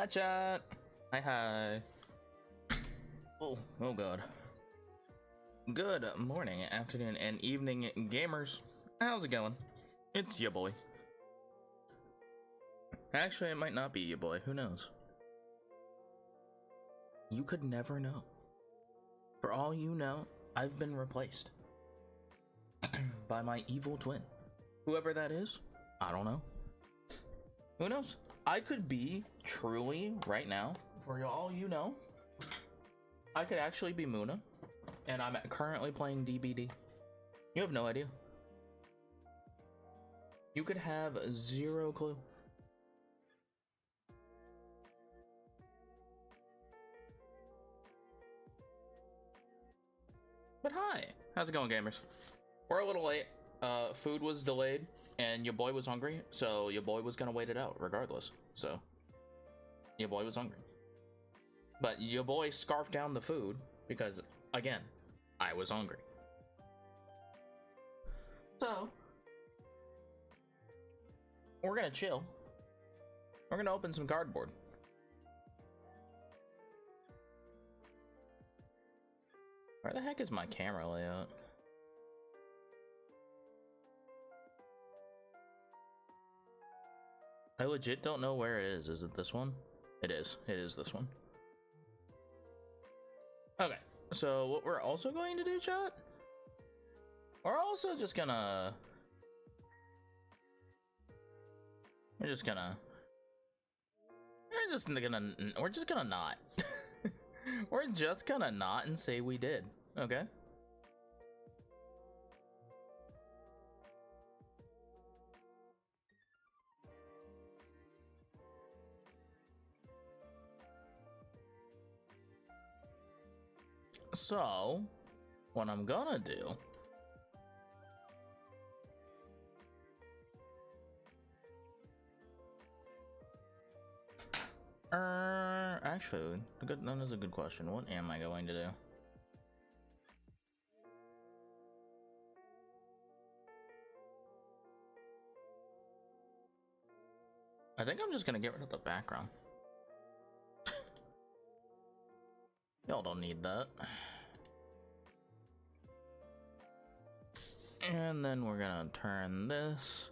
Hi chat. Hi hi. Oh god. Good morning, afternoon, and evening, gamers. How's it going? It's your boy. Actually, it might not be your boy. Who knows? You could never know. For all you know, I've been replaced by my evil twin. Whoever that is, I don't know. Who knows? I could be truly right now, for all you know, I could actually be Muna, and I'm currently playing DBD. You have no idea. You could have zero clue. But hi, how's it going, gamers? We're a little late. Food was delayed, and your boy was hungry, so your boy was gonna wait it out regardless. So, your boy was hungry. But your boy scarfed down the food because, again, I was hungry. So, we're gonna chill. We're gonna open some cardboard. Where the heck is my camera layout? I legit don't know where it is. Is it this one? It is. It is this one. Okay, so what we're also going to do, chat? We're also just gonna... We're just gonna not. We're just gonna not and say we did, okay? So, what I'm gonna do actually, that is a good question. What am I going to do? I think I'm just gonna get rid of the background. Y'all don't need that. And then we're gonna turn this.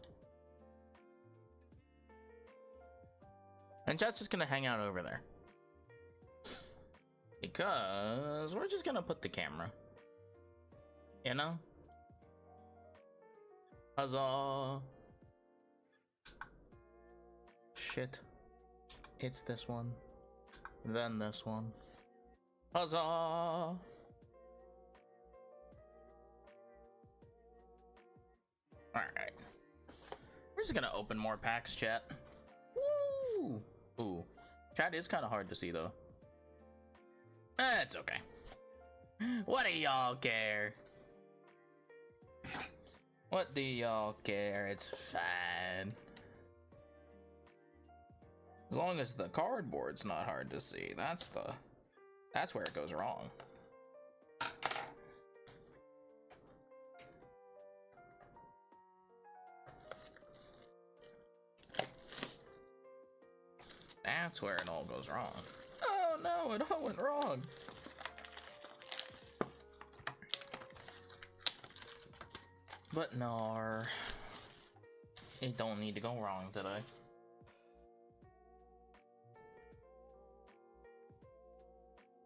And chat's just gonna hang out over there. Because we're just gonna put the camera. You know? Huzzah! Shit. It's this one. Then this one. Huzzah! Alright. We're just gonna open more packs, chat. Woo! Ooh. Chat is kind of hard to see, though. It's okay. What do y'all care? What do y'all care? It's fine. As long as the cardboard's not hard to see, that's where it goes wrong. That's where it all goes wrong. Oh no, it all went wrong. But no, it don't need to go wrong today.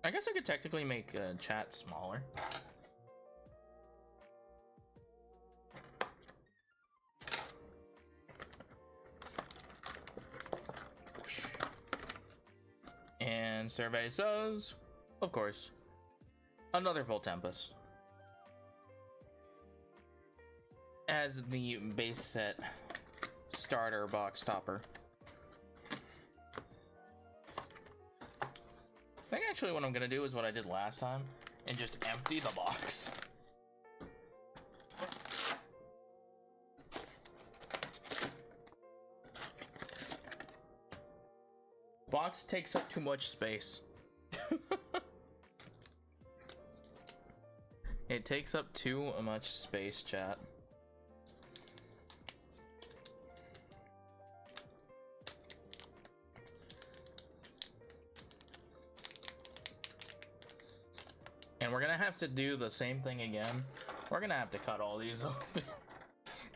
I guess I could technically make chat smaller. And survey says, of course, another full Tempest. As the base set starter box topper. I think actually what I'm gonna do is what I did last time and just empty the box. Box takes up too much space. It takes up too much space, chat. And we're gonna have to do the same thing again. We're gonna have to cut all these open.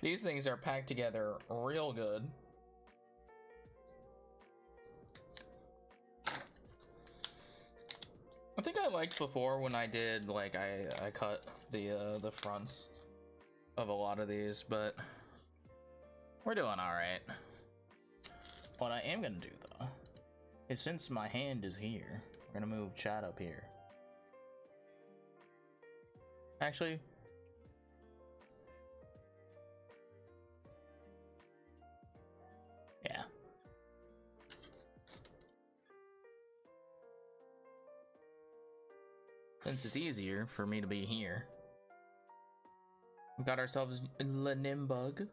These things are packed together real good. I think I liked before when I did, like, I cut the fronts of a lot of these, but we're doing all right. What I am gonna do though is, since my hand is here, we're gonna move chat up here. Actually, yeah. Since it's easier for me to be here. We got ourselves Lenimbug.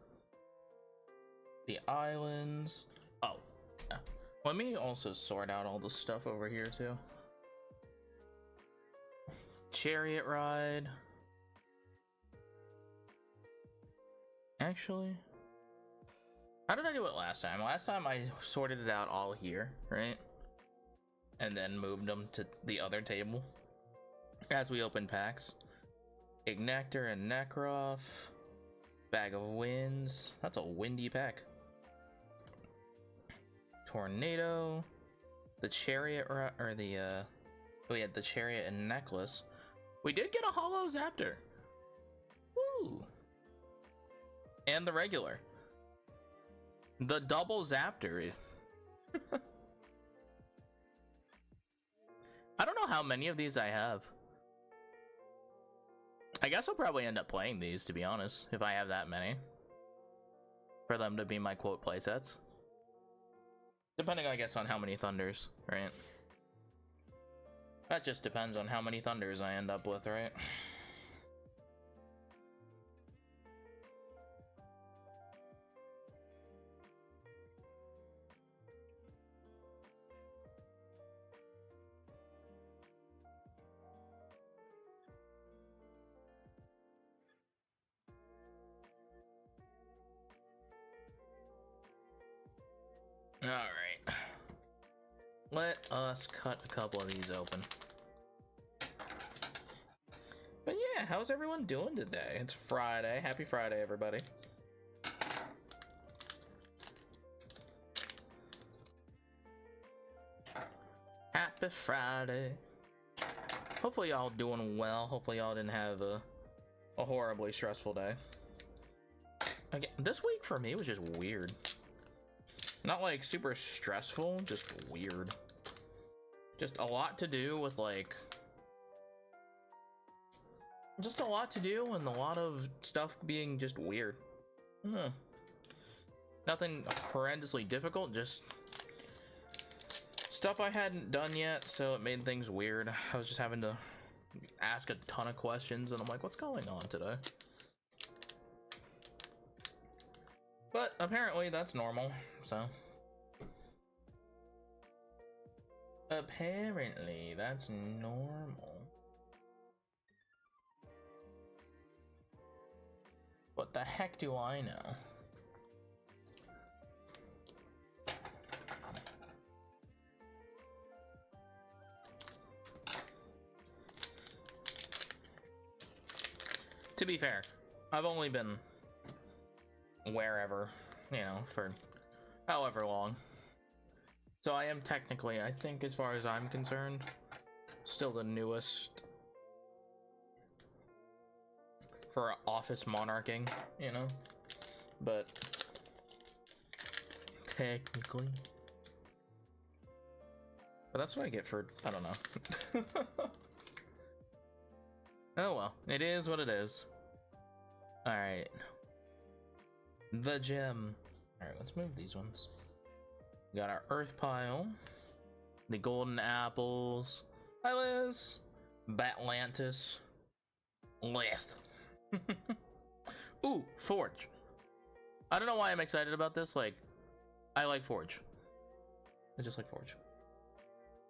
The islands. Oh, yeah. Let me also sort out all the stuff over here too. Chariot ride. Actually, how did I do it last time? Last time I sorted it out all here, right? And then moved them to the other table as we open packs. Ignactor and Necroth. Bag of Winds. That's a windy pack. Tornado. The Chariot, or the, we had the Chariot and Necklace. We did get a Hollow Zaptor. Woo! And the regular. The double Zaptor. I don't know how many of these I have. I guess I'll probably end up playing these, to be honest, if I have that many. For them to be my quote playsets. Depending, I guess, on how many Thunders, right? That just depends on how many Thunders I end up with, right? Alright. Let us cut a couple of these open. But yeah, how's everyone doing today? It's Friday. Happy Friday, everybody. Happy Friday. Hopefully y'all doing well. Hopefully y'all didn't have a horribly stressful day. Again, this week for me was just weird. Not like super stressful, just weird. Just a lot to do with, like, just a lot to do and a lot of stuff being just weird. Nothing horrendously difficult, just stuff I hadn't done yet, so it made things weird. I was just having to ask a ton of questions, and I'm like, what's going on today? But apparently that's normal, so. Apparently that's normal. What the heck do I know? To be fair, I've only been wherever, you know, for however long. So I am technically, I think, as far as I'm concerned, still the newest for office monarching, you know, but technically. But that's what I get for, I don't know. Oh well, it is what it is. Alright. The gem. Alright, let's move these ones. We got our earth pile. The golden apples. Hi Liz. Batlantis. Lith. Ooh, Forge. I don't know why I'm excited about this. Like, I like Forge. I just like Forge.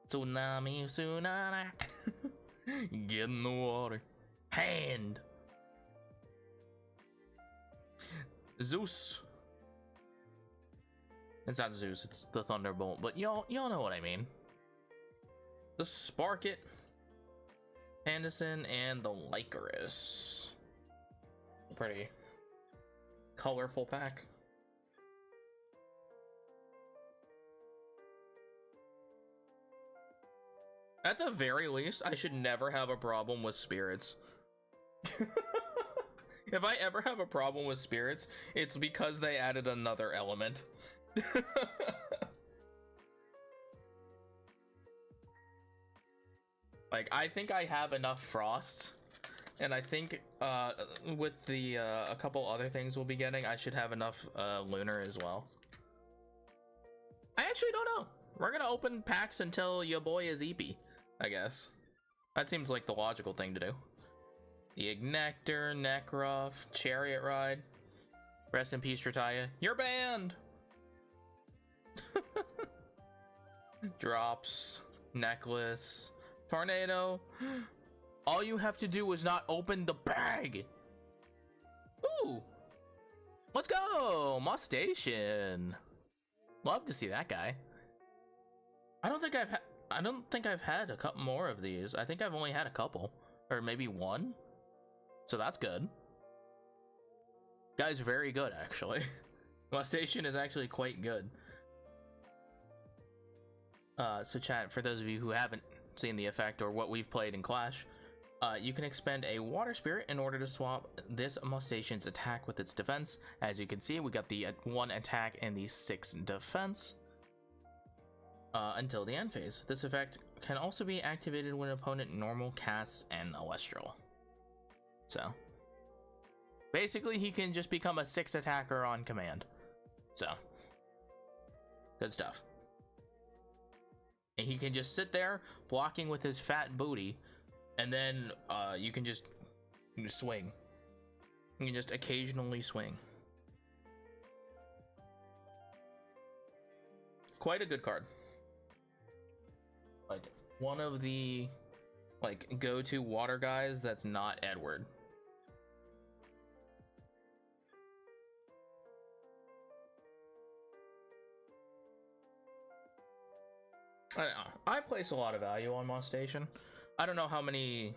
Tsunami, tsunami. Get in the water. Hand. Zeus. It's not Zeus, it's the Thunderbolt, but y'all know what I mean. The Spark It. Anderson and the Lycoris. Pretty colorful pack. At the very least, I should never have a problem with spirits. If I ever have a problem with spirits, it's because they added another element. Like, I think I have enough frost, and I think with the a couple other things we'll be getting, I should have enough lunar as well. I actually don't know. We're gonna open packs until your boy is EP, I guess. That seems like the logical thing to do. The Ignector, Necroff, Chariot Ride. Rest in peace, Trataya. You're banned! Drops, Necklace, Tornado. All you have to do is not open the bag. Ooh! Let's go! Mustation. Love to see that guy. I don't think I've had a couple more of these. I think I've only had a couple, or maybe one. So that's good. Guy's very good, actually. Mustation is actually quite good. So chat, for those of you who haven't seen the effect or what we've played in Clash, you can expend a Water Spirit in order to swap this Mustation's attack with its defense. As you can see, we got the 1 attack and the 6 defense until the end phase. This effect can also be activated when an opponent normal casts an Elestral. So basically, he can just become a 6 attacker on command. So good stuff. And he can just sit there blocking with his fat booty, and then you can just swing. You can just occasionally swing. Quite a good card. Like one of the go-to water guys that's not Edward. I don't know. I place a lot of value on Mustation. I don't know how many,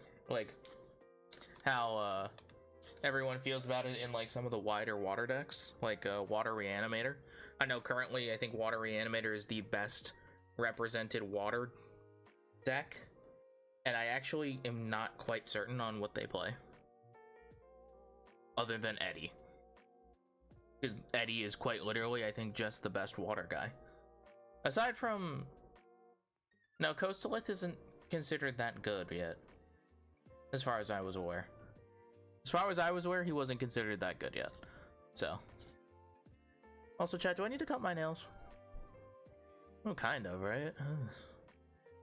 how everyone feels about it in some of the wider water decks, Water Reanimator. I know currently I think Water Reanimator is the best represented water deck, and I actually am not quite certain on what they play, other than Eddie. Because Eddie is quite literally, I think, just the best water guy. Aside from... No, Coastalith isn't considered that good yet, as far as I was aware. As far as I was aware, he wasn't considered that good yet. So. Also, chat, do I need to cut my nails? Oh, kind of, right?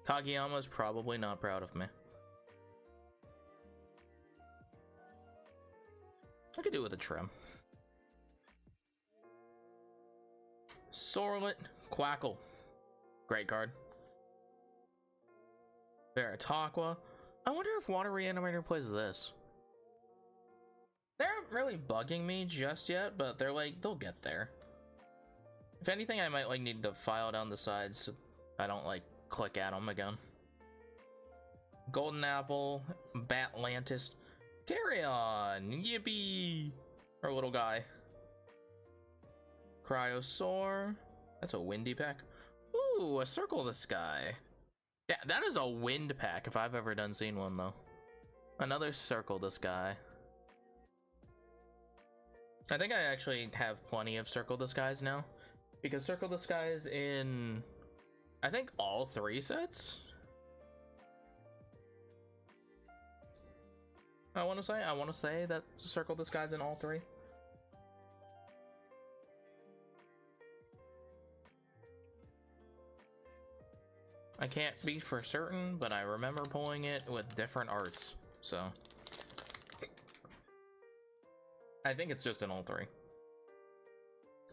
Kageyama's probably not proud of me. I could do with a trim. Sorlet, Quackle. Great card. Veritaqua. I wonder if Water Reanimator plays this. They aren't really bugging me just yet, but they're they'll get there. If anything, I might need to file down the sides so I don't click at them again. Golden Apple, Batlantis, Carry On, Yippee! Our little guy. Cryosaur. That's a windy pack. Ooh, a Circle the Sky. Yeah, that is a wind pack if I've ever seen one, though. Another Circle the Sky. I think I actually have plenty of Circle the Skies now, because Circle the Skies in, I think, all 3 sets. I want to say that Circle the Skies in all 3. I can't be for certain, but I remember pulling it with different arts, so I think it's just in all 3.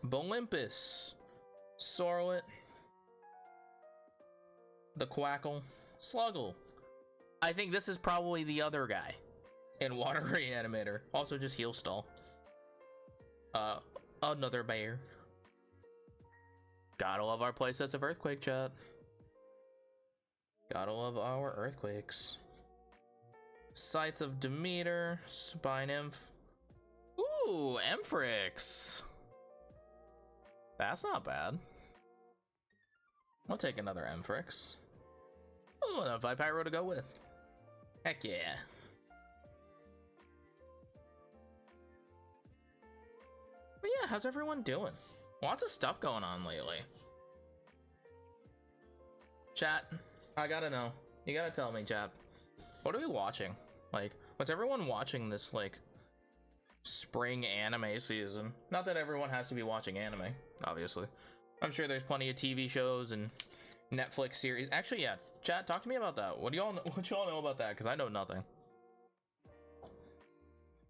Bulimpus, Sorlet, the Quackle, Sluggle. I think this is probably the other guy in Water Reanimator. Also just Heal Stall. Another bear. Gotta love our playsets of Earthquake, chat. Gotta love our Earthquakes. Scythe of Demeter, Spy Nymph. Ooh, Emphyrix. That's not bad. I'll take another Emphyrix. Ooh, and a Vipyro to go with. Heck yeah. But yeah, how's everyone doing? Lots of stuff going on lately. Chat, I gotta know. You gotta tell me, chat. What are we watching? Like, what's everyone watching this, like, spring anime season? Not that everyone has to be watching anime, obviously. I'm sure there's plenty of TV shows and Netflix series. Actually, yeah, chat, talk to me about that. What y'all know about that? Because I know nothing.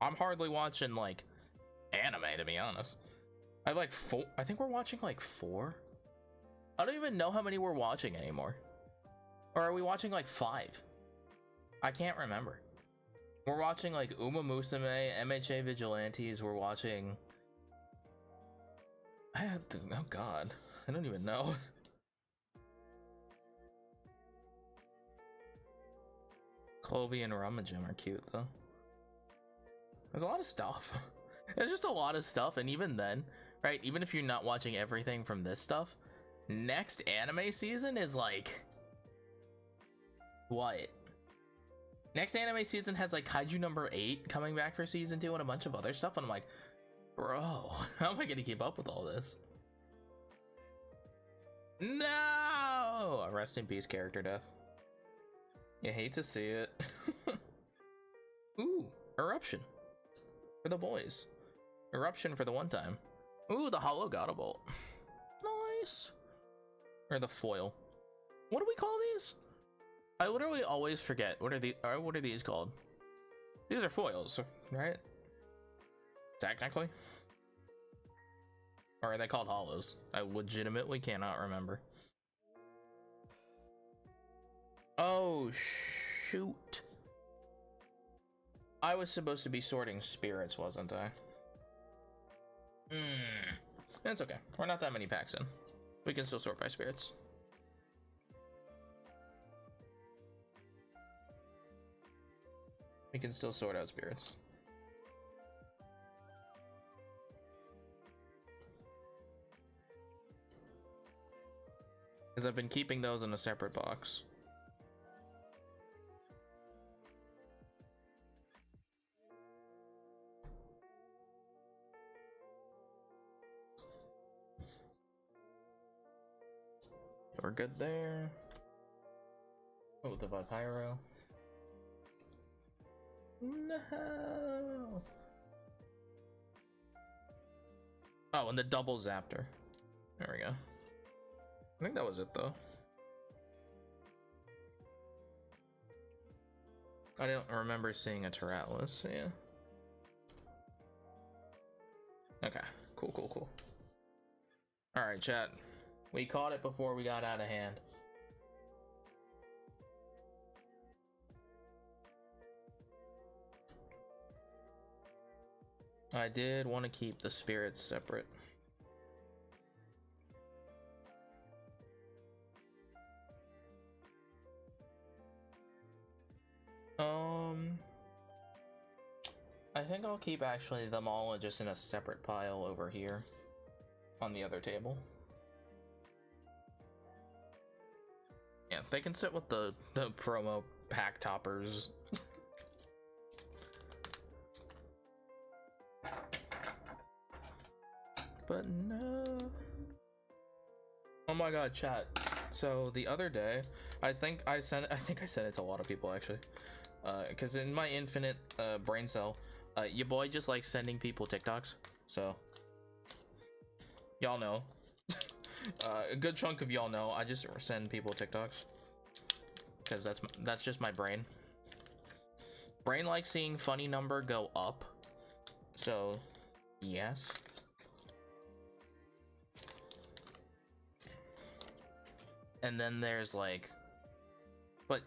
I'm hardly watching, like, anime, to be honest. I have, like, 4. I think we're watching, like, 4. I don't even know how many we're watching anymore. Or are we watching, like, 5? I can't remember. We're watching, like, Uma Musume, MHA Vigilantes. We're watching... oh god, I don't even know. Clovey and Rummagem are cute, though. There's a lot of stuff. There's just a lot of stuff, and even then, right, even if you're not watching everything from this stuff, next anime season is, like... what? Next anime season has, like, Kaiju number 8 coming back for season 2 and a bunch of other stuff, and I'm like, bro, how am I gonna keep up with all this? No! Rest in peace, character death. You hate to see it. Ooh, Eruption. For the boys. Eruption for the one time. Ooh, the Hollow Bolt. Nice. Or the foil. What do we call these? I literally always forget. What are these called? These are foils, right? Technically. Or are they called hollows? I legitimately cannot remember. Oh, shoot. I was supposed to be sorting spirits, wasn't I? That's okay. We're not that many packs in. We can still sort by spirits. We can still sort out spirits. Because I've been keeping those in a separate box. We're good there. Oh, the Vipyro. No. Oh, and the double Zaptor. There we go. I think that was it, though. I don't remember seeing a Terratlus, so yeah. Okay, cool. Alright, chat. We caught it before we got out of hand. I did want to keep the spirits separate. I think I'll keep actually them all just in a separate pile over here on the other table. Yeah, they can sit with the promo pack toppers. But no. Oh my god, chat. So the other day, I think I sent it to a lot of people actually. Cause in my infinite brain cell, your boy just likes sending people TikToks. So y'all know. A good chunk of y'all know I just send people TikToks. Cause that's just my brain. Brain likes seeing funny number go up. So yes. And then there's like, but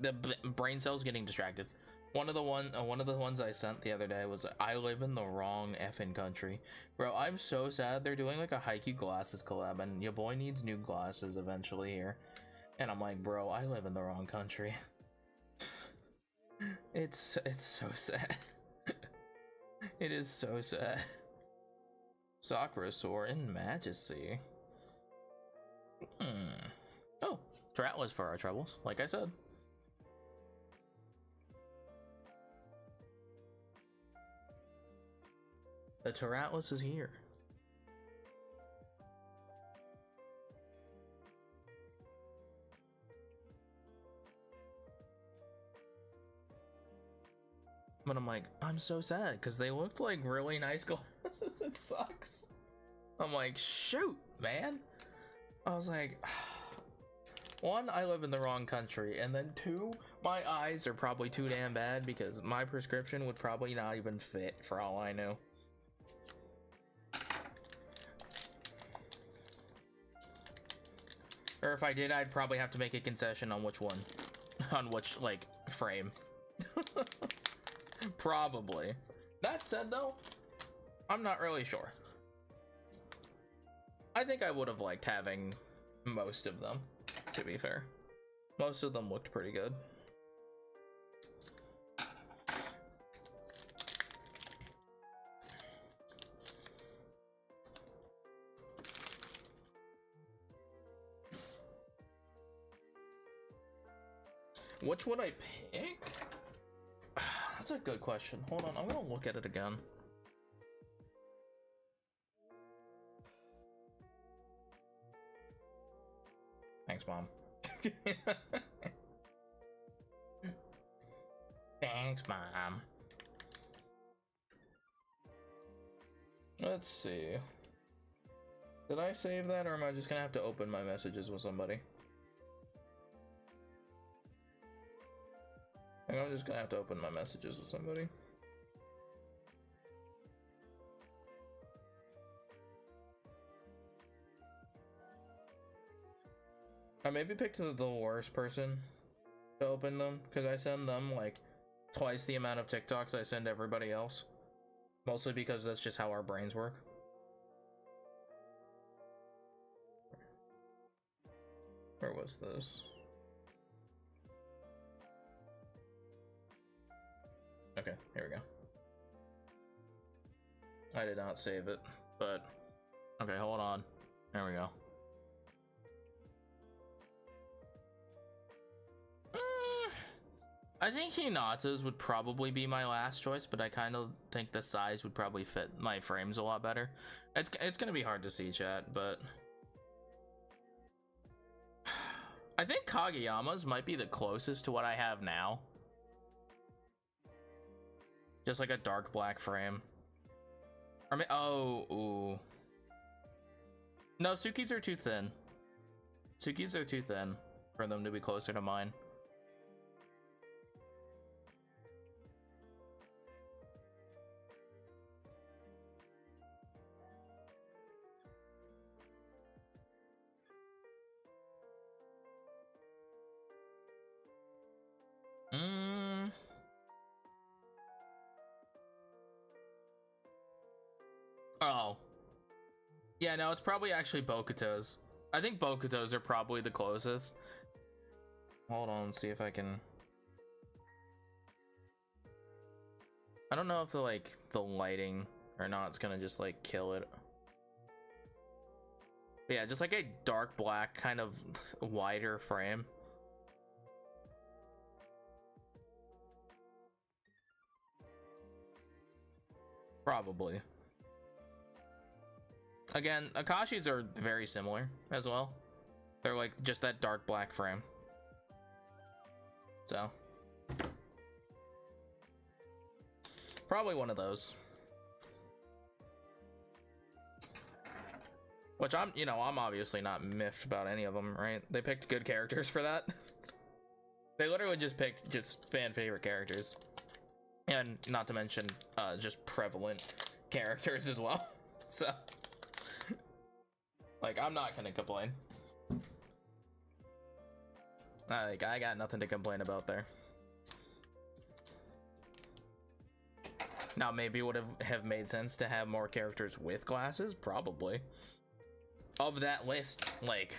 the brain cell's getting distracted. One of the ones I sent the other day was I live in the wrong effing country. Bro, I'm so sad they're doing like a Haikyuu glasses collab and your boy needs new glasses eventually here. And I'm like, bro, I live in the wrong country. It's so sad. It is so sad. Sakurasaur in Majesty. Oh, Atlas for our troubles, like I said. The Atlas is here. But I'm like, I'm so sad because they looked like really nice glasses. It sucks. I'm like, shoot, man. I was like, one, I live in the wrong country, and then two, my eyes are probably too damn bad because my prescription would probably not even fit for all I know. Or if I did, I'd probably have to make a concession on which one, on which, like, frame. Probably. That said, though, I'm not really sure. I think I would have liked having most of them, to be fair. Most of them looked pretty good. Which would I pick? That's a good question. Hold on, I'm gonna look at it again. Thanks, Mom. Thanks, Mom. Let's see. Did I save that, or am I just gonna have to open my messages with somebody? I think I'm just gonna have to open my messages with somebody. I maybe picked the worst person to open them, because I send them like twice the amount of TikToks I send everybody else. Mostly because that's just how our brains work. Where was this? Okay, here we go. I did not save it, but okay, hold on. There we go. I think Hinata's would probably be my last choice, but I kind of think the size would probably fit my frames a lot better. It's gonna be hard to see, chat, but I think Kageyama's might be the closest to what I have now. Just like a dark black frame. I mean, oh, ooh. No, Suki's are too thin. Suki's are too thin for them to be closer to mine. Oh. Yeah, no, it's probably actually Bokuto's. I think Bokuto's are probably the closest. Hold on, see if I can... I don't know if the lighting or not, it's gonna just like kill it. But yeah, just like a dark black kind of wider frame. Probably. Again, Akashi's are very similar as well. They're like just that dark black frame. So probably one of those. Which I'm obviously not miffed about any of them, right? They picked good characters for that. They literally just picked just fan favorite characters. And not to mention just prevalent characters as well. So like, I'm not gonna complain. I got nothing to complain about there. Now, maybe would have made sense to have more characters with glasses, probably. Of that list, like,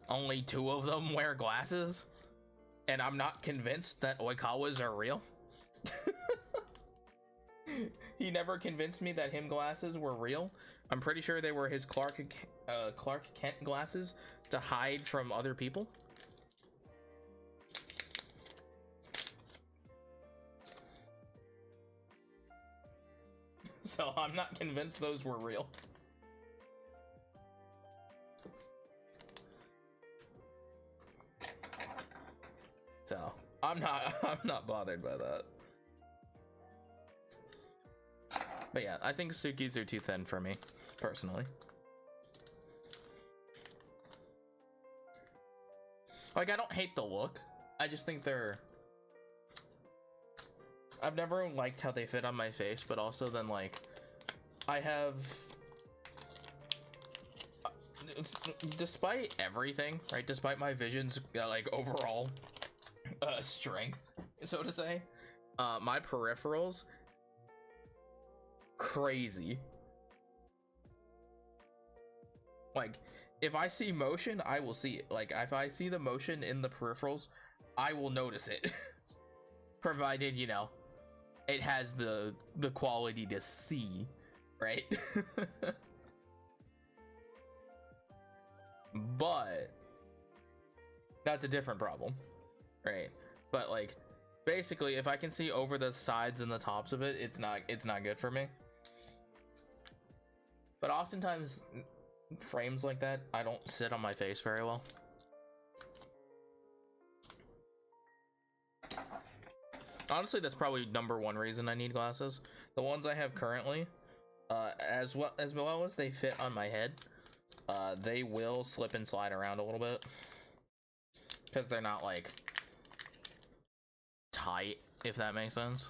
only 2 of them wear glasses. and I'm not convinced that Oikawas are real. He never convinced me that him glasses were real. I'm pretty sure they were his Clark Kent glasses to hide from other people. So I'm not convinced those were real. So I'm not bothered by that. But yeah, I think Suki's are too thin for me, personally. Like, I don't hate the look. I just think they're... I've never liked how they fit on my face, but also then, like, I have... Despite everything, right? Despite my vision's, like, overall strength, so to say, my peripherals... crazy. Like, if I see motion, I will see it. Like, if I see the motion in the peripherals, I will notice it. Provided, you know, it has the quality to see, right? But that's a different problem, right? But like, basically, if I can see over the sides and the tops of it, it's not good for me. But oftentimes, frames like that, I don't sit on my face very well. Honestly, that's probably #1 reason I need glasses. The ones I have currently, as well as they fit on my head, they will slip and slide around a little bit because they're not like tight, if that makes sense.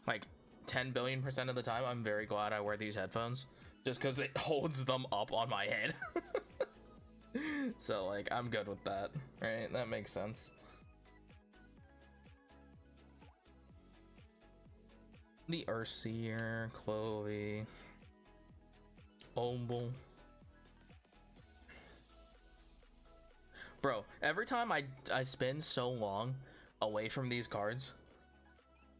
Like 10 billion% of the time, I'm very glad I wear these headphones just because it holds them up on my head. So like, I'm good with that, right? That makes sense. The Earthseer, Chloe, Obel. Bro, every time I spend so long away from these cards,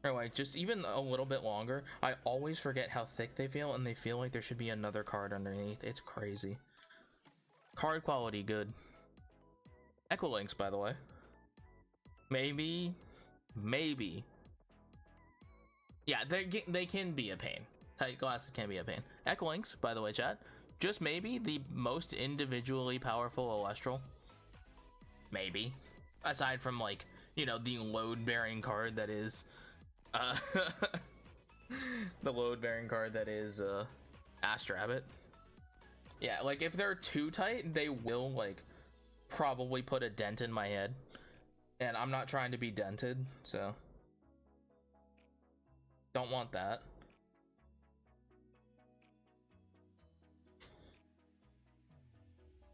or like just even a little bit longer, I always forget how thick they feel, and they feel like there should be another card underneath. It's crazy. Card quality good. Equilinks, by the way. Maybe. Yeah, they can be a pain. Tight glasses can be a pain. Equilinks, by the way, chat. Just maybe the most individually powerful Elestral. Maybe. Aside from, like, you know, the load-bearing card that is... the load-bearing card that is, Astrabbit. Yeah, like, if they're too tight, they will, like, probably put a dent in my head. And I'm not trying to be dented, so... Don't want that.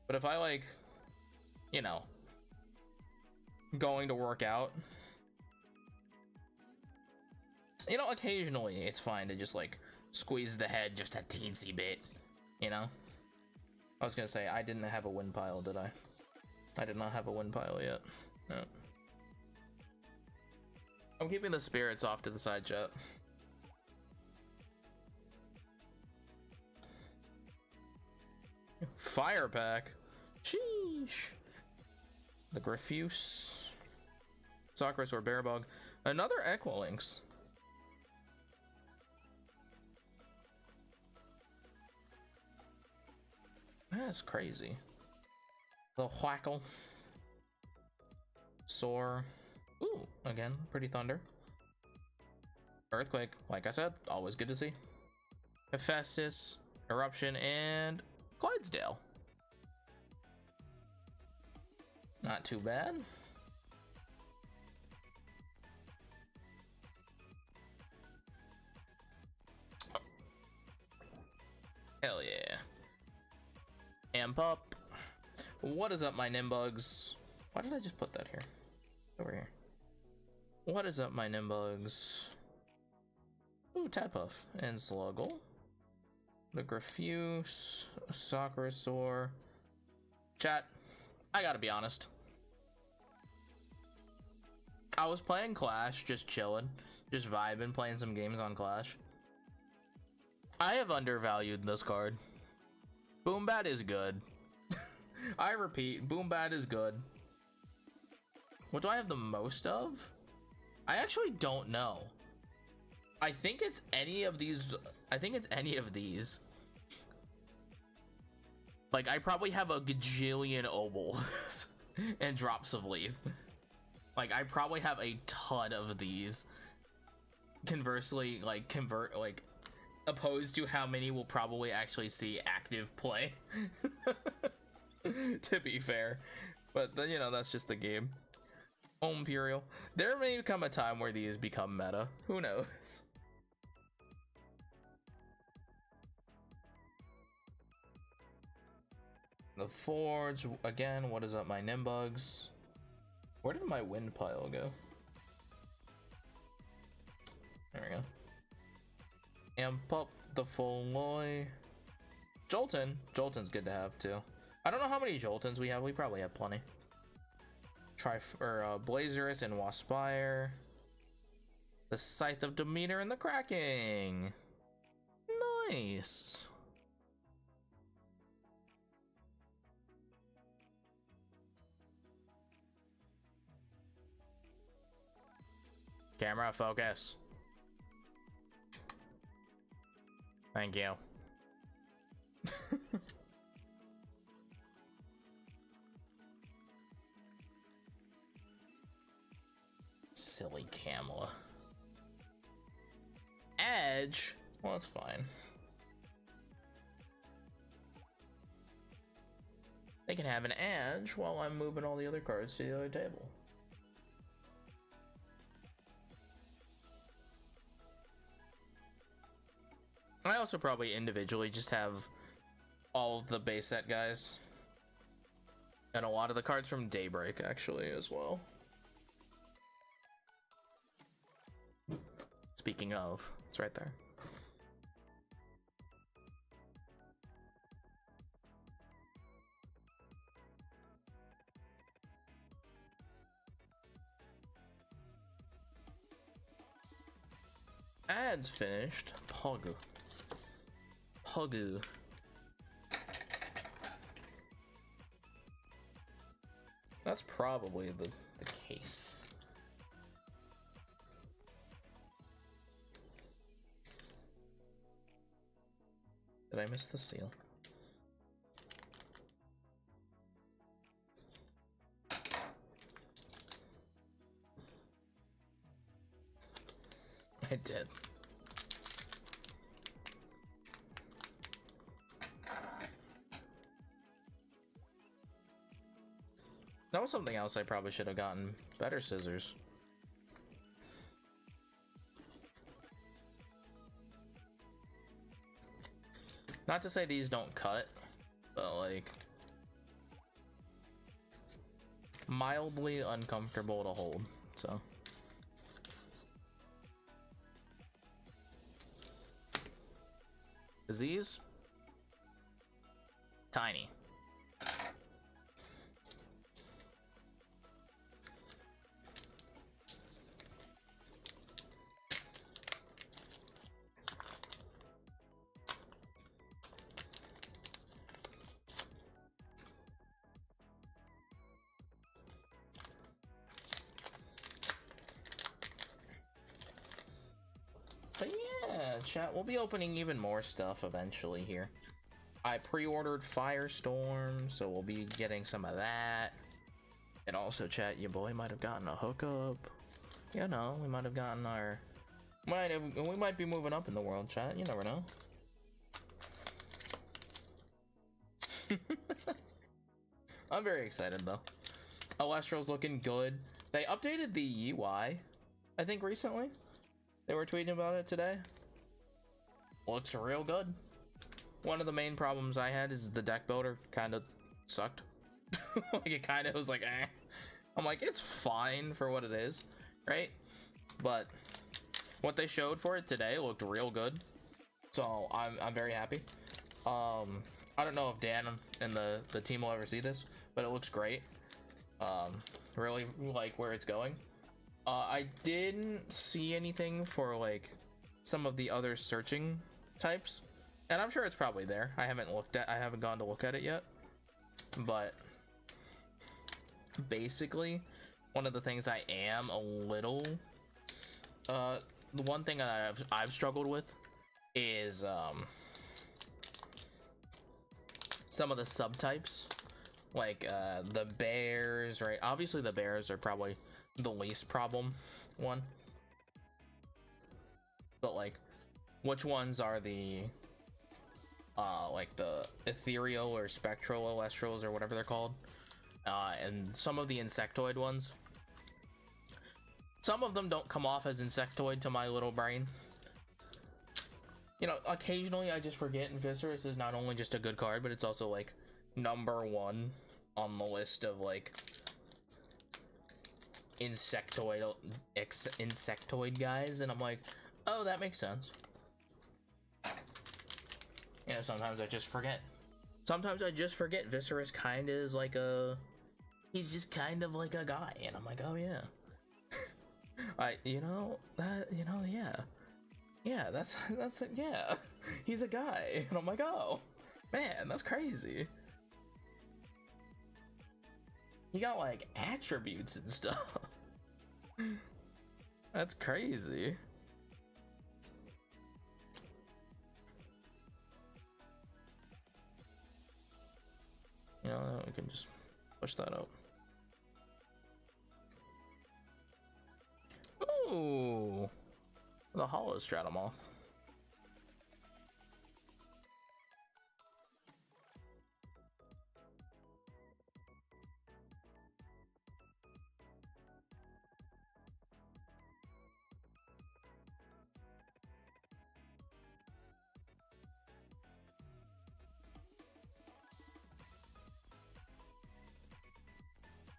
But if I, like, you know, going to work out, you know, occasionally it's fine to just like squeeze the head just a teensy bit, you know. I was gonna say, I didn't have a wind pile, did I? I did not have a wind pile yet. No. I'm keeping the spirits off to the side, chat. Fire pack. Sheesh. The Griffuse. Sakura or Bearbug. Another Equilinks. That's crazy. The Whackle. Soar. Ooh, again, pretty Thunder. Earthquake, like I said, always good to see. Hephaestus, Eruption, and Clydesdale. Not too bad. Hell yeah. Amp up. What is up, my Nimbugs? Why did I just put that here? Over here. What is up, my Nimbugs? Ooh, Tadpuff and Sluggle. the Grafuse, Sakurasaur. Chat, I gotta be honest. I was playing Clash, just chilling, just vibing, playing some games on Clash. I have undervalued this card. Boombat is good. I repeat, Boombat is good. What do I have the most of? I actually don't know. I think it's any of these. I think it's any of these. Like, I probably have a gajillion Obols and drops of Leaf. Like, I probably have a ton of these. Conversely, like, opposed to how many will probably actually see active play. To be fair. But then, you know, that's just the game. Imperial. There may come a time where these become meta. Who knows? The Forge, again, what is up, my Nimbugs? Where did my wind pile go? There we go. Amp up the Folloy. Jolton's good to have too. I don't know how many Joltons we have. We probably have plenty. Blazerus and Waspire. The Scythe of Demeanor and the Cracking. Nice. Camera focus. Thank you. Silly Camla. Edge? Well, that's fine. They can have an edge while I'm moving all the other cards to the other table. I also probably individually just have all of the base set guys. And a lot of the cards from Daybreak, actually, as well. Speaking of, it's right there. Ads finished. Pogu. Pogu. That's probably the case. Did I miss the seal? I did. That was something else I probably should have gotten. Better scissors. Not to say these don't cut, but like mildly uncomfortable to hold, so. Disease? Tiny. But yeah, chat, we'll be opening even more stuff eventually here. I pre-ordered Firestorm, so we'll be getting some of that. And also, chat, your boy might have gotten a hookup. You know, we might have gotten our... we might be moving up in the world, chat. You never know. I'm very excited, though. Elestrals looking good. They updated the UI, I think, recently. They were tweeting about it today. Looks real good. One of the main problems I had is the deck builder kind of sucked. Like, it kind of was like, eh. I'm like, it's fine for what it is, right? But what they showed for it today looked real good. So I'm very happy. I don't know if Dan and the team will ever see this, but it looks great. Really like where it's going. I didn't see anything for like some of the other searching types, and I'm sure it's probably there. I haven't gone to look at it yet, but basically one of the things I am a little the one thing that I've struggled with is some of the subtypes, like the bears, right? Obviously the bears are probably the least problem one, but like which ones are the like the ethereal or spectral Elestrals or whatever they're called, and some of the insectoid ones. Some of them don't come off as insectoid to my little brain. You know, occasionally I just forget, and Viscerus is not only just a good card, but it's also like #1 on the list of like insectoid guys, and I'm like, oh, that makes sense. You know, sometimes I just forget. Sometimes I just forget Viscerus kind of is like he's just kind of like a guy, and I'm like, oh yeah. Yeah, that's it, yeah. He's a guy, and I'm like, oh man, that's crazy. He got like attributes and stuff. That's crazy. You know, we can just push that out. Ooh, the hollow Stratomoth.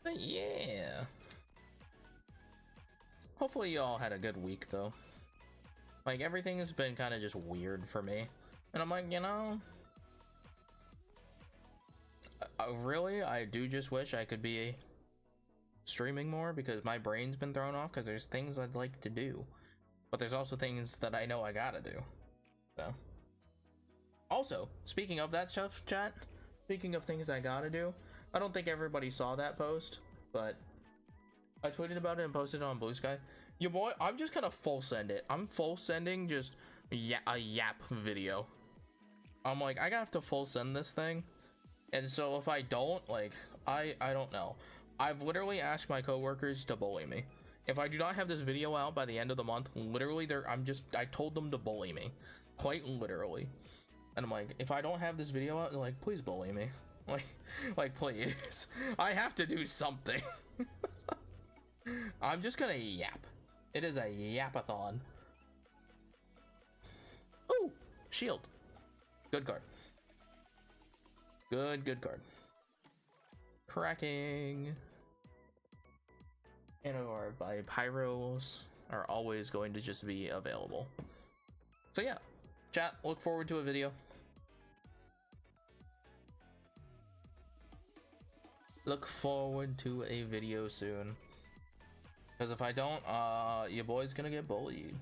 But yeah. Hopefully you all had a good week though. Like everything has been kind of just weird for me. And I'm like, you know, really, I do just wish I could be streaming more, because my brain's been thrown off because there's things I'd like to do. But there's also things that I know I gotta do. So. Also, speaking of that stuff, chat, speaking of things I gotta do, I don't think everybody saw that post, but I tweeted about it and posted it on Blue Sky. Your boy, I'm just gonna full send it. I'm full sending just a yap video. I'm like, I have to full send this thing. And so if I don't, like, I don't know. I've literally asked my coworkers to bully me. If I do not have this video out by the end of the month, literally I told them to bully me. Quite literally. And I'm like, if I don't have this video out, like, please bully me. Like please. I have to do something. I'm just gonna yap. It is a yapathon. Ooh, shield. Good card. Good card. Cracking. And our by pyros are always going to just be available. So yeah, chat, look forward to a video. Look forward to a video soon. Because if I don't, your boy's gonna get bullied.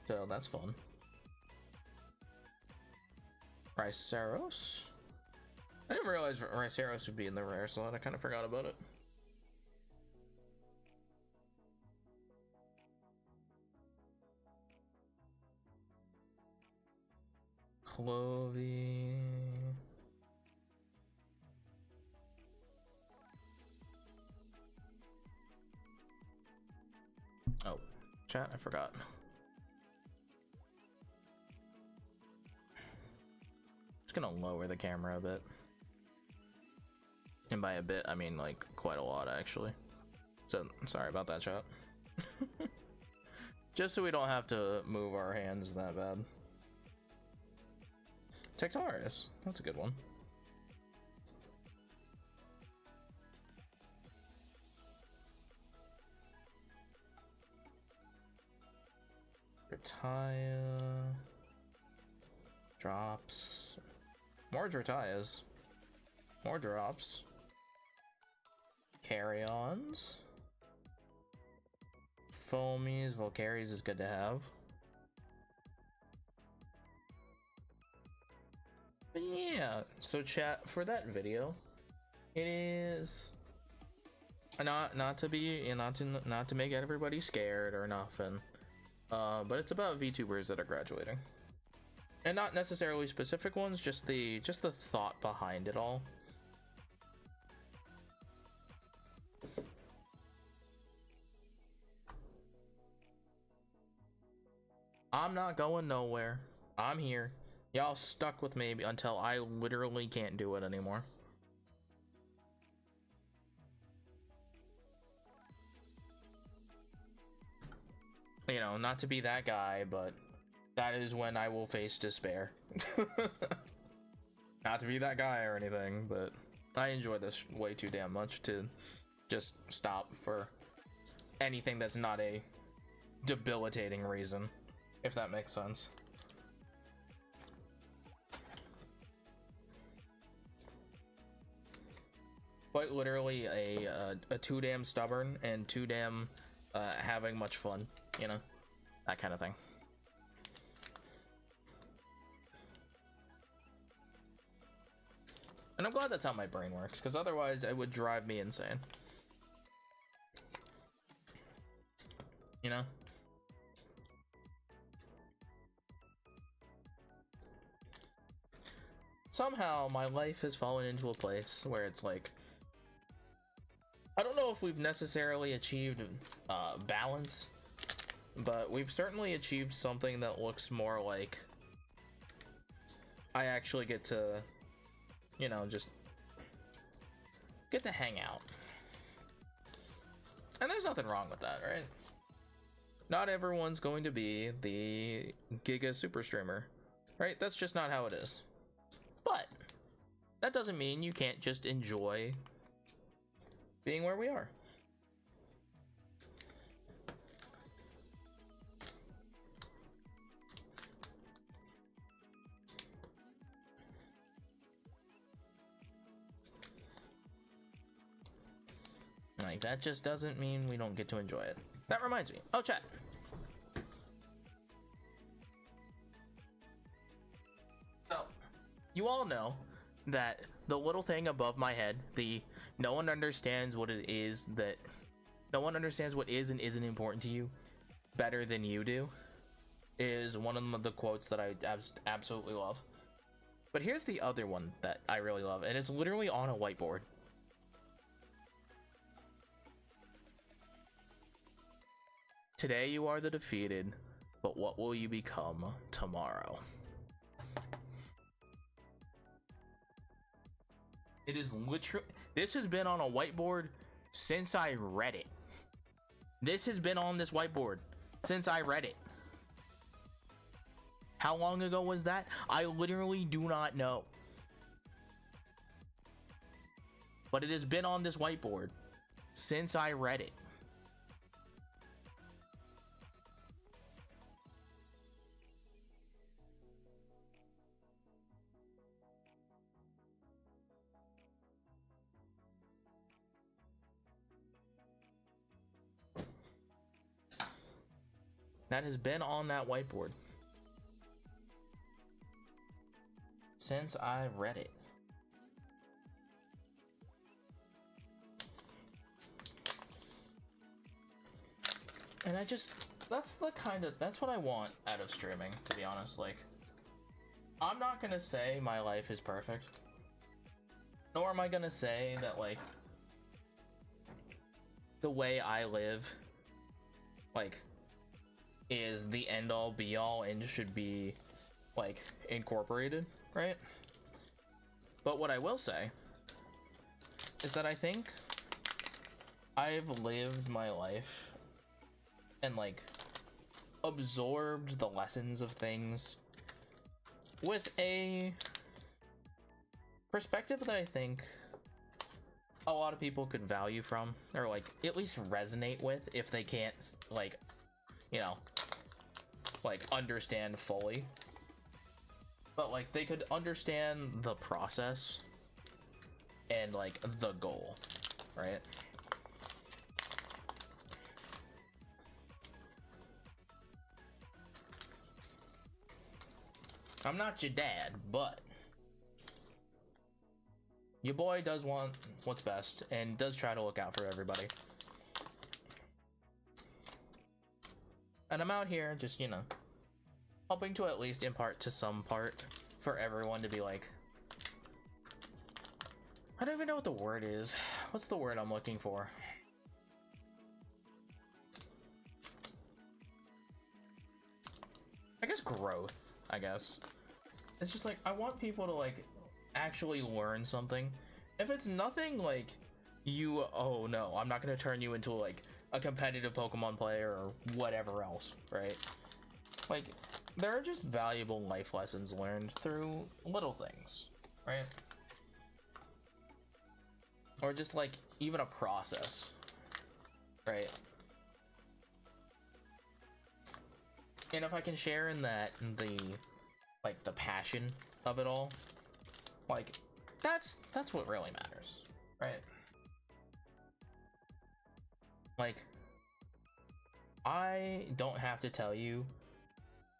So that's fun. Riceros? I didn't realize Riceros would be in the rare slot. I kind of forgot about it. Clovey. Oh, chat, I forgot. Just gonna lower the camera a bit. And by a bit, I mean like quite a lot actually. So sorry about that, chat. Just so we don't have to move our hands that bad. Tectaris, that's a good one. Retire. Drops. More Dratias. More drops. Carry-ons. Foamies. Volcaries is good to have. But yeah, so chat, for that video, it is not to make everybody scared or nothing, but it's about VTubers that are graduating, and not necessarily specific ones, just the thought behind it all. I'm not going nowhere. I'm here. Y'all stuck with me until I literally can't do it anymore. You know, not to be that guy, but that is when I will face despair. Not to be that guy or anything, but I enjoy this way too damn much to just stop for anything that's not a debilitating reason, if that makes sense. Quite literally a too damn stubborn and too damn having much fun, you know, that kind of thing. And I'm glad that's how my brain works, because otherwise it would drive me insane, you know. Somehow my life has fallen into a place where it's like, I don't know if we've necessarily achieved balance, but we've certainly achieved something that looks more like I actually get to, you know, just get to hang out. And there's nothing wrong with that, right? Not everyone's going to be the Giga super streamer, right? That's just not how it is. But that doesn't mean you can't just enjoy being where we are. Like, that just doesn't mean we don't get to enjoy it. That reminds me. Oh, chat. So, you all know that the little thing above my head, the no one understands what it is, that no one understands what is and isn't important to you better than you do, is one of the quotes that I absolutely love. But here's the other one that I really love, and it's literally on a whiteboard. Today you are the defeated, but what will you become tomorrow? It is literally, this has been on a whiteboard since I read it. This has been on this whiteboard since I read it. How long ago was that? I literally do not know. But it has been on this whiteboard since I read it. That has been on that whiteboard since I read it. And I just, that's what I want out of streaming, to be honest. Like, I'm not gonna say my life is perfect, nor am I gonna say that, like, the way I live, like, is the end all be all and should be, like, incorporated, right? But what I will say is that I think I've lived my life and, like, absorbed the lessons of things with a perspective that I think a lot of people could value from, or, like, at least resonate with, if they can't, like, you know, like, understand fully. but like they could understand the process and like the goal, right? I'm not your dad, but your boy does want what's best and does try to look out for everybody. And I'm out here just, you know, hoping to at least impart to some part for everyone to be like, I don't even know what the word is. What's the word I'm looking for? I guess growth, I guess. It's just like, I want people to like actually learn something. If it's nothing like you, oh no, I'm not gonna turn you into like a competitive Pokemon player or whatever else, right? Like, there are just valuable life lessons learned through little things, right? Or just like even a process, right? And if I can share in that, the like the passion of it all, like that's what really matters, right? Like, I don't have to tell you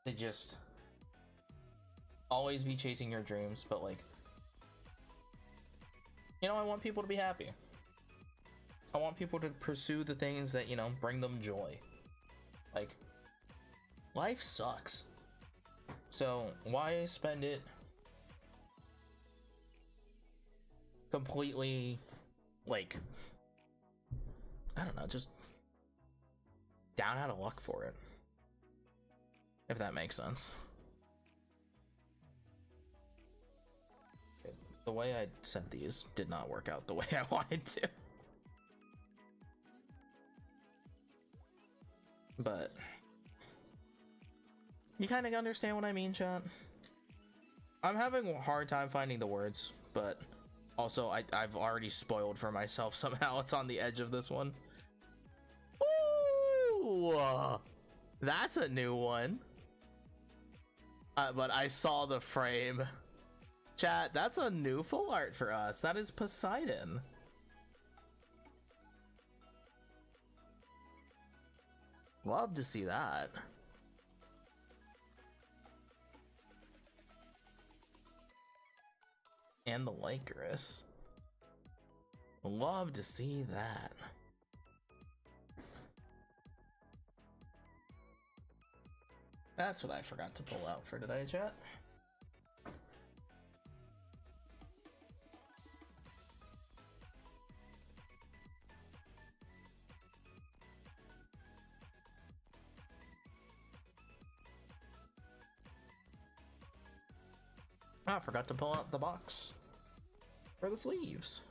to just always be chasing your dreams, but like, you know, I want people to be happy. I want people to pursue the things that, you know, bring them joy. Like, life sucks. So why spend it completely, like, I don't know, just down out of luck for it, if that makes sense. The way I sent these did not work out the way I wanted to. But you kind of understand what I mean, chat? I'm having a hard time finding the words, but also I've already spoiled for myself somehow. It's on the edge of this one. Ooh, that's a new one. But I saw the frame. Chat, that's a new full art for us. That is Poseidon. Love to see that. And the Lycaris. Love to see that. That's what I forgot to pull out for today, chat. I forgot to pull out the box for the sleeves.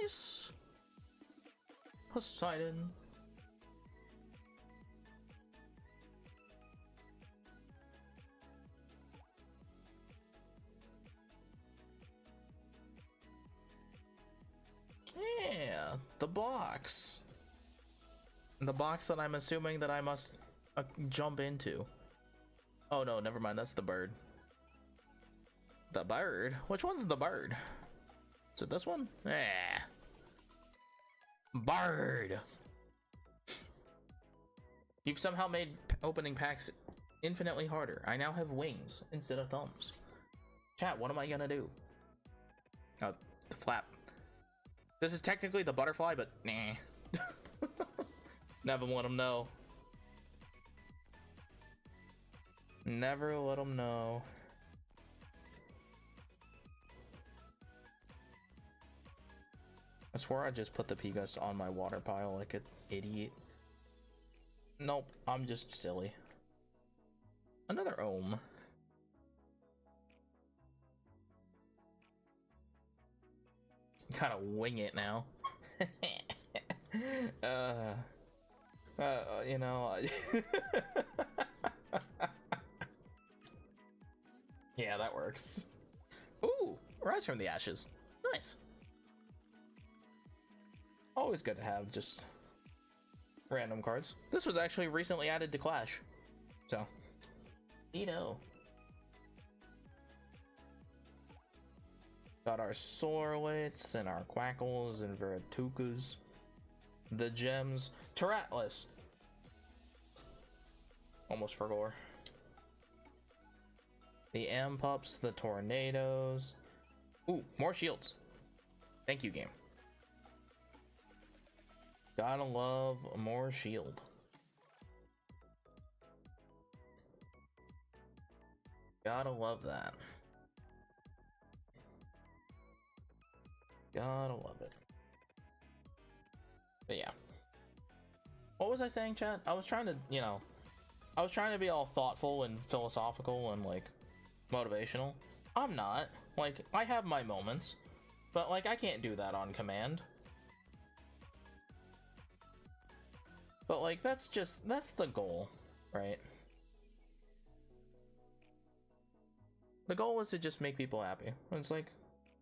Nice. Poseidon. Yeah, the box. The box that I'm assuming that I must jump into. Oh no, never mind, that's the bird. The bird? Which one's the bird? Is it this one? Yeah. Bird. You've somehow made opening packs infinitely harder. I now have wings instead of thumbs. Chat, what am I gonna do? Oh, the flap. This is technically the butterfly, but nah. Never let them know. Never let them know. I swear I just put the P-Gust on my water pile like an idiot. Nope, I'm just silly. Another ohm. Gotta wing it now. You know. Yeah, that works. Ooh, Rise from the Ashes. Nice. Always good to have just random cards. This was actually recently added to Clash. So, you know. Got our Sorlets and our Quackles and Veratukas. The gems. Taratless. Almost forgot. The M-Pups, the Tornadoes. Ooh, more shields. Thank you, game. Gotta love more shield. Gotta love that. Gotta love it. But yeah. What was I saying, chat? I was trying to, you know, I was trying to be all thoughtful and philosophical and like motivational. I'm not. Like, I have my moments, but like I can't do that on command. But like that's the goal, right? The goal was to just make people happy. And it's like,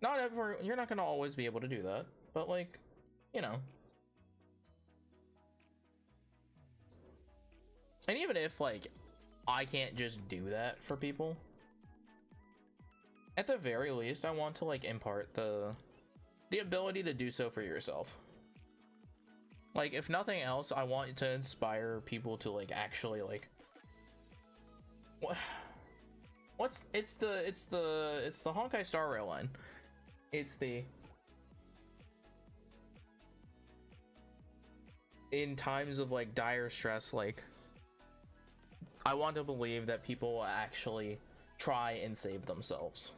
not ever, you're not gonna always be able to do that, but like, you know. And even if like I can't just do that for people, at the very least I want to like impart the ability to do so for yourself. Like, if nothing else, I want to inspire people to like actually like it's the Honkai Star Rail line. It's the in times of like dire stress, like I want to believe that people will actually try and save themselves,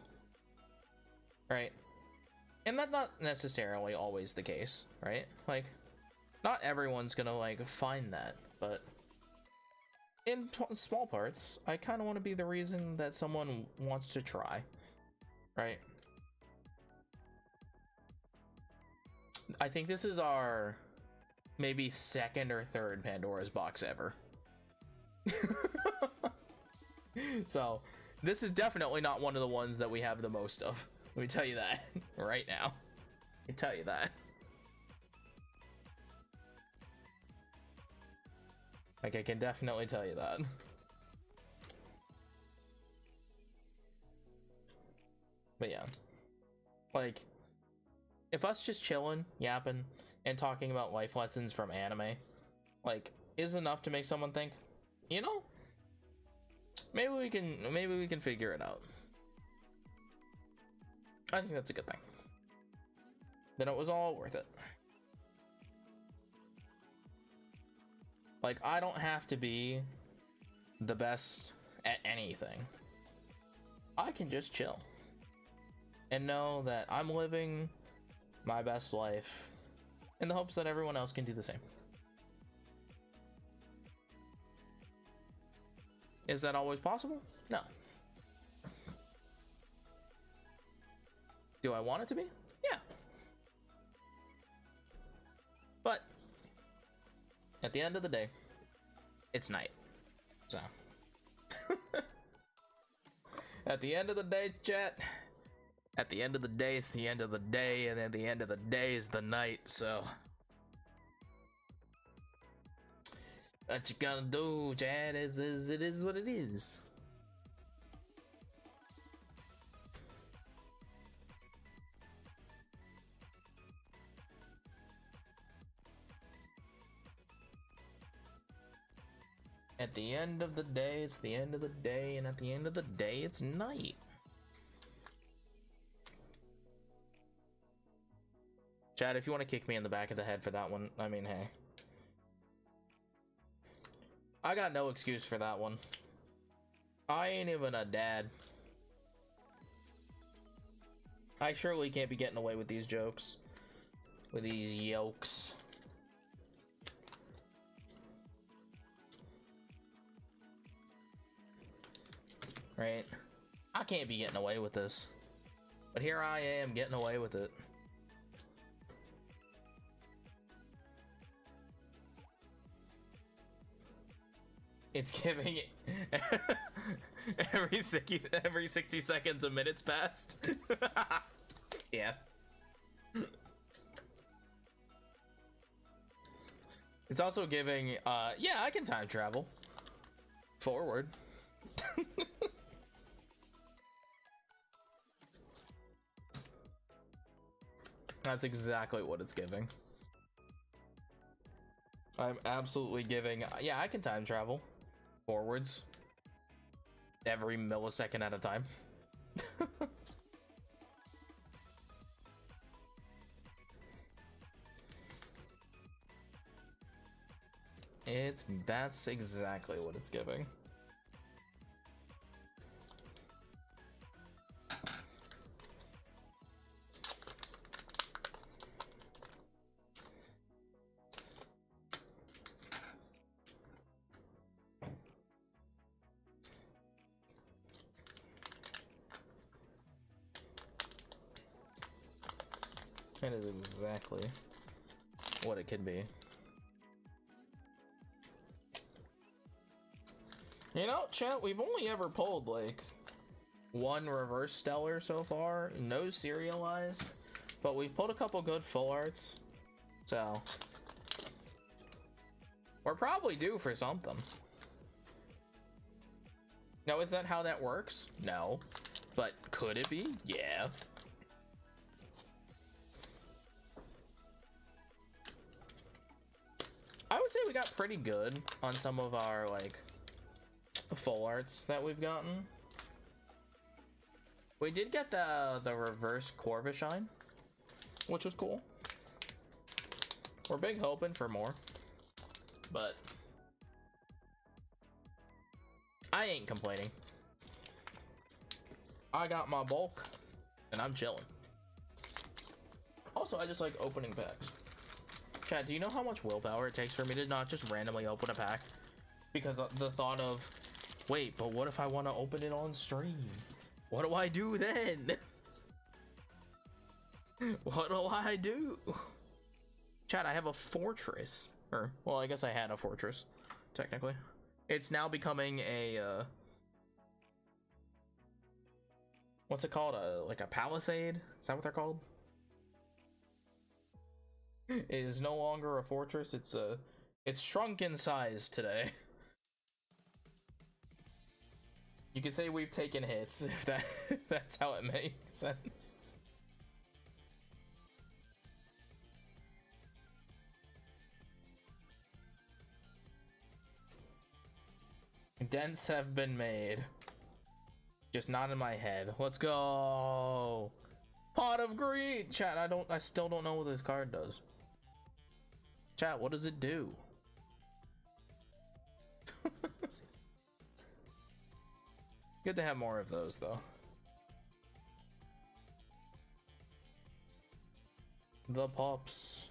right? And that's not necessarily always the case, right? Like, not everyone's gonna like find that, but in small parts, I kind of want to be the reason that someone wants to try, right? I think this is our maybe second or third Pandora's box ever. So this is definitely not one of the ones that we have the most of. Let me tell you that right now. I can tell you that. Like, I can definitely tell you that. But yeah, like, if us just chilling, yapping, and talking about life lessons from anime, like, is enough to make someone think, you know, maybe we can figure it out. I think that's a good thing. Then it was all worth it. Like, I don't have to be the best at anything. I can just chill and know that I'm living my best life in the hopes that everyone else can do the same. Is that always possible? No. Do I want it to be? Yeah. But at the end of the day, it's night. So at the end of the day, chat, at the end of the day, it's the end of the day, and at the end of the day is the night. So what you gonna do, chat? It is what it is. At the end of the day, it's the end of the day, and at the end of the day, it's night. Chad, if you want to kick me in the back of the head for that one, I mean, hey. I got no excuse for that one. I ain't even a dad. I surely can't be getting away with these jokes. With these yokes. Right? I can't be getting away with this. But here I am getting away with it. It's giving every 60 seconds a minute's passed. Yeah. It's also giving yeah, I can time travel forward. That's exactly what it's giving. I'm absolutely giving, yeah, I can time travel forwards every millisecond at a time. That's exactly what it's giving. That is exactly what it can be. You know, chat, we've only ever pulled like one reverse stellar so far, no serialized, but we've pulled a couple good full arts, so we're probably due for something. Now, is that how that works? No, but could it be? Yeah. I would say we got pretty good on some of our like full arts that we've gotten. We did get the reverse Corvishine, which was cool. We're big hoping for more, but I ain't complaining. I got my bulk and I'm chilling. Also, I just like opening packs. Chad, do you know how much willpower it takes for me to not just randomly open a pack? Because the thought of, wait, but what if I want to open it on stream? What do I do then? What do I do? Chad, I have a fortress. Or, well, I guess I had a fortress, technically. It's now becoming a, what's it called? Like a palisade? Is that what they're called? It is no longer a fortress. It's shrunk in size today. You could say we've taken hits, if that's how it makes sense. Dents have been made. Just not in my head. Let's go. Pot of Greed. Chat, I still don't know what this card does. Chat, what does it do? Good to have more of those, though. The pops.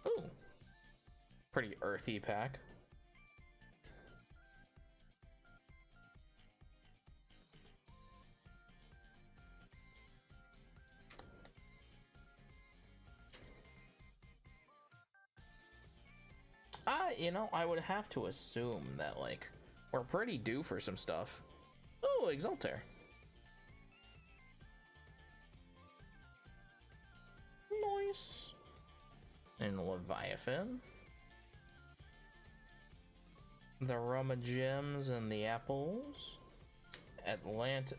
Ooh. Pretty earthy pack. You know, I would have to assume that, like, we're pretty due for some stuff. Oh, Exaltair. Nice. And Leviathan. The Rama Gems and the Apples. Atlanta.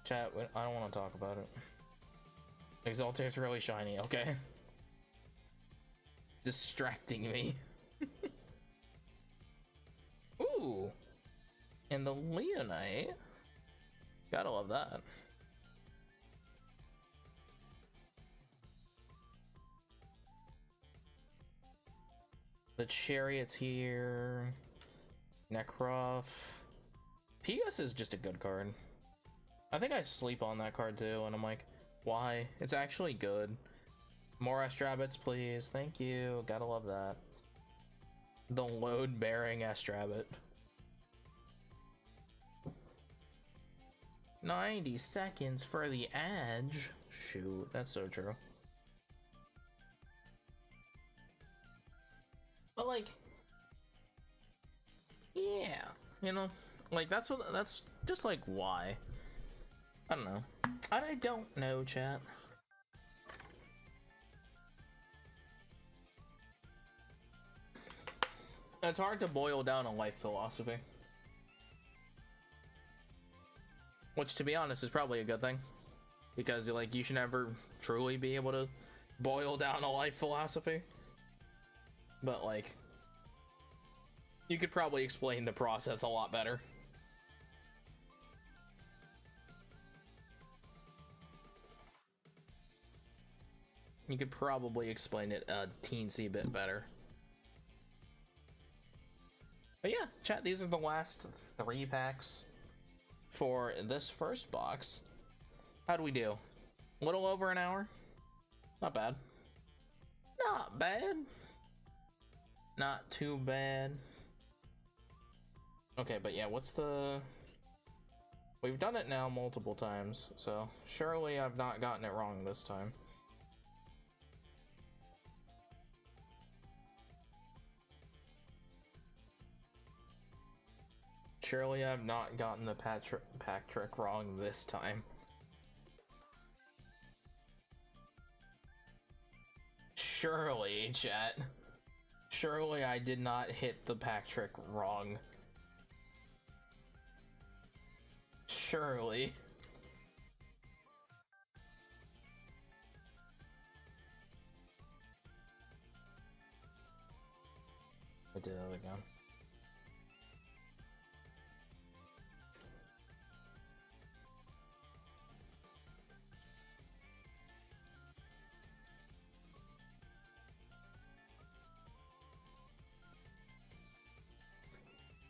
Chat, I don't want to talk about it. Exaltair's really shiny, okay? Distracting me. Ooh. And the Leonite. Gotta love that. The Chariot's here. Necroth. Pigus is just a good card. I think I sleep on that card too, and I'm like, why? It's actually good. More Astrabbits, please. Thank you. Gotta love that. The load-bearing Astrabbit. 90 seconds for the edge. Shoot, that's so true. But like, yeah, you know, like that's just like why. I don't know. I don't know, chat. It's hard to boil down a life philosophy. Which, to be honest, is probably a good thing. Because, like, you should never truly be able to boil down a life philosophy. But, like, you could probably explain the process a lot better. You could probably explain it a teensy bit better. But yeah, chat, these are the last 3 packs for this first box. How'd we do? A little over an hour? Not bad. Not bad. Not too bad. Okay, but yeah, what's the... We've done it now multiple times, so surely I've not gotten it wrong this time. Surely I've not gotten the pack trick wrong this time. Surely, chat. Surely I did not hit the pack trick wrong. Surely. I did that again.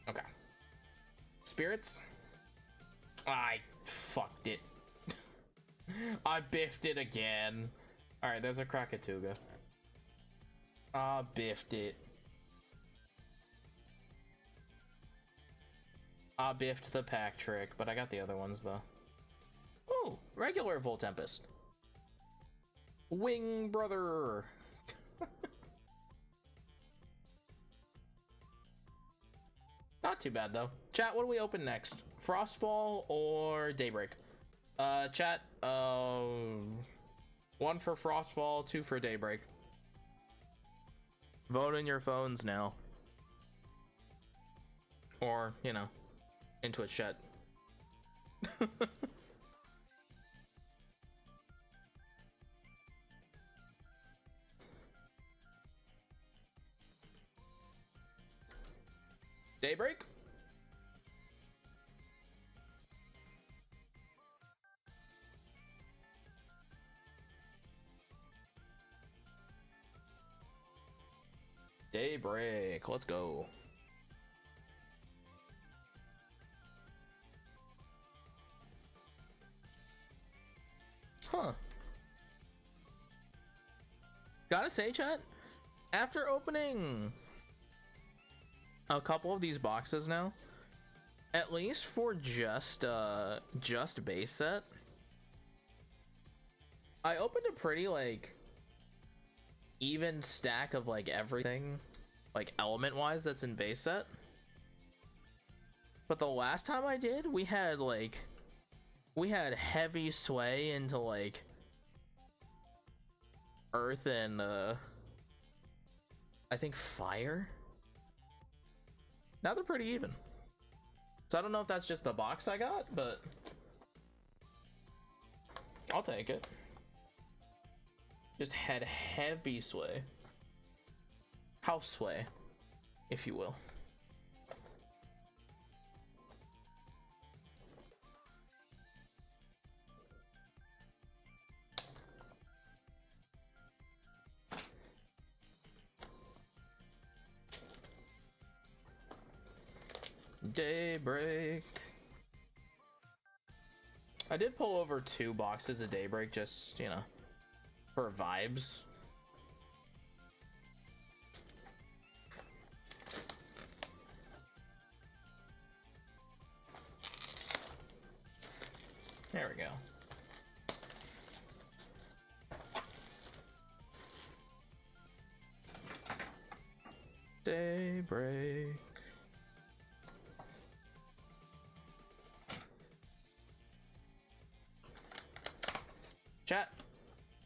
Okay. Spirits? I fucked it. I biffed it again. Alright, there's a Krakatuga. I biffed it. I biffed the pack trick, but I got the other ones though. Oh, regular Volt Tempest. Wing brother. Not too bad though. Chat, what do we open next? Frostfall or Daybreak? Chat, 1 for Frostfall, 2 for Daybreak. Vote in your phones now. Or, you know, in Twitch chat. Daybreak? Daybreak, let's go. Huh. Gotta say, chat, after opening a couple of these boxes now, at least for just base set, I opened a pretty like even stack of like everything, like element wise, that's in base set. But the last time I did, we had heavy sway into like earth and I think fire. Now they're pretty even. So I don't know if that's just the box I got, but I'll take it. Just had heavy sway. House sway, if you will. Daybreak. I did pull over 2 boxes of Daybreak, just, you know, for vibes. There we go. Daybreak. Chat,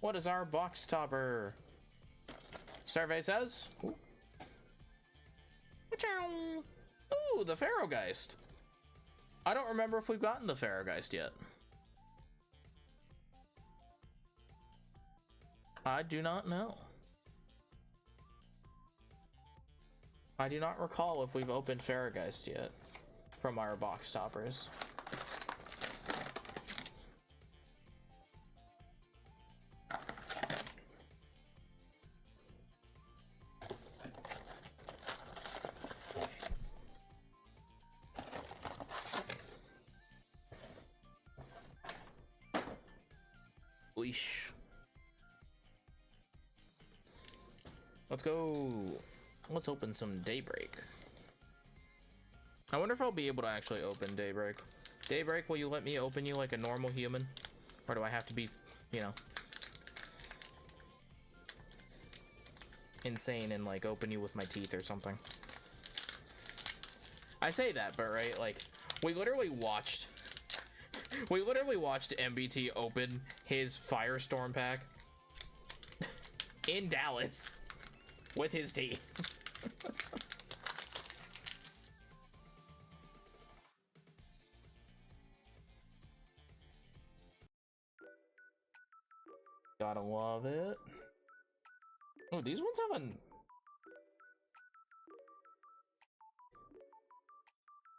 what is our box topper? Survey says. Ooh, ooh, the Pharaohgeist. I don't remember if we've gotten the Pharaohgeist yet. I do not know. I do not recall if we've opened Pharaohgeist yet from our box toppers. Weesh. Let's go. Let's open some Daybreak. I wonder if I'll be able to actually open Daybreak. Daybreak, will you let me open you like a normal human? Or do I have to be, you know, insane and like open you with my teeth or something? I say that, but right, like, we literally watched MBT open his Firestorm pack in Dallas with his teeth. Gotta love it. Oh, these ones have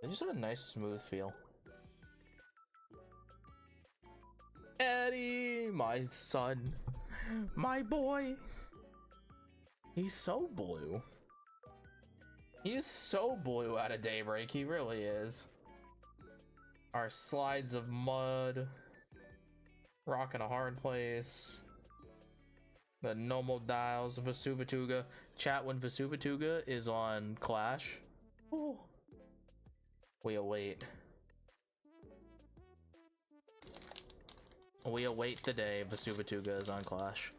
they just have a nice smooth feel. Eddie, my son, my boy. He's so blue. He's so blue out of Daybreak. He really is. Our slides of mud. Rocking a hard place. The normal dials of Vesuvatuga. Chat, when Vesuvatuga is on Clash. Ooh. We await. We await the day Vesuvatuga is on Clash.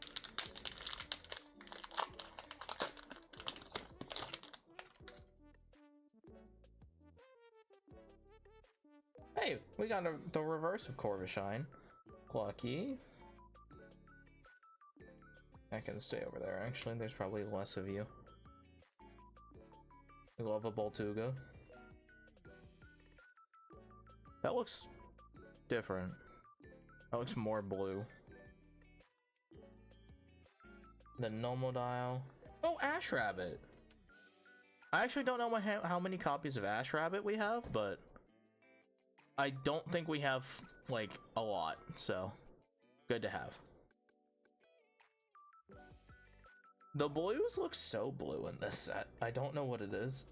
Hey, we got the reverse of Corvishine. Lucky. I can stay over there, actually. There's probably less of you. We love a Boltuga. That looks different. That looks more blue. The normal dial. Oh, Ash Rabbit. I actually don't know how many copies of Ash Rabbit we have, but I don't think we have like a lot, so good to have. The blues look so blue in this set. I don't know what it is,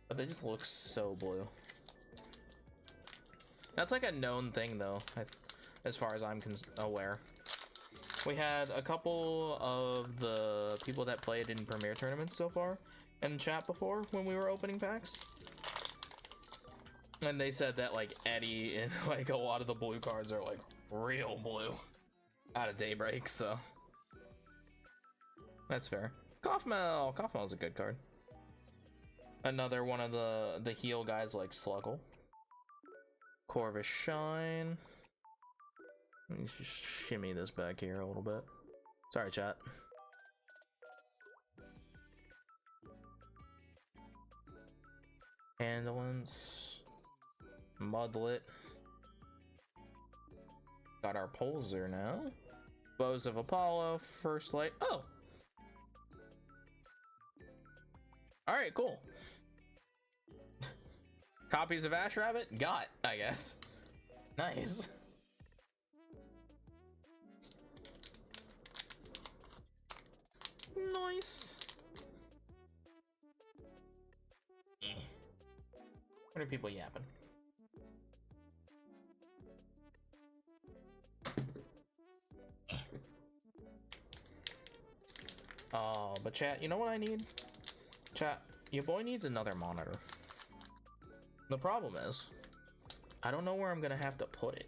but they just look so blue. That's like a known thing though, as far as I'm aware. We had a couple of the people that played in Premier tournaments so far in chat before when we were opening packs. And they said that like Eddie and like a lot of the blue cards are like real blue out of Daybreak, so that's fair. Kaufmel! Kaufmel's a good card. Another one of the heal guys like Sluggle. Corvishine. Let me just shimmy this back here a little bit. Sorry, chat. Ambulance. Mudlet. Got our Polzer now. Bows of Apollo. First Light. Oh! Alright, cool. Copies of Ash Rabbit? Got, I guess. Nice. Nice. What are people yapping? Oh, but chat, you know what I need? Chat, your boy needs another monitor. The problem is, I don't know where I'm gonna have to put it.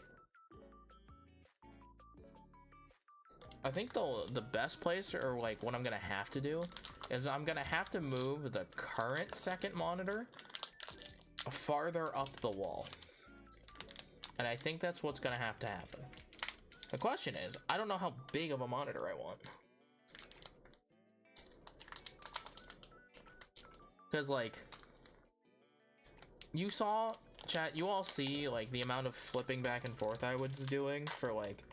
I think the best place, or like what I'm gonna have to do, is I'm gonna have to move the current second monitor farther up the wall. And I think that's what's gonna have to happen. The question is, I don't know how big of a monitor I want. Because like, you saw, chat, you all see like the amount of flipping back and forth I was doing for like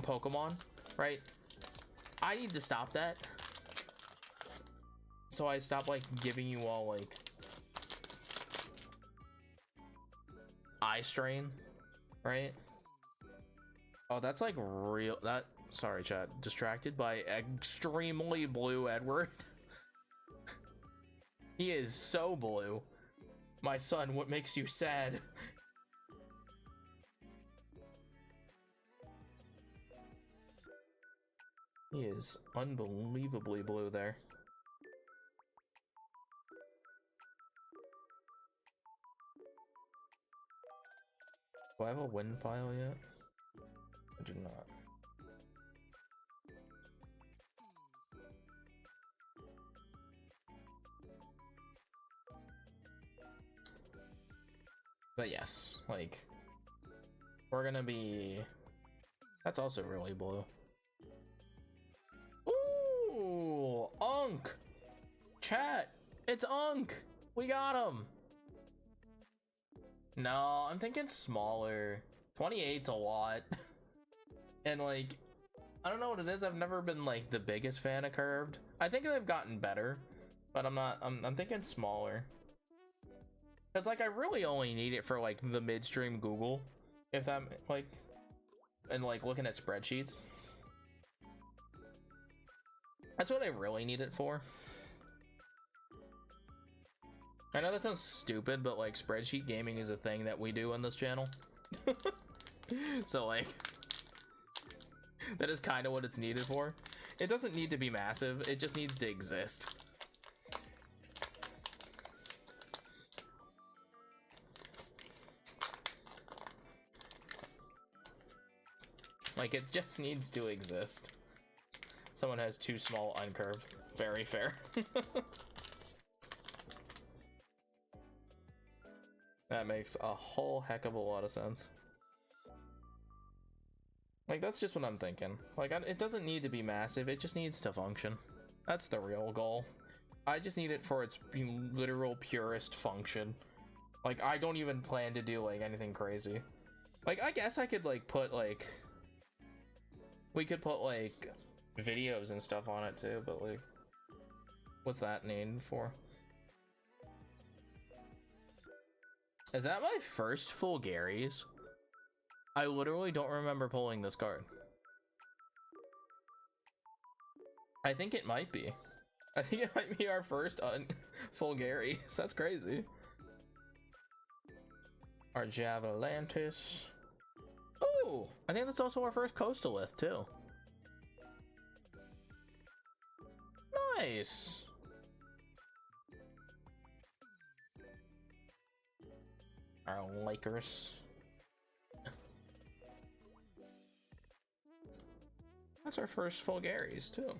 Pokemon, right? I need to stop that. So I stop like giving you all like eye strain, right? Oh, that's like real, that, sorry chat, distracted by extremely blue Edward. He is so blue. My son, what makes you sad? He is unbelievably blue there. Do I have a wind pile yet? I do not. But yes, like, we're gonna be, that's also really blue. Ooh, Unk! Chat, it's Unk! We got him! No, I'm thinking smaller. 28's a lot. And like, I don't know what it is, I've never been like the biggest fan of curved. I think they've gotten better, but I'm thinking smaller. Cause like I really only need it for like the midstream Google, if that like, and like looking at spreadsheets. That's what I really need it for. I know that sounds stupid, but like spreadsheet gaming is a thing that we do on this channel. So like, that is kind of what it's needed for. It doesn't need to be massive, it just needs to exist. Like, it just needs to exist. Someone has too small uncurved. Very fair. That makes a whole heck of a lot of sense. Like, that's just what I'm thinking. Like, it doesn't need to be massive, it just needs to function. That's the real goal. I just need it for its literal purest function. Like, I don't even plan to do, like, anything crazy. Like, I guess I could, like, put, like... We could put, like, videos and stuff on it, too, but, like... What's that named for? Is that my first full Gary's? I literally don't remember pulling this card. I think it might be. I think it might be our first full Gary's. That's crazy. Our Javalantis. Oh, I think that's also our first Coastalith too. Nice. Our Lakers. That's our first full Gary's too.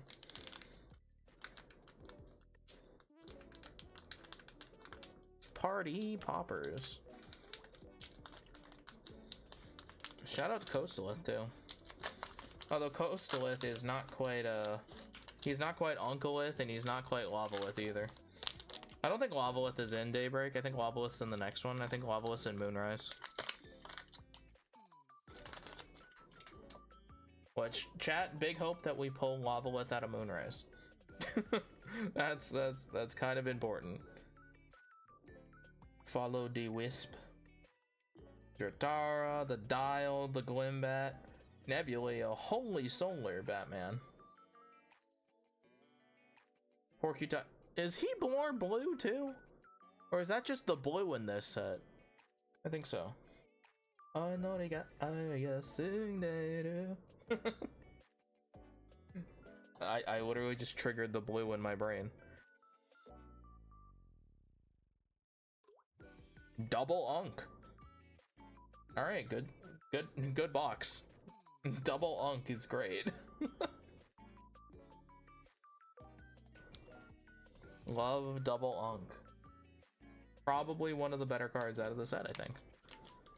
Party poppers. Shout out to Coastalith too. Although Coastalith is not quite he's not quite Unkalith and he's not quite Lavalith either. I don't think Lavalith is in Daybreak. I think Lavalith's in the next one. I think Lavalith's in Moonrise. Which, chat, big hope that we pull Lavalith out of Moonrise. that's kind of important. Follow the Wisp. Dratara, the Dial, the Glimbat, Nebula, Holy Solar Batman. Porcupine. Is he more blue too? Or is that just the blue in this set? I think so. I know they got I literally just triggered the blue in my brain. Double Unk. All right, good box. Double Unk is great. Love double Unk. Probably one of the better cards out of the set, I think.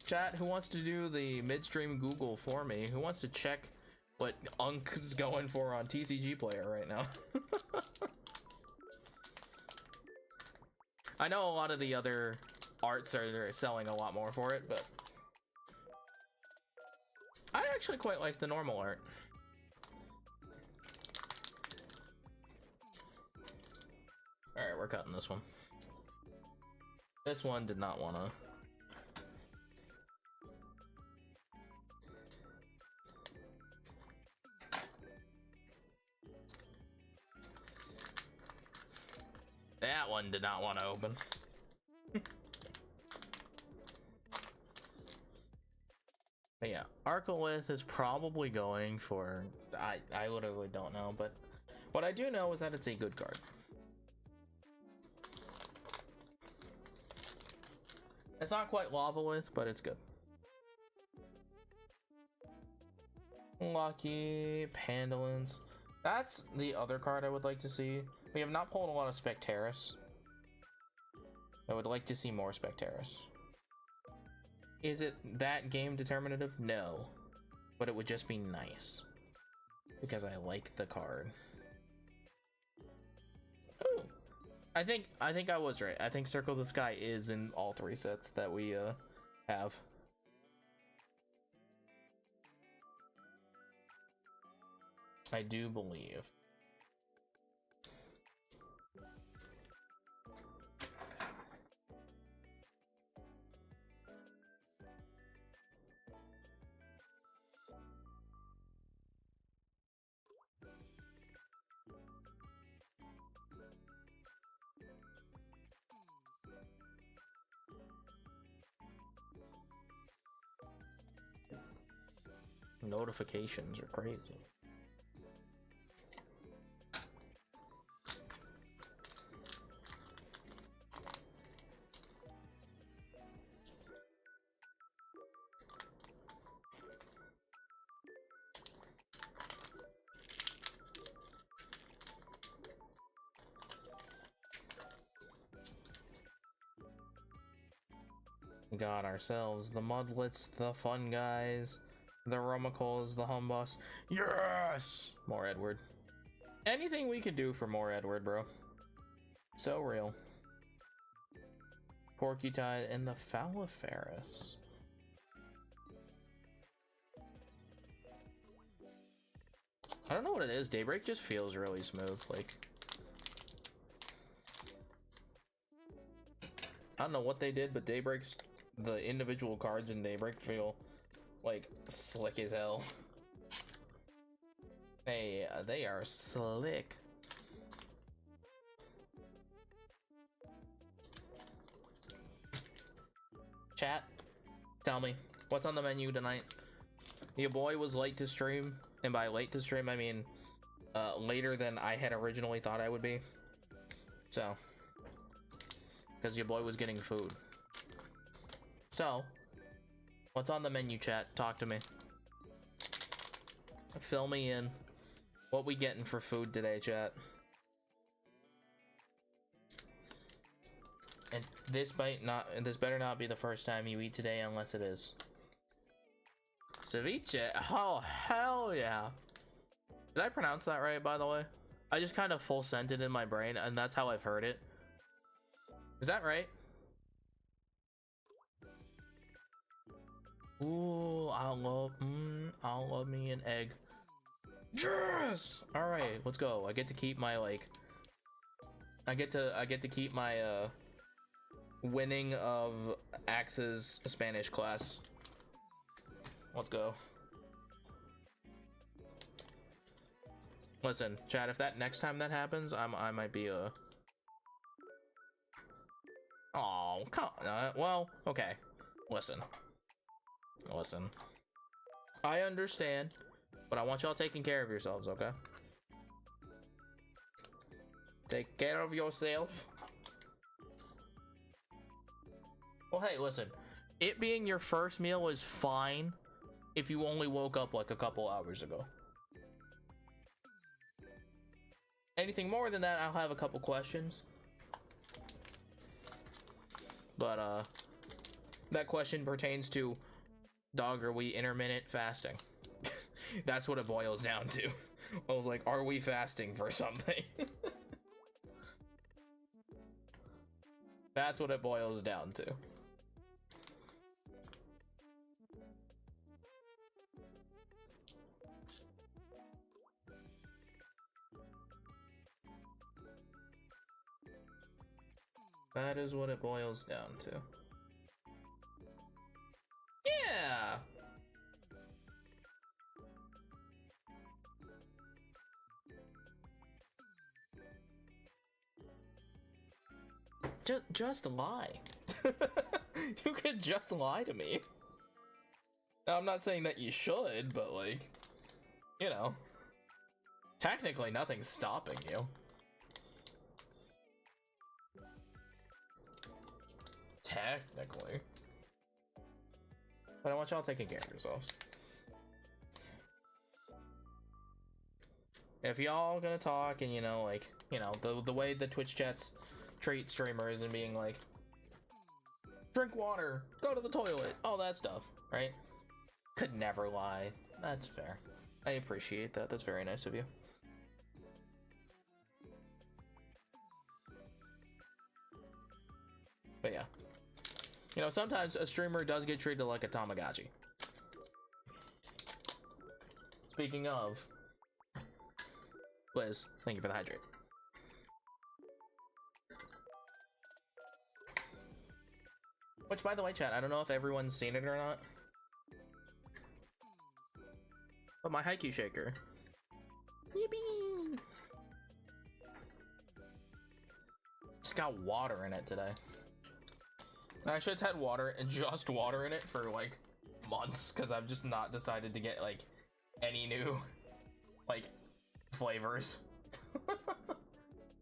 Chat, who wants to do the midstream Google for me? Who wants to check what Unk is going for on TCG Player right now? I know a lot of the other arts are selling a lot more for it, but I actually quite like the normal art. Alright, we're cutting this one. This one did not want to. That one did not want to open. But yeah, Arcolith is probably going for... I literally don't know, but what I do know is that it's a good card. It's not quite Lavalith, but it's good. Lucky, Pandolins. That's the other card I would like to see. We have not pulled a lot of Spectaris. I would like to see more Spectaris. Is it that game determinative? No. But it would just be nice. Because I like the card. Ooh. I think I was right. I think Circle the Sky is in all three sets that we have. I do believe. Notifications are crazy. We got ourselves the Mudlets, the Fun Guys, the Rumicles, the Humboss. Yes! More Edward. Anything we could do for more Edward, bro. So real. Porcutide and the Falliferus. I don't know what it is. Daybreak just feels really smooth. Like, I don't know what they did, but Daybreak's, the individual cards in Daybreak feel like slick as hell. They are slick. Chat, tell me what's on the menu tonight. Your boy was late to stream, and by late to stream I mean later than I had originally thought I would be. So, because your boy was getting food. So, what's on the menu, chat? Talk to me. Fill me in. What we getting for food today, chat? And this better not be the first time you eat today, unless it is. Ceviche. Oh, hell yeah. Did I pronounce that right, by the way? I just kind of full sent it in my brain, and that's how I've heard it. Is that right? Ooh, I'll love me an egg. Yes! All right, let's go. I get to keep my I get to keep my winning of Axe's Spanish class. Let's go. Listen, chat, if that next time that happens, I might be oh, come on. Well, okay. Listen. I understand, but I want y'all taking care of yourselves, okay? Take care of yourself. Well, hey, listen. It being your first meal is fine if you only woke up like a couple hours ago. Anything more than that, I'll have a couple questions. But that question pertains to, dog, are we intermittent fasting? That's what it boils down to. I was like, are we fasting for something? That's what it boils down to. That is what it boils down to. Yeah. Just lie. You could just lie to me. Now, I'm not saying that you should, but like, you know, technically nothing's stopping you. Technically. But I want y'all taking care of yourselves. If y'all gonna talk and, you know, like, you know, the way the Twitch chats treat streamers and being like, drink water, go to the toilet, all that stuff, right? Could never lie. That's fair. I appreciate that. That's very nice of you. But yeah. You know, sometimes a streamer does get treated like a Tamagotchi. Speaking of, Liz, thank you for the hydrate. Which, by the way, chat, I don't know if everyone's seen it or not, but my Haikyuu shaker. Yippee! It's got water in it today. Actually, it's had water and just water in it for like months because I've just not decided to get like any new like flavors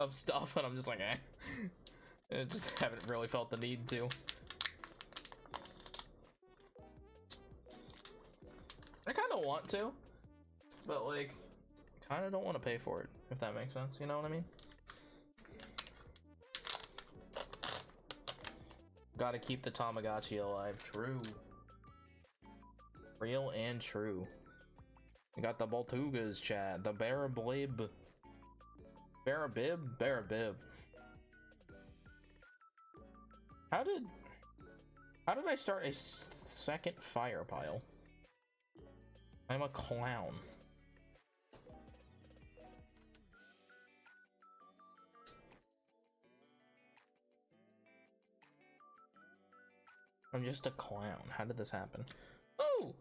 of stuff, and I'm just like, eh. I just haven't really felt the need to. I kind of want to, but like, kind of don't want to pay for it, if that makes sense. You know what I mean? Gotta keep the Tamagotchi alive. True. Real and true. We got the Boltugas chat. The Barablib. Barabib? Barabib. How did I start a second fire pile? I'm a clown. I'm just a clown. How did this happen? Oh!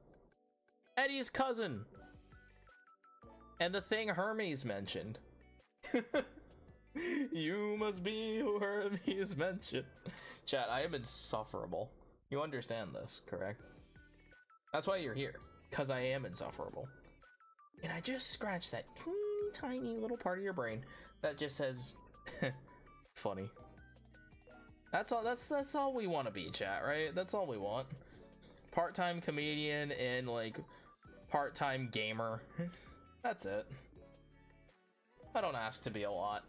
Eddie's cousin! And the thing Hermes mentioned. You must be who Hermes mentioned. Chat, I am insufferable. You understand this, correct? That's why you're here. Because I am insufferable. And I just scratched that teeny tiny little part of your brain that just says funny. That's all we want to be, chat, right? That's all we want. Part-time comedian and like part-time gamer. That's it. I don't ask to be a lot.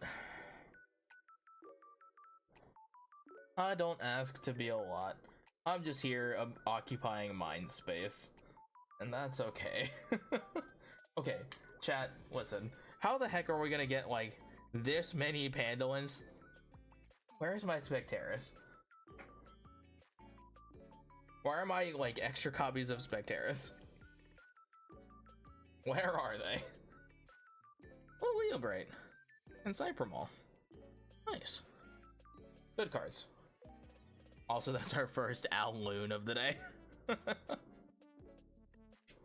I don't ask to be a lot. I'm just here occupying mind space. And that's okay. Okay, chat, listen. How the heck are we gonna get like this many Pandolins? Where's my Spectaris? Why are my like extra copies of Spectaris? Where are they? Oh, Leobrate and Cypramol. Nice. Good cards. Also, that's our first Alloon of the day.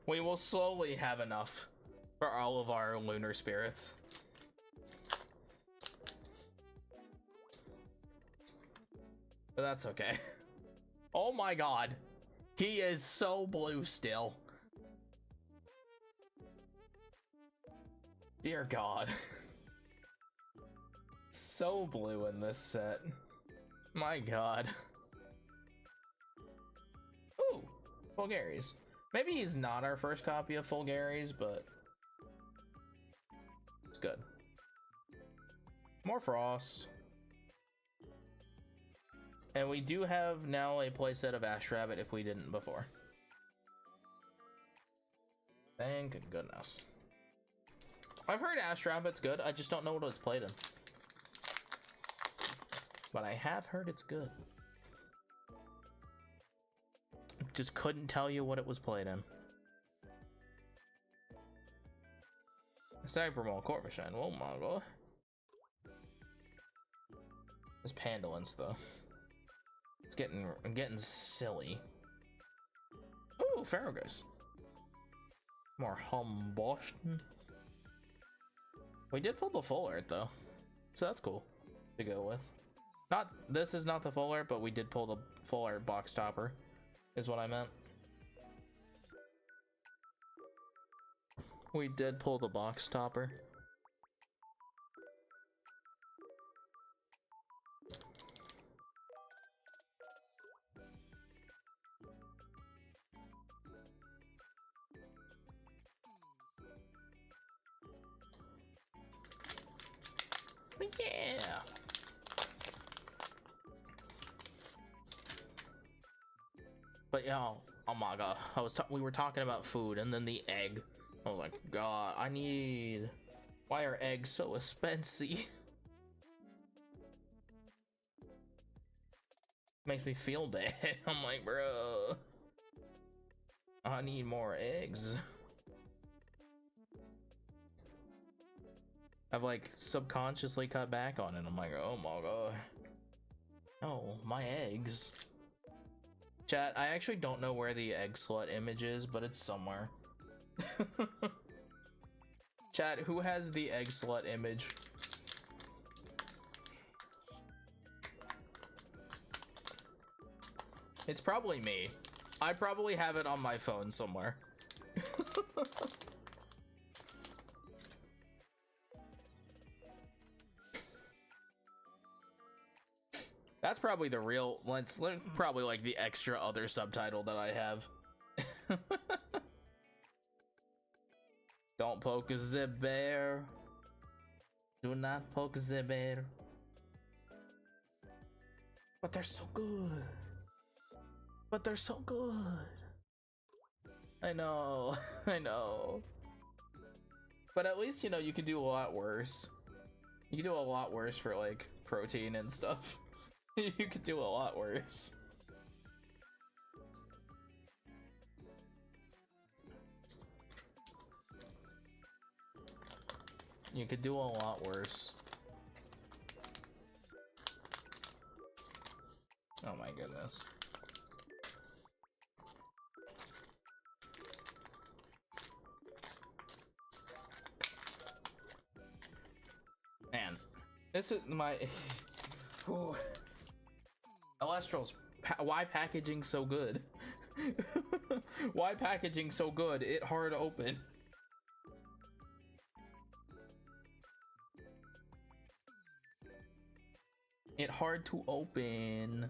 We will slowly have enough for all of our lunar spirits. But that's okay. Oh my god. He is so blue still. Dear god. So blue in this set. My god. Ooh, Fulgaris. Maybe he's not our first copy of Fulgaris, but it's good. More frost. And we do have now a playset of Ash Rabbit if we didn't before. Thank goodness. I've heard Ash Rabbit's good, I just don't know what it's played in. But I have heard it's good. Just couldn't tell you what it was played in. Cybermall Corvishine, oh my god. This Pandolins though. I'm getting silly. Ooh, Farragus. More Humboston. We did pull the full art though, so that's cool to go with. This is not the full art, but we did pull the full art box topper, is what I meant. We did pull the box topper. Yeah. But yo, oh my god, we were talking about food and then the egg. I was like, god, why are eggs so expensive? Makes me feel bad. I'm like, bro, I need more eggs. I've like subconsciously cut back on it. I'm like, oh my god. Oh, my eggs. Chat, I actually don't know where the egg slut image is, but it's somewhere. Chat, who has the egg slut image? It's probably me. I probably have it on my phone somewhere. That's probably the real, probably like the extra other subtitle that I have. Don't poke the bear. Do not poke the bear. But they're so good. But they're so good. I know, I know. But at least, you know, you could do a lot worse. You could do a lot worse for like protein and stuff. You could do a lot worse. You could do a lot worse. Oh my goodness. Man, this is my... Ooh. Elestrals, why packaging so good? Why packaging so good? It hard open. It hard to open.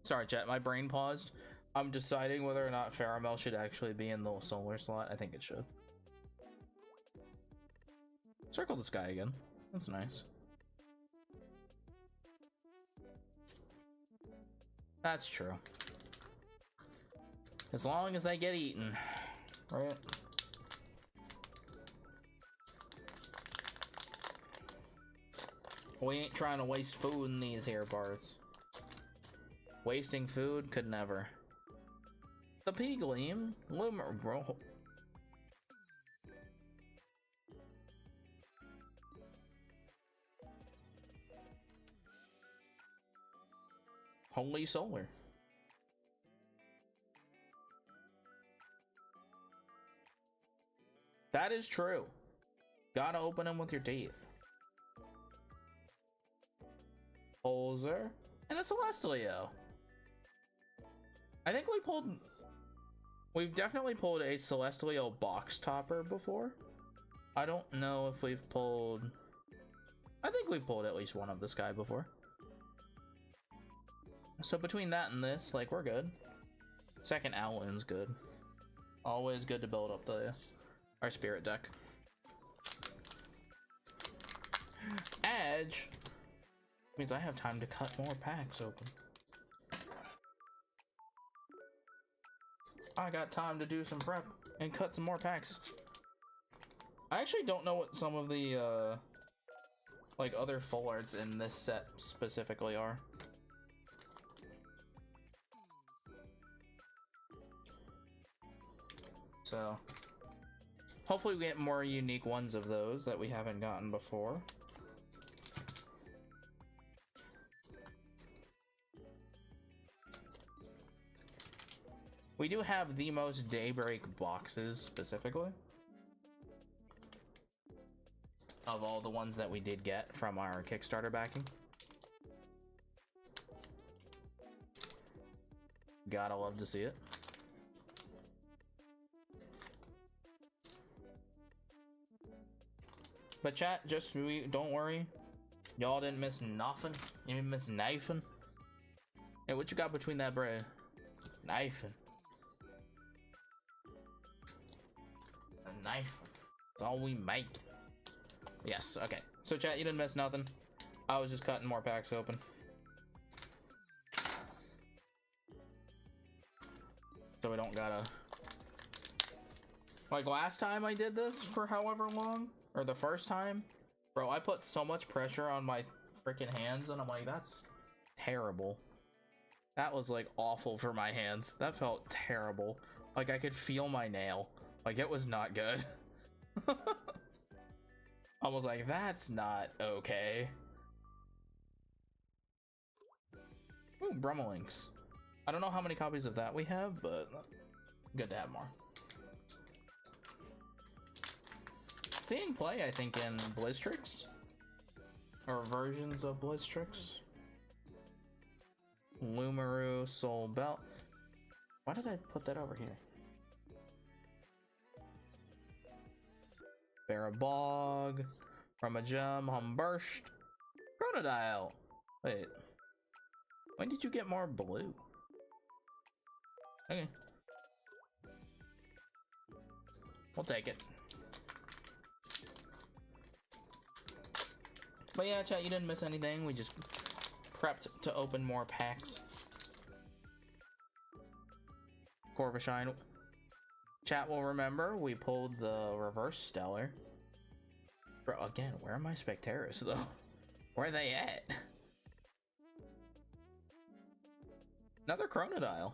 Sorry, chat, my brain paused. I'm deciding whether or not Faramel should actually be in the solar slot. I think it should. Circle the sky again. That's nice. That's true. As long as they get eaten, right? We ain't trying to waste food in these here parts. Wasting food could never. The Pigleam, Loomer, bro. Holy Solar. That is true. Gotta open them with your teeth. Holzer and a Celestilio. I think we've definitely pulled a Celestilio box topper before. I don't know if we've pulled, I think we've pulled at least one of this guy before. So between that and this, like, we're good. Second Owlin's good. Always good to build up our spirit deck. Edge means I have time to cut more packs open. I got time to do some prep and cut some more packs. I actually don't know what some of the like other full arts in this set specifically are. So hopefully we get more unique ones of those that we haven't gotten before. We do have the most Daybreak boxes specifically of all the ones that we did get from our Kickstarter backing. Gotta love to see it. But chat, just don't worry. Y'all didn't miss nothing. You didn't miss knifing. Hey, what you got between that bread? Knifing. A knife. That's all we make. Yes, okay. So chat, you didn't miss nothing. I was just cutting more packs open. So we don't gotta... Like last time I did this for however long, or the first time, bro, I put so much pressure on my freaking hands and I'm like, that's terrible. That was like awful for my hands. That felt terrible. Like I could feel my nail. Like it was not good. I was like, that's not okay. Ooh, Brummelinks. I don't know how many copies of that we have, but good to have more. Seeing play, I think, in Blizztrix. Or versions of Blizztrix. Lumaru, Soul Belt. Why did I put that over here? Barabog, from a gem, Humburst, Chronodile. Wait, when did you get more blue? Okay, we'll take it. But yeah, chat, you didn't miss anything. We just prepped to open more packs. Corvishine. Chat will remember we pulled the reverse stellar. Bro, again, where are my Specteris though? Where are they at? Another Chronodile.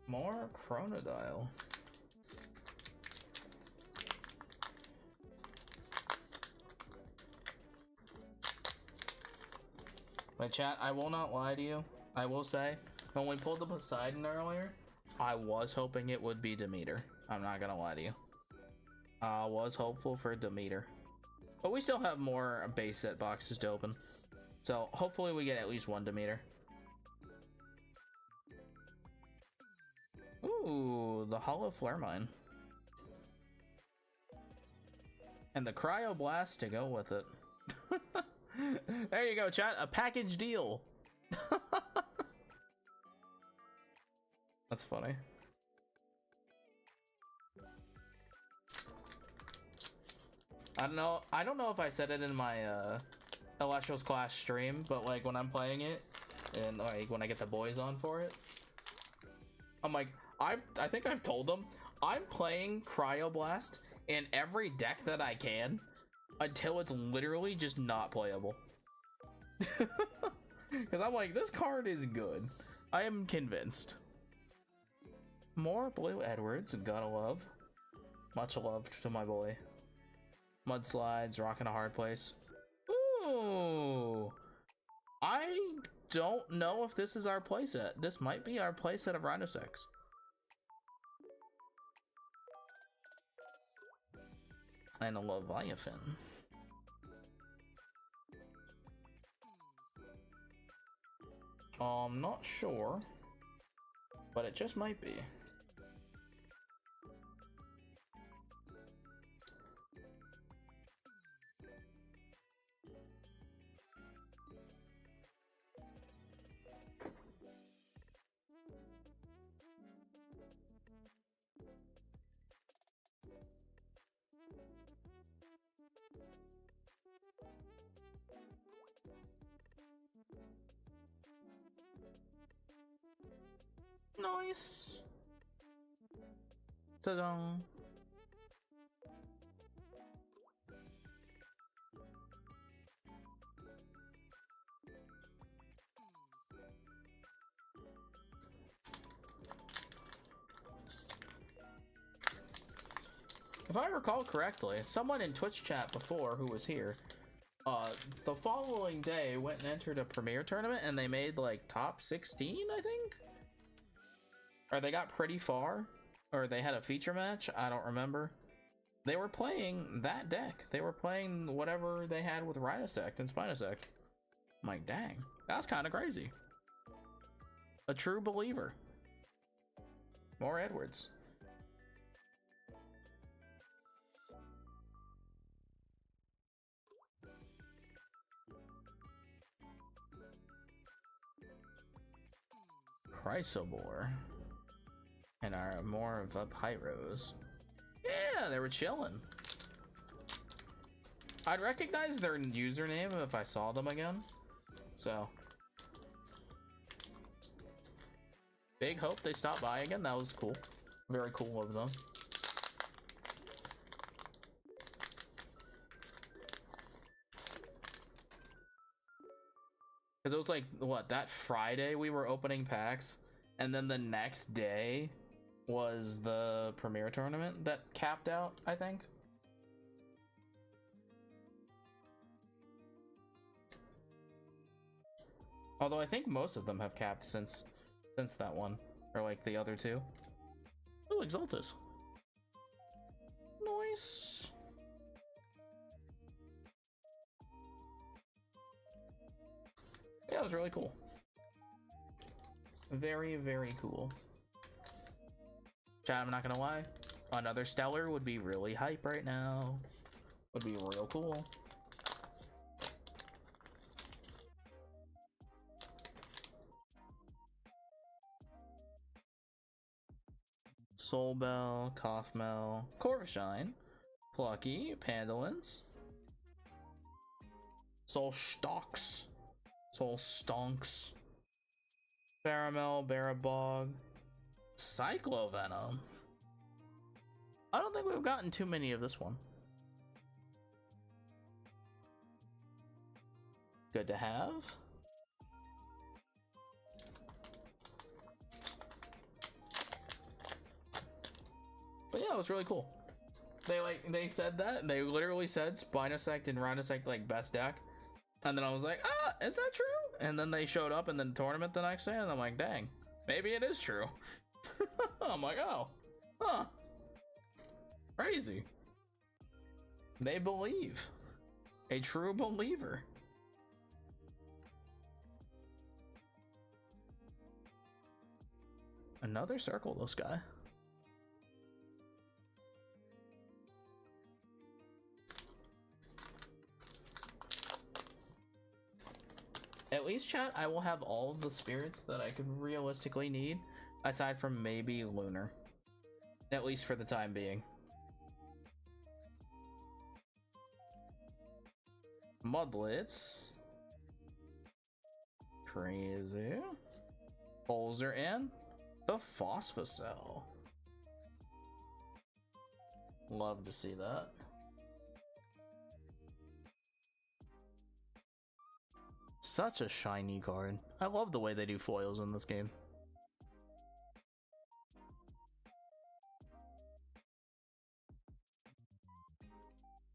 More Chronodile. But chat, I will not lie to you. I will say, when we pulled the Poseidon earlier, I was hoping it would be Demeter. I'm not gonna lie to you. I was hopeful for Demeter. But we still have more base set boxes to open. So hopefully we get at least one Demeter. Ooh, the Hollow Flare Mine. And the Cryoblast to go with it. There you go, chat. A package deal. That's funny. I don't know if I said it in my Elestrals class stream, but like when I'm playing it and like when I get the boys on for it, I'm like, I think I've told them I'm playing Cryoblast in every deck that I can until it's literally just not playable. Because I'm like, this card is good. I am convinced. More Blue Edwards, gotta love. Much love to my boy. Mudslides, rocking a hard place. Ooh! I don't know if this is our playset. This might be our playset of Rhinosex. And a Leviathan. I'm not sure, but it just might be. Nice. Ta-da. If I recall correctly, someone in Twitch chat before who was here, the following day went and entered a premiere tournament and they made like top 16, I think? Or they got pretty far, or they had a feature match, I don't remember. They were playing that deck. They were playing whatever they had with Rhinosect and Spinosect. I'm like, dang, that's kind of crazy. A true believer. More Edwards. Chrysobor. And our more of a Pyros. Yeah, they were chilling. I'd recognize their username if I saw them again. So. Big hope they stopped by again. That was cool. Very cool of them. Because it was like, what, that Friday we were opening packs, and then the next day was the premiere tournament that capped out, I think. Although I think most of them have capped since that one, or like the other two. Ooh, Exaltus. Nice. Yeah, it was really cool. Very, very cool. Chat, I'm not gonna lie. Another Stellar would be really hype right now. Would be real cool. Soul Bell, Kothmel, Corvishine, Plucky, Pandolins, Soul Stalks, Soul Stonks, Faramel, Barabog, Cyclovenom. I don't think we've gotten too many of this one. Good to have. But yeah, it was really cool. They said that. They literally said Spinosect and Rhinosect like best deck. And then I was like, ah, is that true? And then they showed up in the tournament the next day, and I'm like, dang, maybe it is true. I'm like, oh, huh. Crazy. They believe. A true believer. Another circle, this guy. At least, chat, I will have all of the spirits that I could realistically need, aside from maybe Lunar. At least for the time being. Mudlets. Crazy. Bolzer and the Phosphocell. Love to see that. Such a shiny card. I love the way they do foils in this game.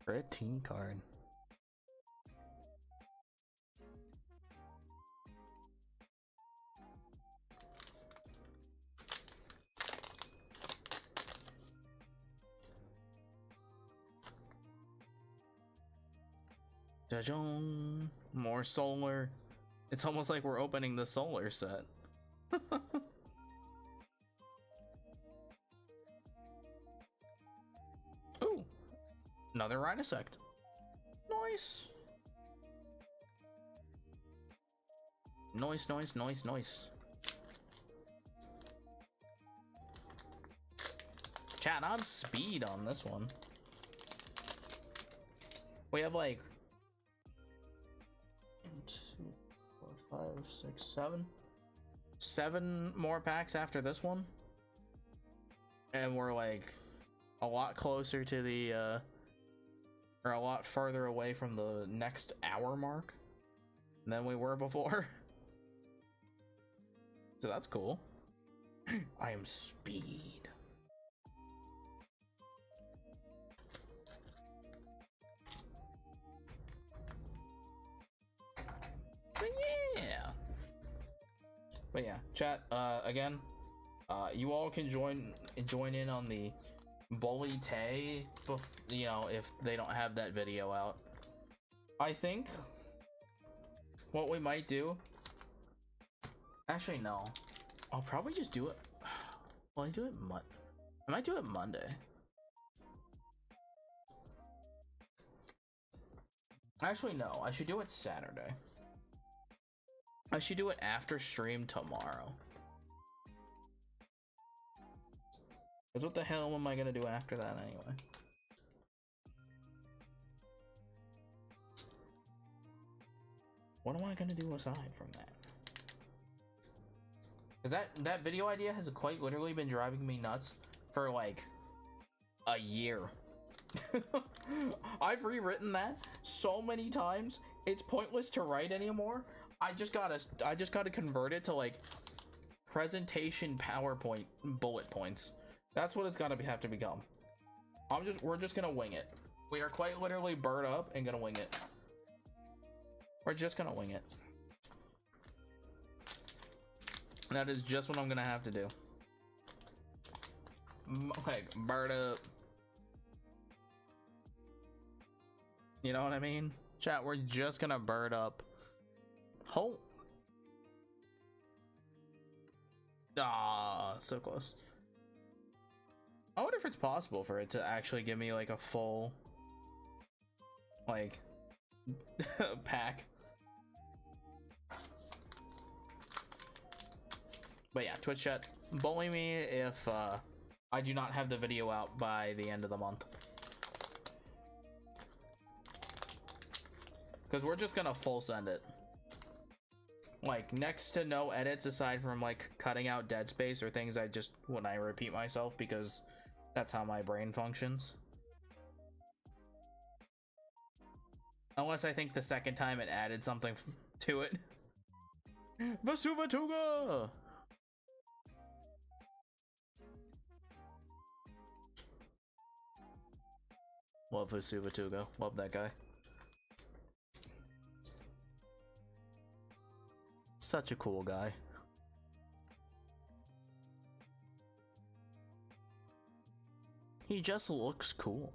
Pretty card. Dajong. More solar. It's almost like we're opening the solar set. Ooh, another Rhinosect. Nice. Nice. Chat, I'm speed on this one. We have like 1, 2, 4, 5, 6, 7. 7 more packs after this one, and we're like a lot closer to the or a lot farther away from the next hour mark than we were before. So that's cool. I am speed. But yeah, chat, again, you all can join in on the bully tay, you know, if they don't have that video out. I think what we might do, actually no, I'll probably just do it. Well, I might do it Monday. Actually no, I should do it Saturday. I should do it after stream tomorrow. Because what the hell am I gonna do after that anyway? What am I gonna do aside from that? Because that video idea has quite literally been driving me nuts for like a year. I've rewritten that so many times, it's pointless to write anymore. I just gotta convert it to like presentation PowerPoint bullet points. That's what it's gotta have to become. We're just gonna wing it. We are quite literally bird up and gonna wing it. We're just gonna wing it. That is just what I'm gonna have to do. Like bird up. You know what I mean? Chat, we're just gonna bird up. Oh. Ah, so close. I wonder if it's possible for it to actually give me like a full like pack. But yeah, Twitch chat, bully me if I do not have the video out by the end of the month. Because we're just gonna full send it. Like, next to no edits aside from like cutting out dead space or things I just when I repeat myself, because that's how my brain functions. Unless I think the second time it added something to it. Vasuvatuga! Love Vasuvatuga. Love that guy. Such a cool guy. He just looks cool.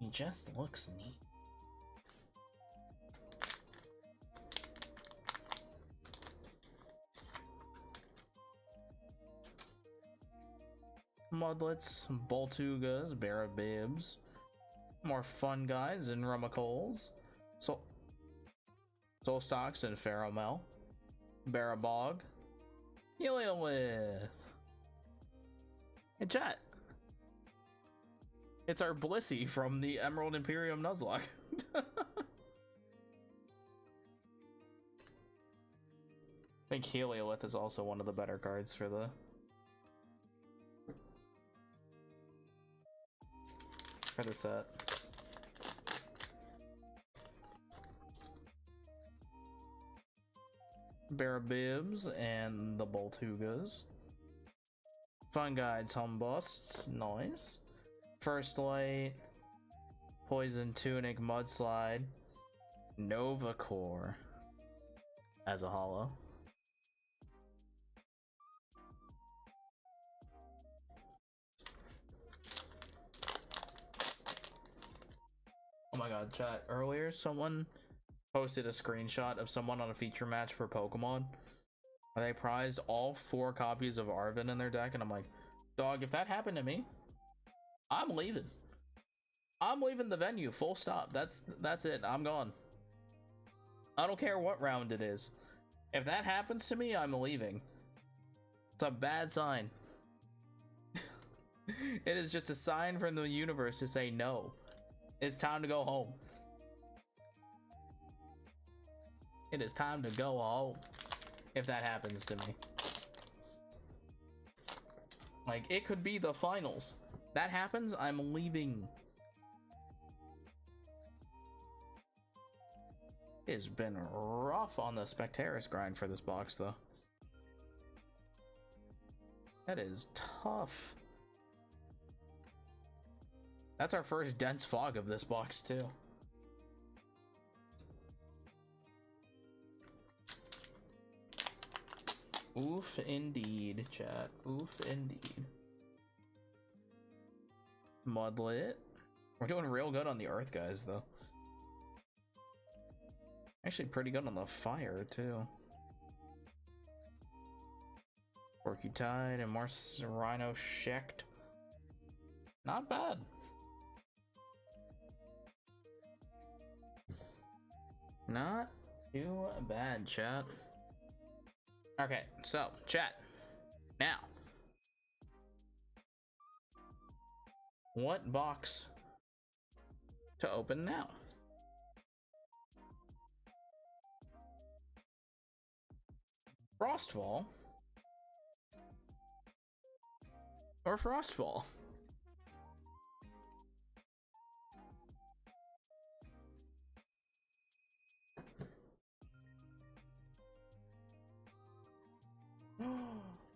He just looks neat. Mudlets, Boltugas, Barabibs. More fun guys and Rumacoles. Solstocks and Pheromel. Barabog. Heliolith. Hey chat. It's our Blissey from the Emerald Imperium Nuzlocke. I think Heliolith is also one of the better cards for the set. Barabibs and the Boltugas. Fun Guides, Humbusts, nice. First Light, Poison Tunic, Mudslide, Nova Core as a holo. Oh my god, chat. Earlier, someone posted a screenshot of someone on a feature match for Pokemon. They prized all 4 copies of Arven in their deck, and I'm like, dog, if that happened to me, I'm leaving. I'm leaving the venue, full stop. That's it. I'm gone. I don't care what round it is. If that happens to me, I'm leaving. It's a bad sign. It is just a sign from the universe to say no. It's time to go home. It is time to go home. If that happens to me. Like, it could be the finals. That happens, I'm leaving. It's been rough on the Spectaris grind for this box, though. That is tough. That's our first dense fog of this box, too. Oof, indeed, chat. Oof, indeed. Mudlet. We're doing real good on the earth, guys, though. Actually, pretty good on the fire, too. Porcutide and more Rhino Shecht. Not bad. Not too bad, chat. Okay, so, chat. Now. What box to open now? Frostfall? Or Frostfall?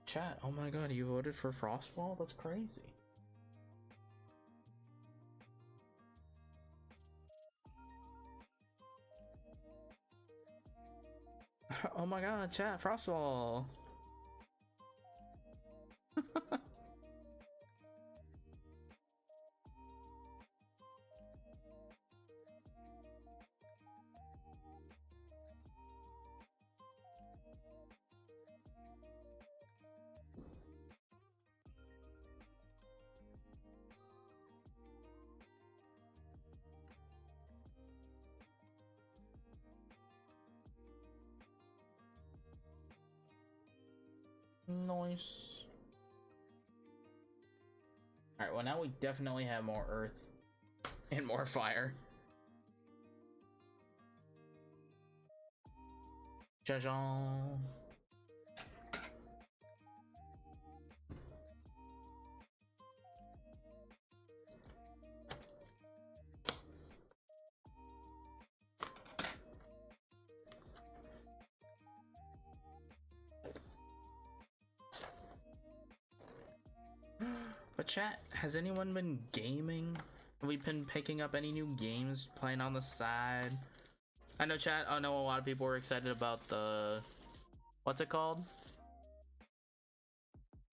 Chat, oh my god, you voted for Frostfall? That's crazy. Oh my god, chat, Frostfall. Nice. Alright, well now we definitely have more earth and more fire. Jajan. But chat, has anyone been gaming? Have we been picking up any new games, playing on the side? I know chat, I know a lot of people were excited about the, what's it called?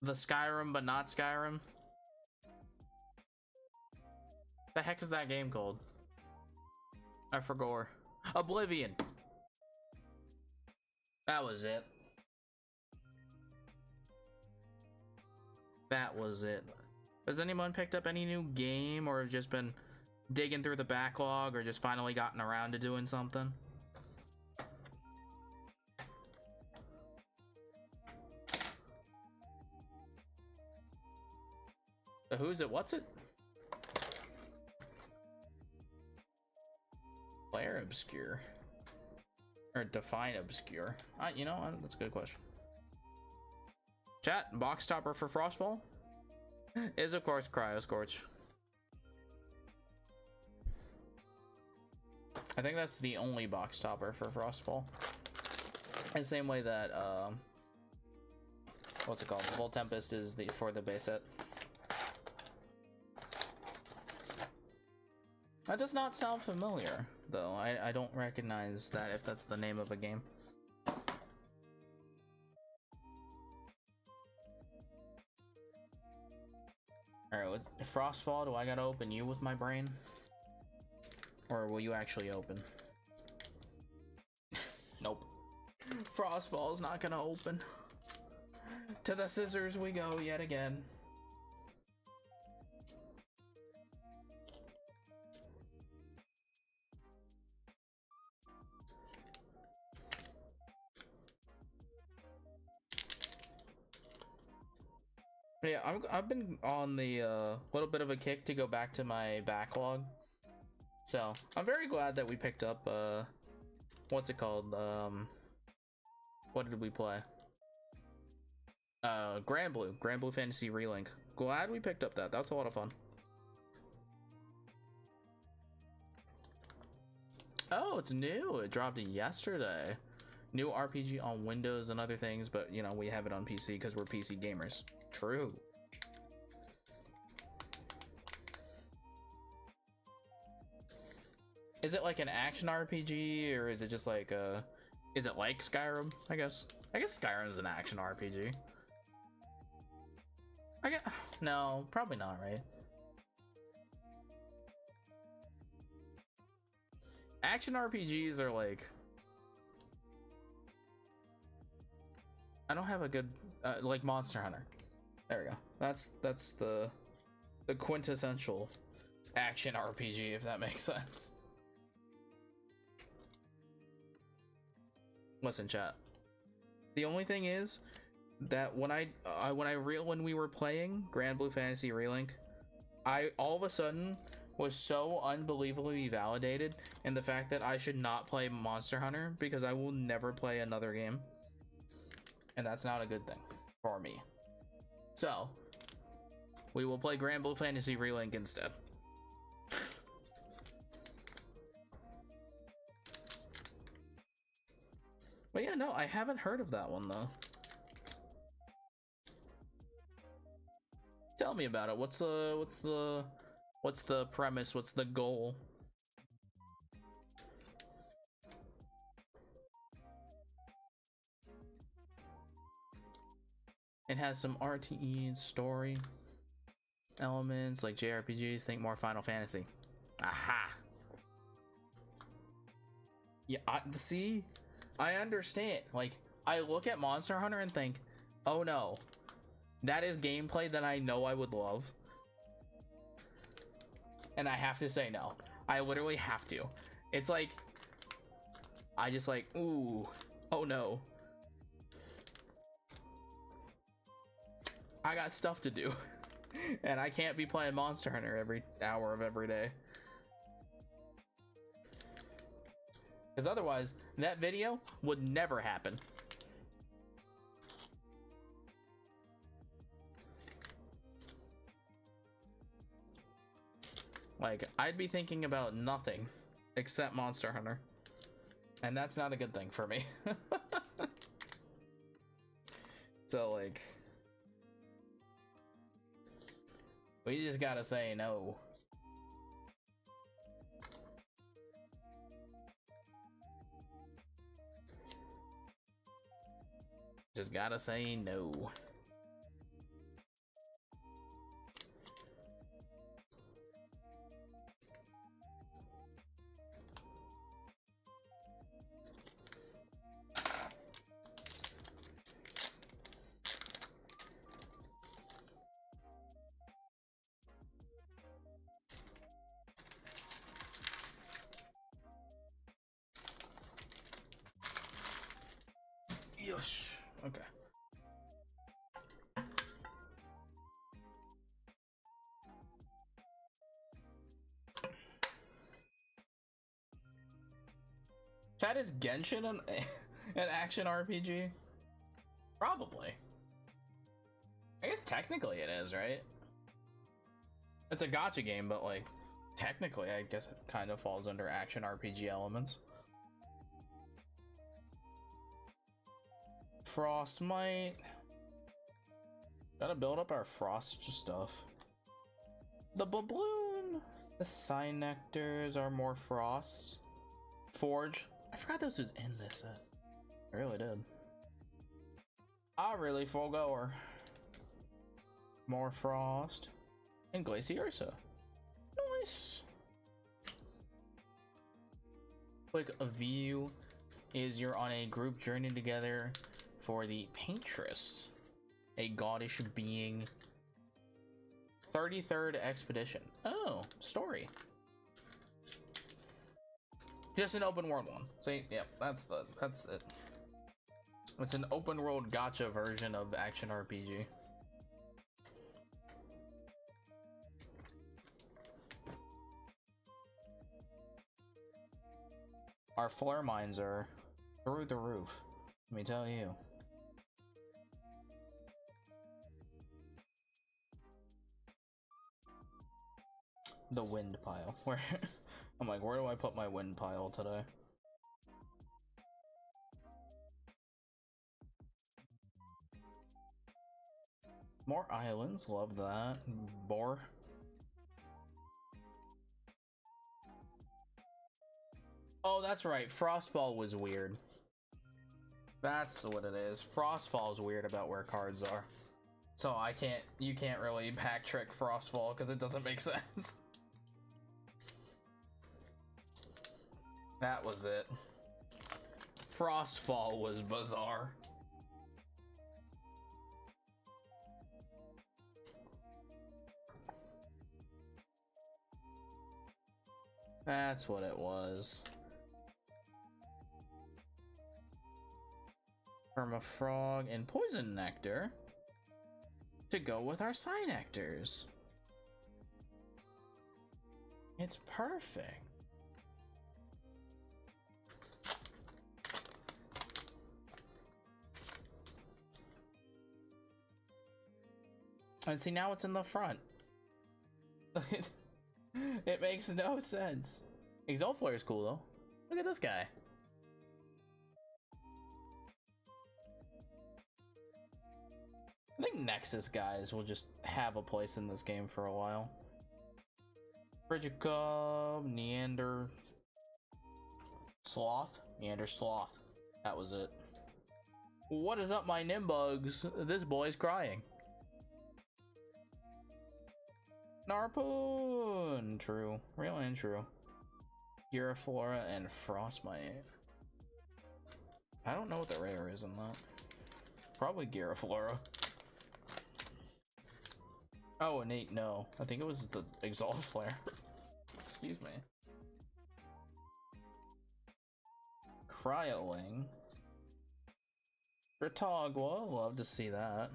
The Skyrim, but not Skyrim. The heck is that game called? I forgot. Oblivion. That was it. That was it. Has anyone picked up any new game or just been digging through the backlog or just finally gotten around to doing something? Who's it? What's it? Player obscure. Or define obscure. You know, that's a good question. Chat, box topper for Frostfall is of course Cryo Scorch. I think that's the only box topper for Frostfall. And same way that what's it called? Volt Tempest is for the base set. That does not sound familiar, though. I don't recognize that if that's the name of a game. Alright, with Frostfall, do I gotta open you with my brain? Or will you actually open? Nope. Frostfall's not gonna open. To the scissors we go yet again. Yeah, I've been on the little bit of a kick to go back to my backlog, so I'm very glad that we picked up what's it called? What did we play? Grand Blue Fantasy Relink. Glad we picked up that. That's a lot of fun. Oh, it's new. It dropped yesterday. New RPG on Windows and other things, but you know, we have it on PC because we're PC gamers. True. Is it like an action RPG, or is it just like is it like Skyrim? I guess Skyrim is an action RPG. No, probably not, right? Action RPGs are like, I don't have a good like Monster Hunter. There we go. That's the quintessential action RPG, if that makes sense. Listen, chat. The only thing is that when we were playing Grand Blue Fantasy Relink, I all of a sudden was so unbelievably validated in the fact that I should not play Monster Hunter because I will never play another game, and that's not a good thing for me. So we will play Grand Blue Fantasy Relink instead. But yeah, no, I haven't heard of that one though. Tell me about it. What's the premise? What's the goal? It has some RTE story elements like JRPGs. Think more Final Fantasy. Aha. Yeah, see, I understand. Like, I look at Monster Hunter and think, oh no, that is gameplay that I know I would love. And I have to say no. I literally have to. It's like, I just like, ooh, oh no. I got stuff to do. And I can't be playing Monster Hunter every hour of every day. Because otherwise, that video would never happen. Like, I'd be thinking about nothing except Monster Hunter. And that's not a good thing for me. So, like, we just gotta say no. Just gotta say no. Yosh. Okay. Chat, is Genshin an action RPG? Probably. I guess technically it is, right? It's a gacha game, but like, technically I guess it kind of falls under action RPG elements. Frostmite. Gotta build up our frost stuff. The Babloon. The Sign Nectars are more frost. Forge. I forgot this was in this set. I really did. Ah, really full goer. More frost. And Glaciersa. Nice. Quick view is you're on a group journey together for the Paintress, a goddish being. 33rd expedition. Oh, story. Just an open world one. See, yep, that's it. It's an open world gacha version of action RPG. Our floor mines are through the roof. Let me tell you. The wind pile. Where? I'm like, where do I put my wind pile today? More islands, love that. Boar. Oh, that's right. Frostfall was weird. That's what it is. Frostfall's weird about where cards are. So you can't really backtrack Frostfall because it doesn't make sense. That was it. Frostfall was bizarre. That's what it was. Permafrog and Poison Nectar to go with our Psynectars. It's perfect. And see, now it's in the front. It makes no sense. Exalt Flare is cool though. Look at this guy. I think Nexus guys will just have a place in this game for a while. Frigicub, Neander Sloth? Neander Sloth. That was it. What is up, my Nimbugs? This boy's crying. Narpoon! True. Real and true. Giraflora and Frostmite. I don't know what the rare is in that. Probably Giraflora. Oh, innate, no. I think it was the Exalt Flare. Excuse me. Cryoling. Britagua, love to see that.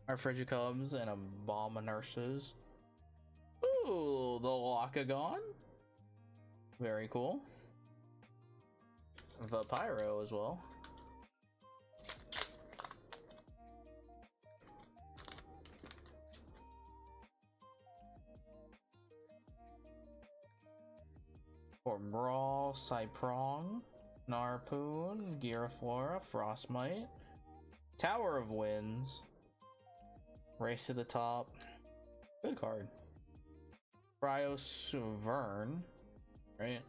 Our Frigicubs and Abominurses. Ooh, the Locagon. Very cool. Vapyro as well. For Brawl, Cyprong, Narpoon, Giraflora, Frostmite, Tower of Winds, Race to the Top. Good card. Cryosvern, right?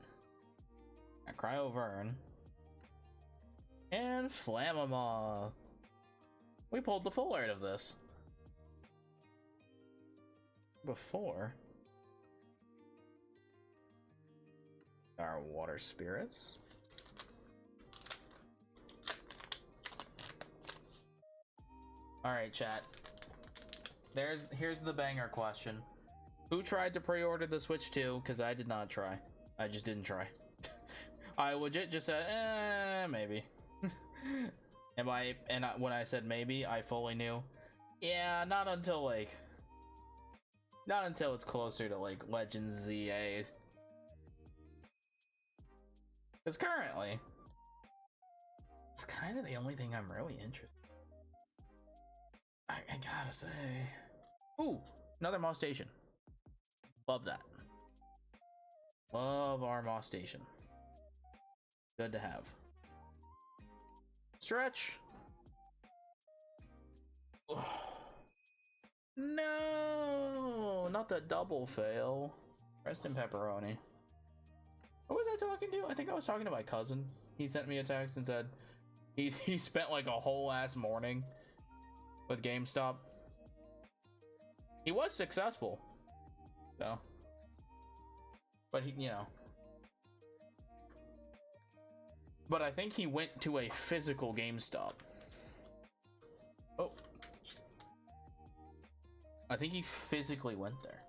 Yeah, Cryovern. And Flammomoth. We pulled the full art of this. Before. Our water spirits. Alright, chat. Here's the banger question. Who tried to pre-order the Switch 2? Because I did not try. I just didn't try. I legit just said, maybe. When I said maybe, I fully knew. Yeah, not until it's closer to like Legends ZA. Because currently, it's kind of the only thing I'm really interested in. I gotta say. Ooh, another Moss Station. Love that. Love our Moss Station. Good to have. Stretch. No, not the double fail. Rest in pepperoni. Who was I talking to? I think I was talking to my cousin. He sent me a text and said he spent like a whole ass morning with GameStop. He was successful, so, but but I think he went to a physical GameStop. Oh, I think he physically went there.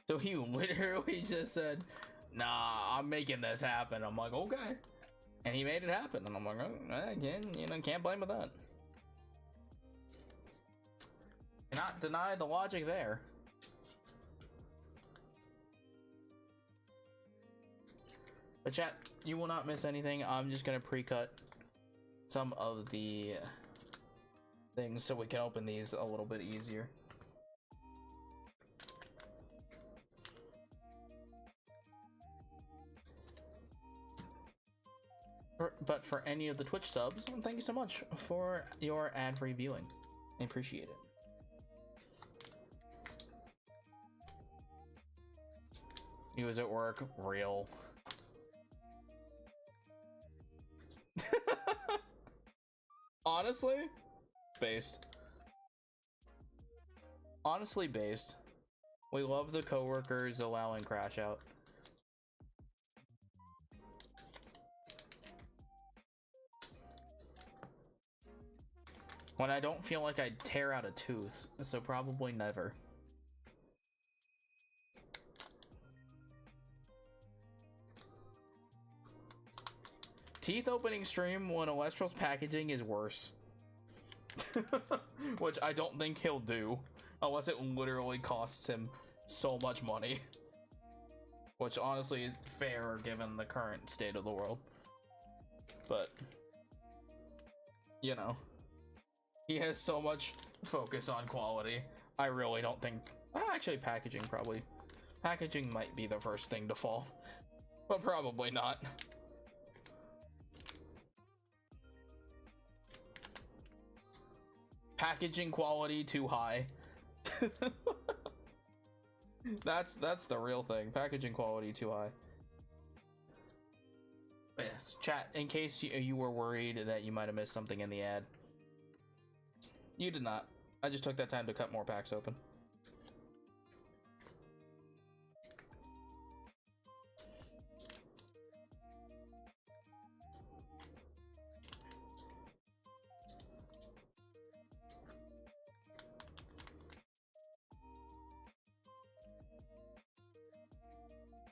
So he literally just said, "Nah, I'm making this happen." I'm like, okay, and he made it happen, and I'm like, oh, can't blame with that. Cannot deny the logic there. But chat, you will not miss anything. I'm just gonna pre-cut some of the things so we can open these a little bit easier. But for any of the Twitch subs, thank you so much for your ad-free viewing. I appreciate it. He was at work. Real. Honestly, based. Honestly, based. We love the coworkers allowing crash out. When I don't feel like I'd tear out a tooth, so probably never. Teeth opening stream when Elestrals packaging is worse. Which I don't think he'll do, unless it literally costs him so much money. Which honestly is fair given the current state of the world. But, you know. He has so much focus on quality. I really don't think... actually, packaging probably. Packaging might be the first thing to fall. But probably not. Packaging quality too high. That's the real thing. Packaging quality too high. But yes, chat, in case you were worried that you might have missed something in the ad. You did not. I just took that time to cut more packs open.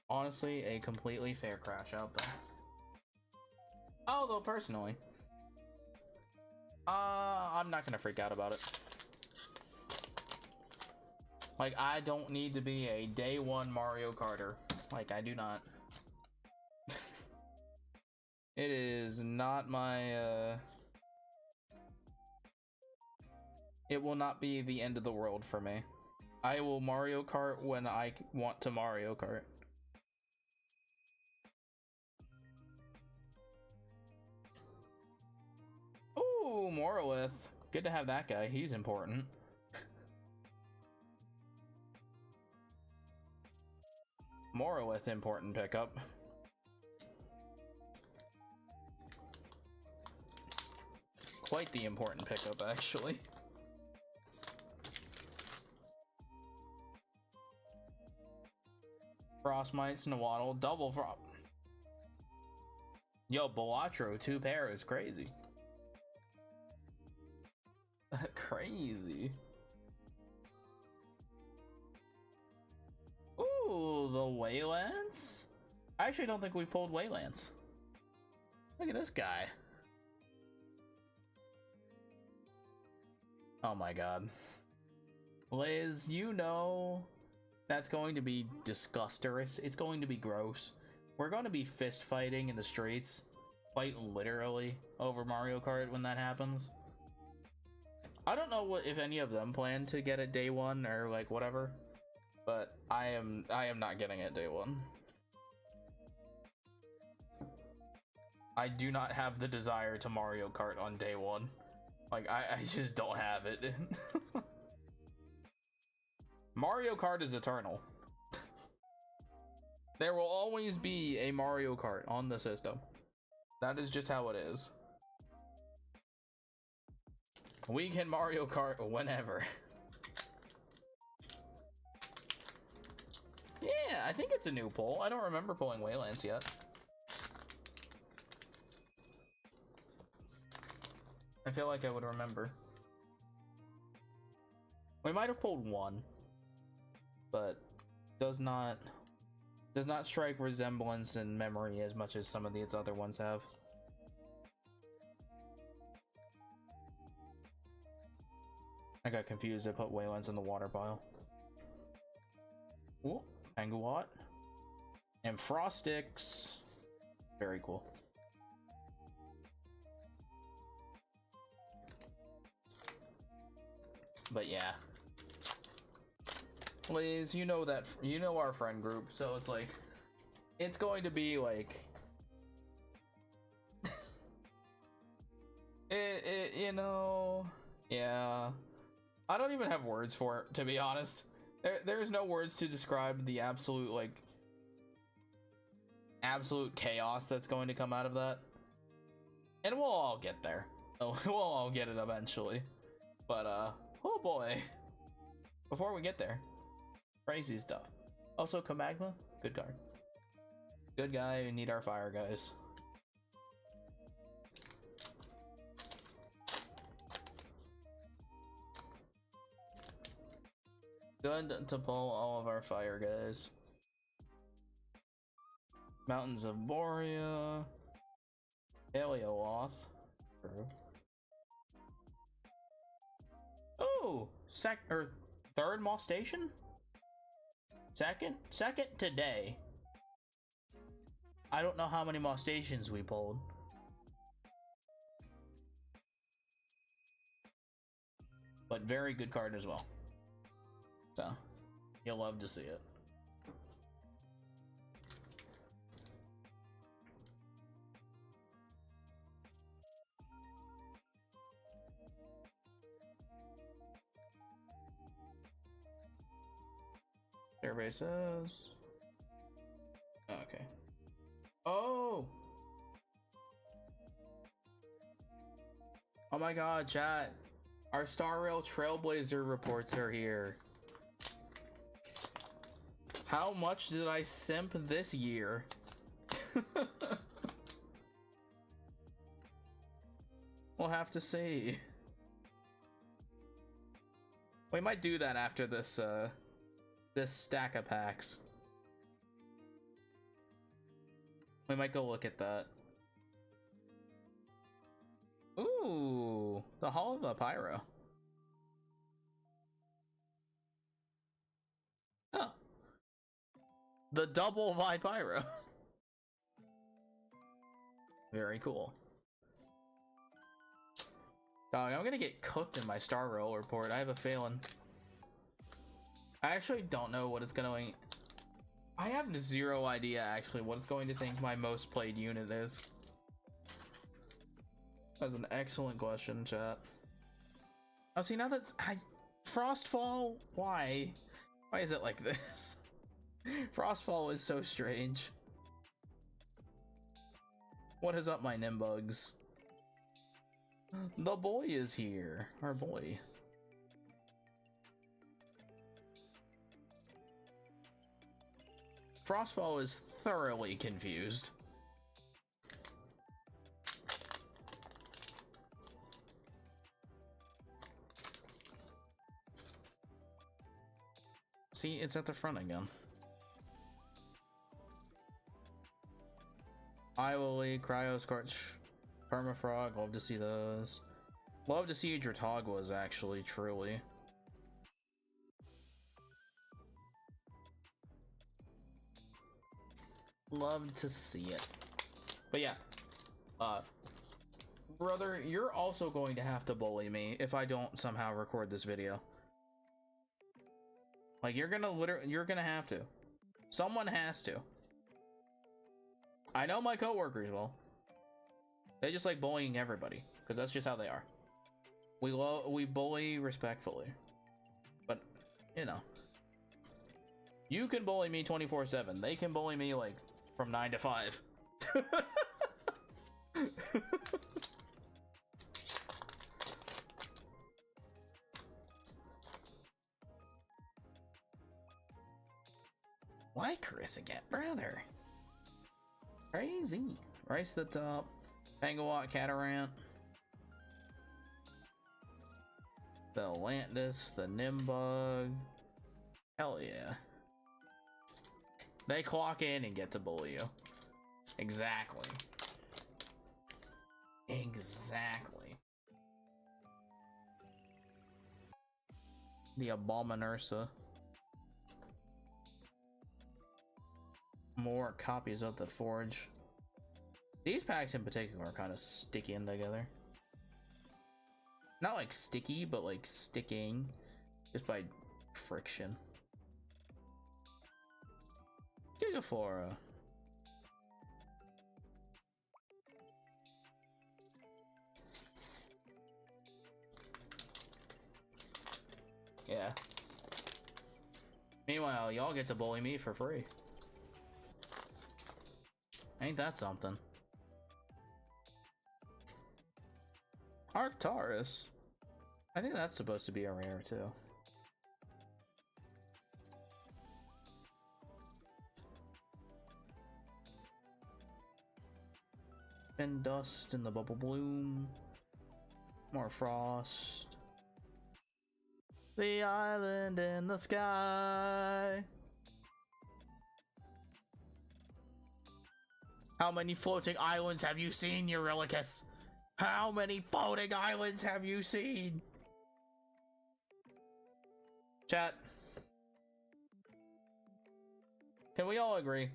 Honestly, a completely fair crash out though. Although personally, I'm not gonna freak out about it. Like, I don't need to be a day one Mario Karter. Like, I do not. It is not my, it will not be the end of the world for me. I will Mario Kart when I want to Mario Kart. Ooh, Morolith. Good to have that guy. He's important. Morolith, important pickup. Quite the important pickup, actually. Frostmites, Nawaddle, double Frost. Yo, Balatro, 2 pair is crazy. Crazy. Ooh, the Waylance? I actually don't think we pulled Waylance. Look at this guy. Oh my god. Liz, you know that's going to be disgustorous. It's going to be gross. We're going to be fist fighting in the streets, quite literally, over Mario Kart when that happens. I don't know what if any of them plan to get it day one or like whatever, but I am not getting it day one. I do not have the desire to Mario Kart on day one. Like, I just don't have it. Mario Kart is eternal. There will always be a Mario Kart on the system. That is just how it is. We can Mario Kart whenever. Yeah, I think it's a new pull. I don't remember pulling Waylance yet. I feel like I would remember. We might have pulled one, but does not strike resemblance in memory as much as some of these other ones have. I got confused. I put Waylance in the water pile. Ooh, Anguat. And Frostix. Very cool. But yeah. Liz, you know that, you know our friend group, so it's like, it's going to be like, you know, yeah. I don't even have words for it, to be honest. There's no words to describe the absolute, like, absolute chaos that's going to come out of that. And we'll all get there. Oh, we'll all get it eventually. But, oh boy. Before we get there, crazy stuff. Also, Kamagma, good card. Good guy, we need our fire guys. Good to pull all of our fire guys. Mountains of Borea. Helioloth. Oh, third Moss Station? Second today. I don't know how many Moss Stations we pulled. But very good card as well. So, you'll love to see it. Everybody says... Okay. Oh! Oh my god, chat. Our Star Rail Trailblazer reports are here. How much did I simp this year? We'll have to see. We might do that after this, this stack of packs. We might go look at that. Ooh, the Hall of the Pyro. Oh. The double Pyro. Very cool. Dog, I'm gonna get cooked in my Star Rail report. I have a feeling. I actually don't know what it's gonna... I have zero idea actually what it's going to think my most played unit is. That's an excellent question, chat. Oh, see, now that's... Frostfall? Why? Why is it like this? Frostfall is so strange. What is up, my Nimbugs? The boy is here. Our boy. Frostfall is thoroughly confused. See, it's at the front again. Iwilly, Cryo Scorch, Permafrog, love to see those. Love to see Dratogwas, actually, truly. Love to see it. But yeah, brother, you're also going to have to bully me if I don't somehow record this video. Like, you're gonna have to. Someone has to. I know my coworkers will. They just like bullying everybody because that's just how they are. We bully respectfully, but you know, you can bully me 24/7. They can bully me like from 9 to 5. Why Chris again, brother? Crazy. Rice the top. Pangawatt Catarant. The Atlantis, the Nimbug. Hell yeah. They clock in and get to bully you. Exactly. Exactly. The Abominursa. More copies of the Forge. These packs in particular are kind of sticking together. Not like sticky, but like sticking just by friction. Gigaflora. Yeah. Meanwhile, y'all get to bully me for free. Ain't that something? Arcturus. I think that's supposed to be a rare too. And dust in the bubble bloom. More frost. The island in the sky. How many floating islands have you seen, Eurylicus? How many floating islands have you seen? Chat. Can we all agree?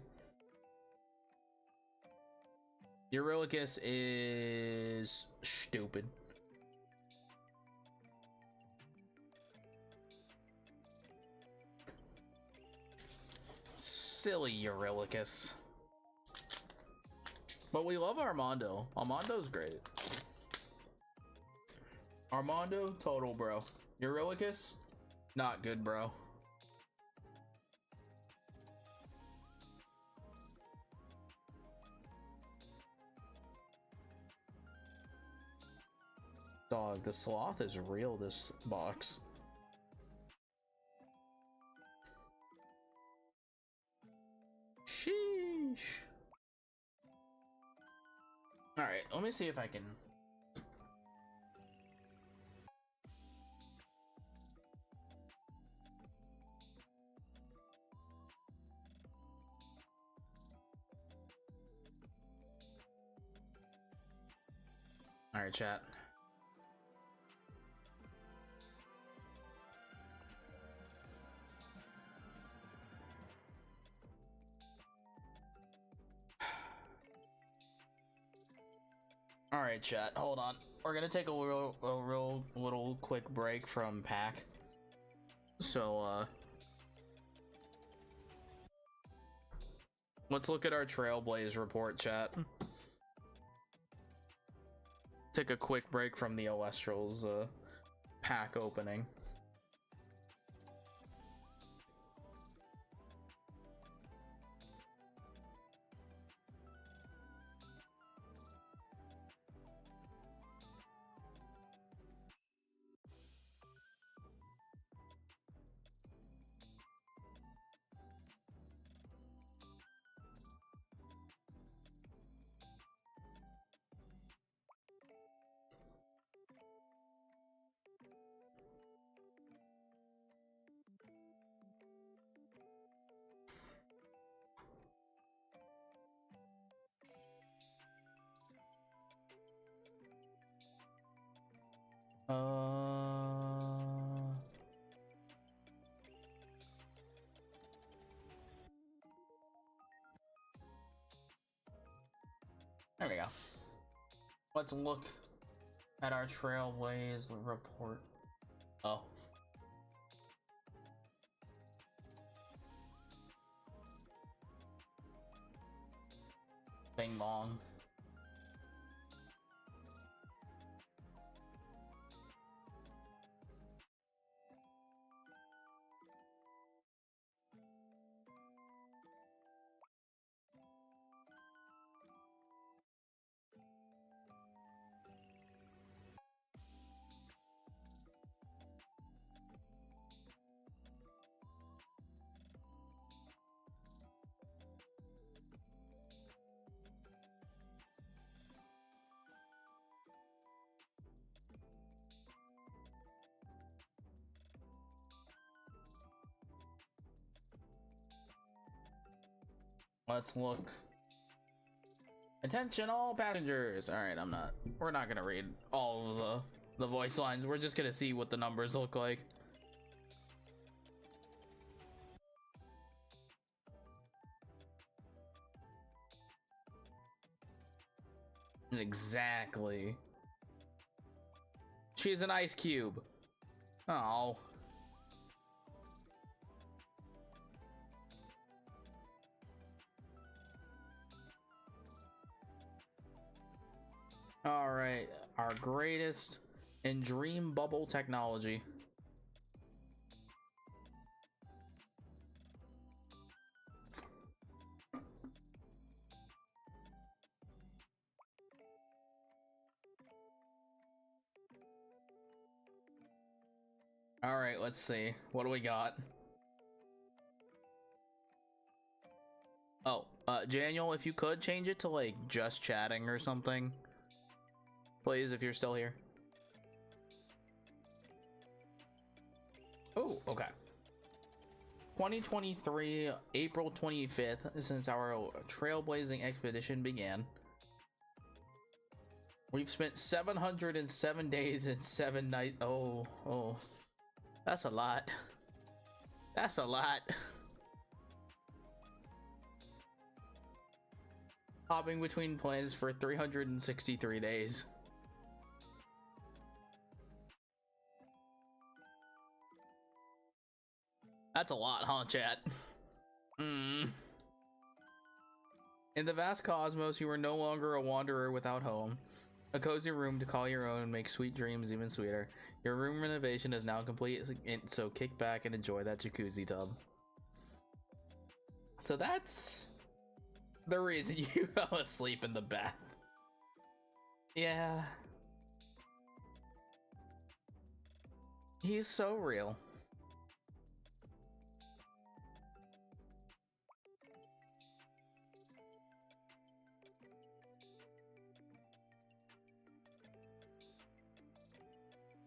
Eurylicus is stupid. Silly Eurylicus. But we love Armando. Armando's great. Armando, total bro. Eurylicus, not good, bro. Dog, the sloth is real, this box. Sheesh. Alright, let me see if I can... Alright, chat. Alright, chat, hold on. We're gonna take a real little quick break from pack. So, let's look at our Trailblaze report, chat. Take a quick break from the Elestrals, pack opening. There we go. Let's look at our Trailblaze report. Oh. Bing bong. Let's look. Attention all passengers. All right, we're not gonna read all of the voice lines. We're just gonna see what the numbers look like. Exactly. She's an ice cube. Oh. All right, our greatest in dream bubble technology. All right, let's see. What do we got? Oh, Daniel, if you could change it to like just chatting or something, please, if you're still here. Oh, okay. 2023, April 25th, since our trailblazing expedition began. We've spent 707 days and 7 nights. Oh. That's a lot. That's a lot. Hopping between planets for 363 days. That's a lot, huh, chat? In the vast cosmos, you are no longer a wanderer without home. A cozy room to call your own and make sweet dreams even sweeter. Your room renovation is now complete, so kick back and enjoy that jacuzzi tub. So that's the reason you fell asleep in the bath. Yeah. He's so real.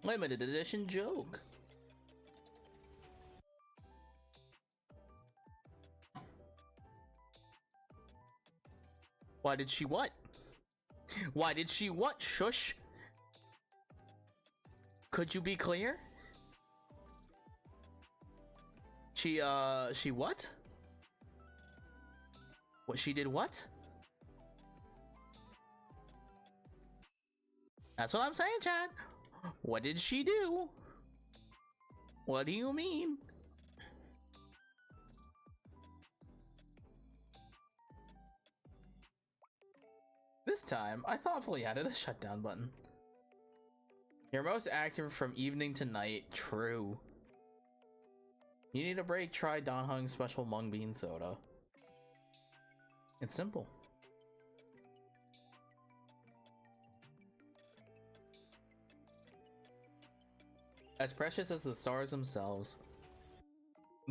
Limited edition joke. Why did she what? Why did she what? Shush. Could you be clear? She what? What she did what? That's what I'm saying, Chad. What did she do? What do you mean? This time, I thoughtfully added a shutdown button. You're most active from evening to night. True. You need a break? Try Don Hung's special mung bean soda. It's simple. As precious as the stars themselves,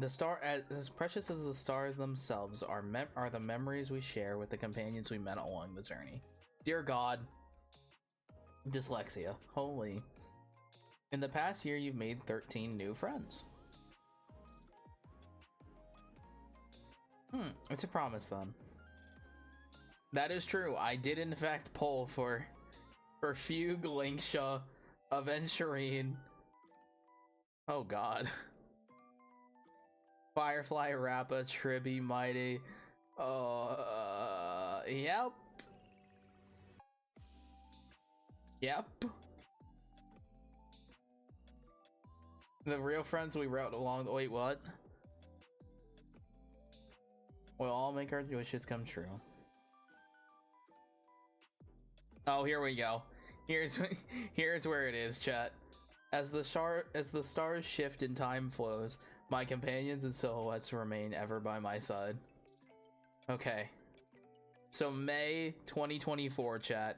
as precious as the stars themselves are the memories we share with the companions we met along the journey. Dear God, dyslexia, holy. In the past year, you've made 13 new friends. It's a promise then. That is true. I did in fact pull for Fugue, Linksha, Aventurine. Oh god. Firefly, Rappa, Tribby, Mighty. Yep. Yep. The real friends we wrote along. Wait, what? We'll all make our wishes come true. Oh, here we go. Here's where it is, chat. As the stars shift and time flows, my companions and silhouettes remain ever by my side. Okay. So May 2024, chat.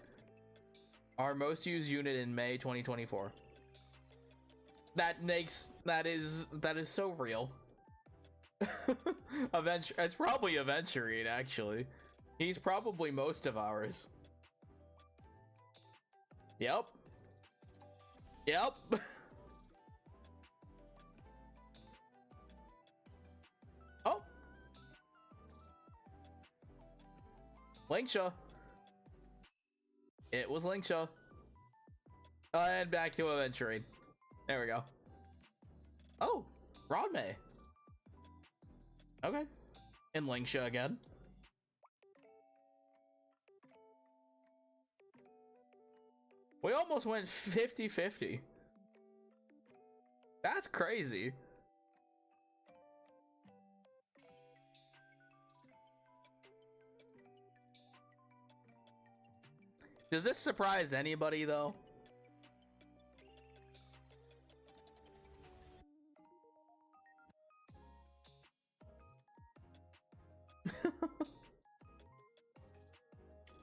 Our most used unit in May 2024. That is so real. It's probably Aventurine, actually. He's probably most of ours. Yep. Yep. Oh. Linksha. It was Linksha. And back to Aventurine. There we go. Oh, Rodmay. Okay. And Linksha again. We almost went 50-50. That's crazy. Does this surprise anybody, though?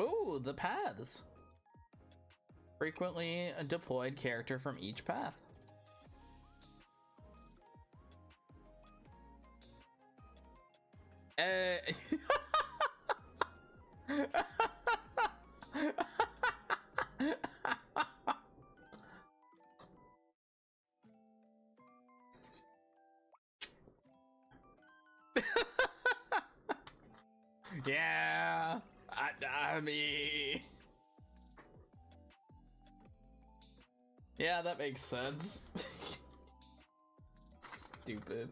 Ooh, the paths. Frequently a deployed character from each path. Yeah, I mean, yeah, that makes sense. Stupid.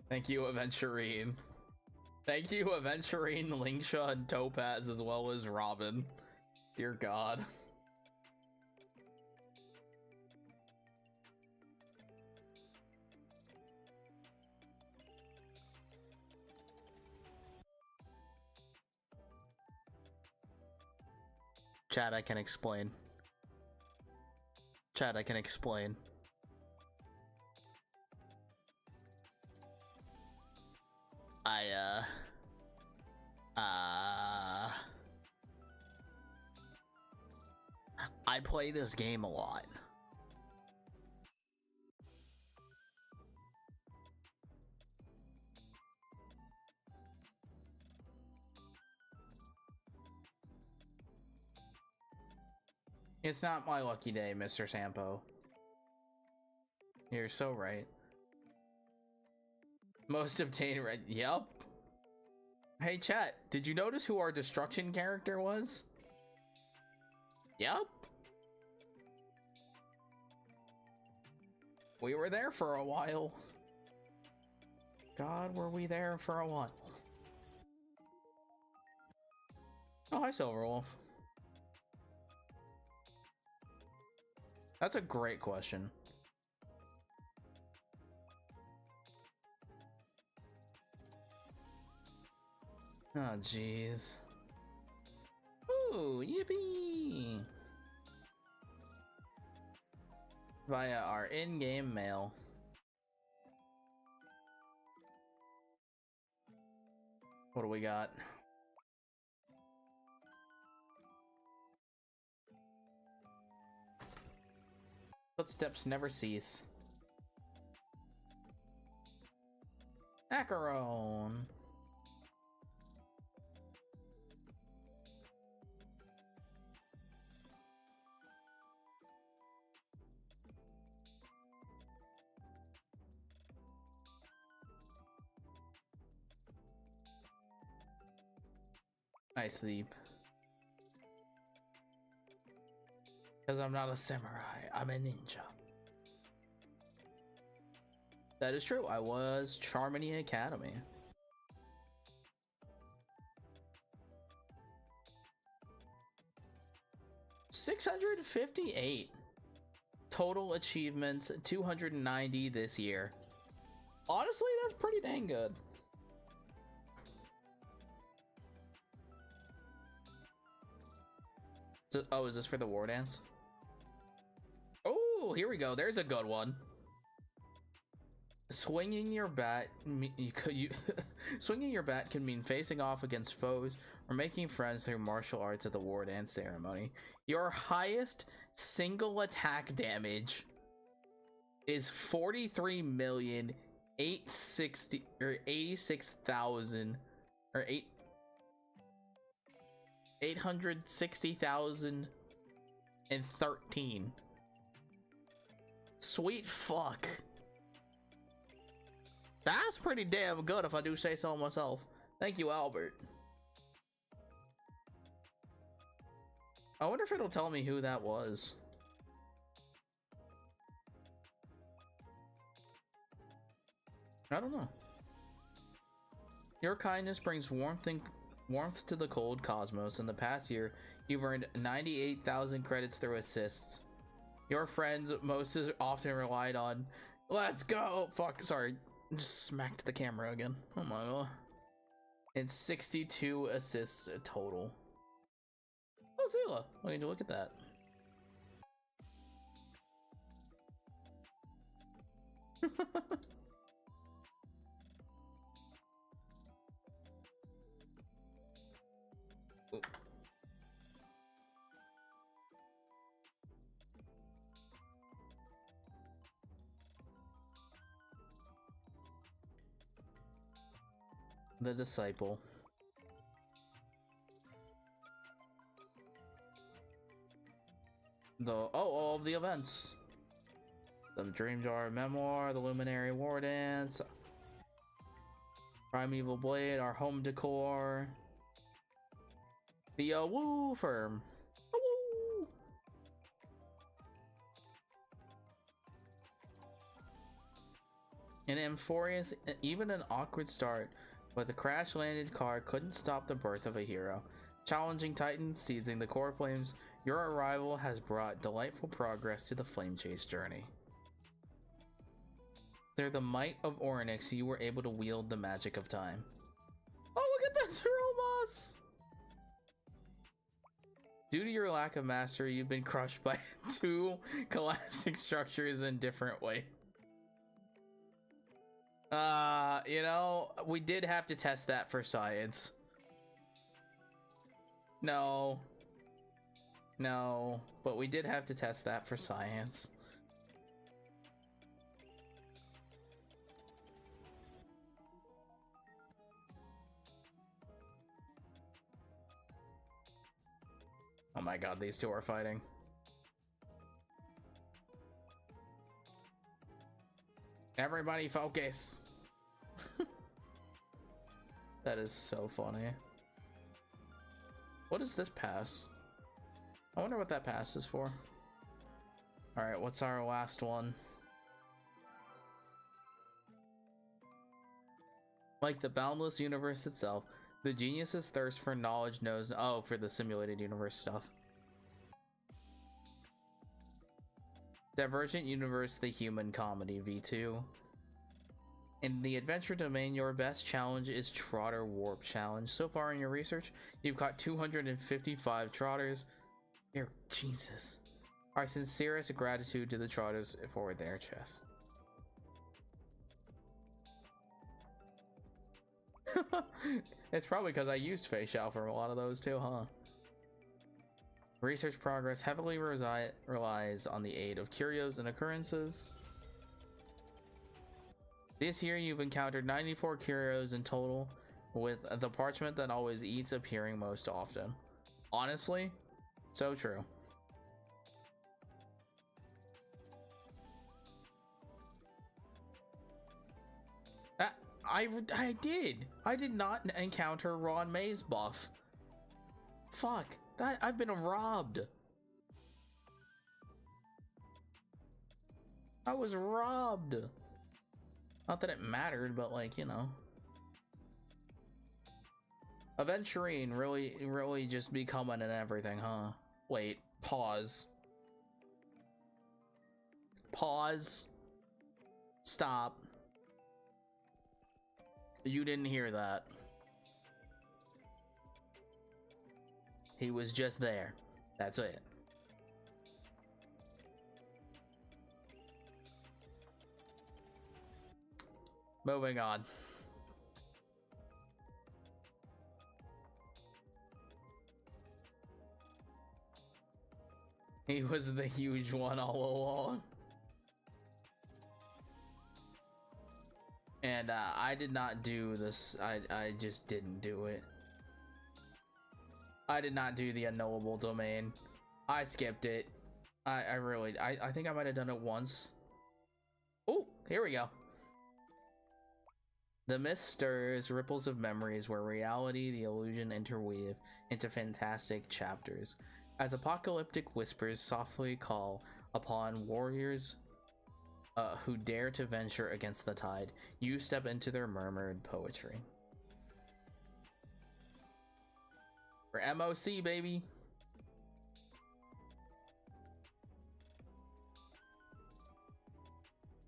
Thank you, Aventurine. Thank you, Aventurine, Lingsha, and Topaz, as well as Robin. Dear God. Chat, I can explain. Chat, I can explain. I play this game a lot. It's not my lucky day, Mr. Sampo. You're so right. Most obtained right. Yup. Hey, chat, did you notice who our destruction character was? Yup. We were there for a while. God, were we there for a while? Oh, hi, Silverwolf. That's a great question. Oh, jeez. Ooh, yippee! Via our in-game mail. What do we got? Footsteps never cease. Macaron. I sleep. Because I'm not a samurai, I'm a ninja. That is true, I was Charmony Academy. $658 total achievements, 290 this year. Honestly, that's pretty dang good. So, oh, is this for the war dance? Oh, here we go. There's a good one. Swinging your bat, swinging your bat can mean facing off against foes or making friends through martial arts at the war dance ceremony. Your highest single attack damage is 43,860 or 86,000 or 860,013. Sweet fuck. That's pretty damn good if I do say so myself. Thank you, Albert. I wonder if it'll tell me who that was. I don't know. Your kindness brings warmth to the cold cosmos. In the past year, you've earned 98,000 credits through assists. Your friends most often relied on. Let's go! Fuck, sorry. Just smacked the camera again. Oh my god. It's 62 assists total. Oh, Zila! Why did you look at that? Ooh. The disciple. All of the events. The Dream Jar Memoir, the Luminary War Dance, Primeval Blade, our home decor, the Woo Firm. Woo! An Amphorious, even an awkward start, but the crash-landed car couldn't stop the birth of a hero. Challenging Titans, seizing the core flames, your arrival has brought delightful progress to the Flame Chase journey. Through the might of Orynyx, you were able to wield the magic of time. Oh, look at that Romos! Due to your lack of mastery, you've been crushed by 2 collapsing structures in different ways. You know, we did have to test that for science. No, but we did have to test that for science. Oh my god, these two are fighting. Everybody focus. That is so funny. What is this pass? I wonder what that pass is for. Alright, what's our last one? Like the boundless universe itself, the genius's thirst for knowledge knows... Oh, for the simulated universe stuff. Divergent Universe, the Human Comedy V2. In the adventure domain, your best challenge is Trotter Warp Challenge. So far in your research, you've caught 255 trotters. Dear Jesus. Our sincerest gratitude to the trotters for their chests. It's probably because I used facial for a lot of those too, huh? Research progress heavily relies on the aid of curios and occurrences. This year you've encountered 94 curios in total, with the parchment that always eats appearing most often. Honestly, so true. I did not encounter Ron May's buff. Fuck, I've been robbed. I was robbed. Not that it mattered, but like, you know. Aventurine really just becoming and everything, huh? Wait, pause. Pause. Stop. You didn't hear that. He was just there. That's it. Moving on. He was the huge one all along. And I did not do this. I just didn't do it. I did not do the unknowable domain. I skipped it. I think I might have done it once. Oh, here we go. The mist stirs ripples of memories where reality, the illusion interweave into fantastic chapters. As apocalyptic whispers softly call upon warriors who dare to venture against the tide, you step into their murmured poetry. For MOC, baby.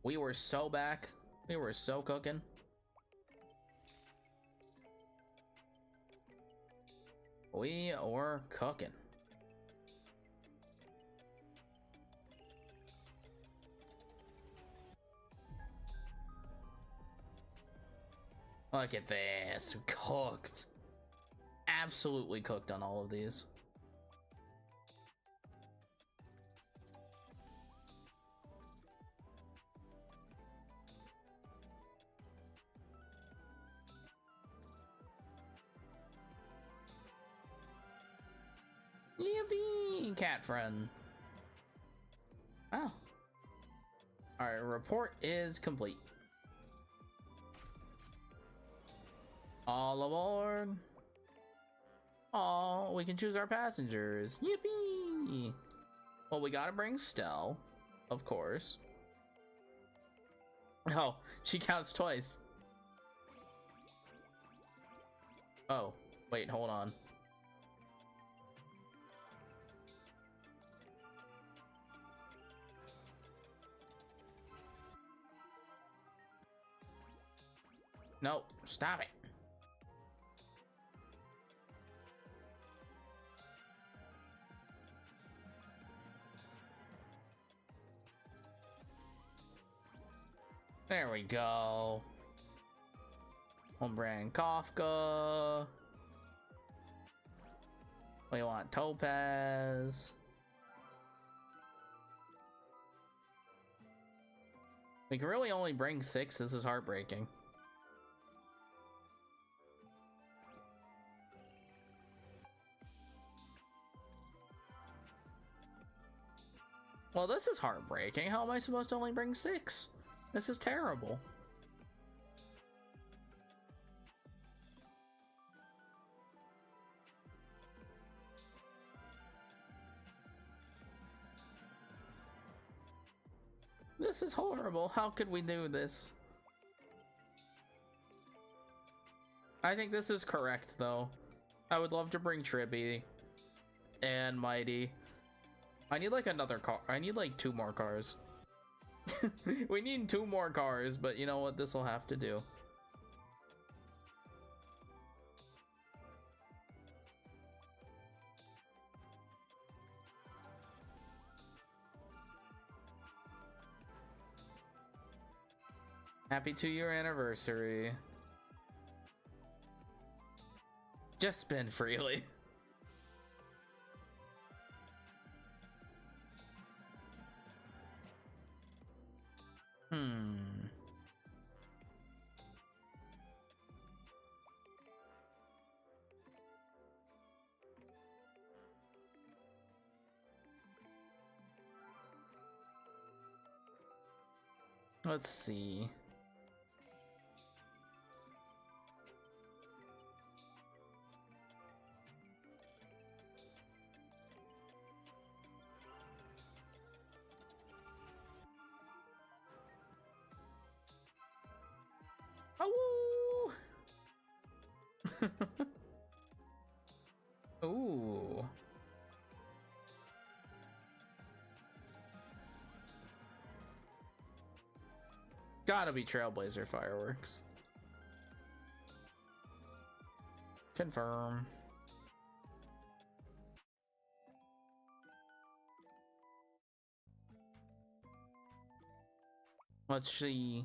We were so back. We were so cooking. We were cooking. Look at this. Cooked. Absolutely cooked on all of these. Yippee! Cat friend. Oh. Alright, report is complete. All aboard. Oh, we can choose our passengers. Yippee! Well, we gotta bring Stell, of course. Oh, she counts twice. Oh, wait, hold on. Nope, stop it. There we go. Brand Kafka. We want Topaz. We can really only bring 6. This is heartbreaking. Well, this is heartbreaking. How am I supposed to only bring 6? This is terrible. This is horrible. How could we do this? I think this is correct, though. I would love to bring Trippy and Mighty. I need like another car. I need like 2 more cars. We need 2 more cars, but you know what? This will have to do. Happy 2-year anniversary. Just spend freely. Let's see. Oh. Ooh. Gotta be Trailblazer fireworks. Confirm. Let's see.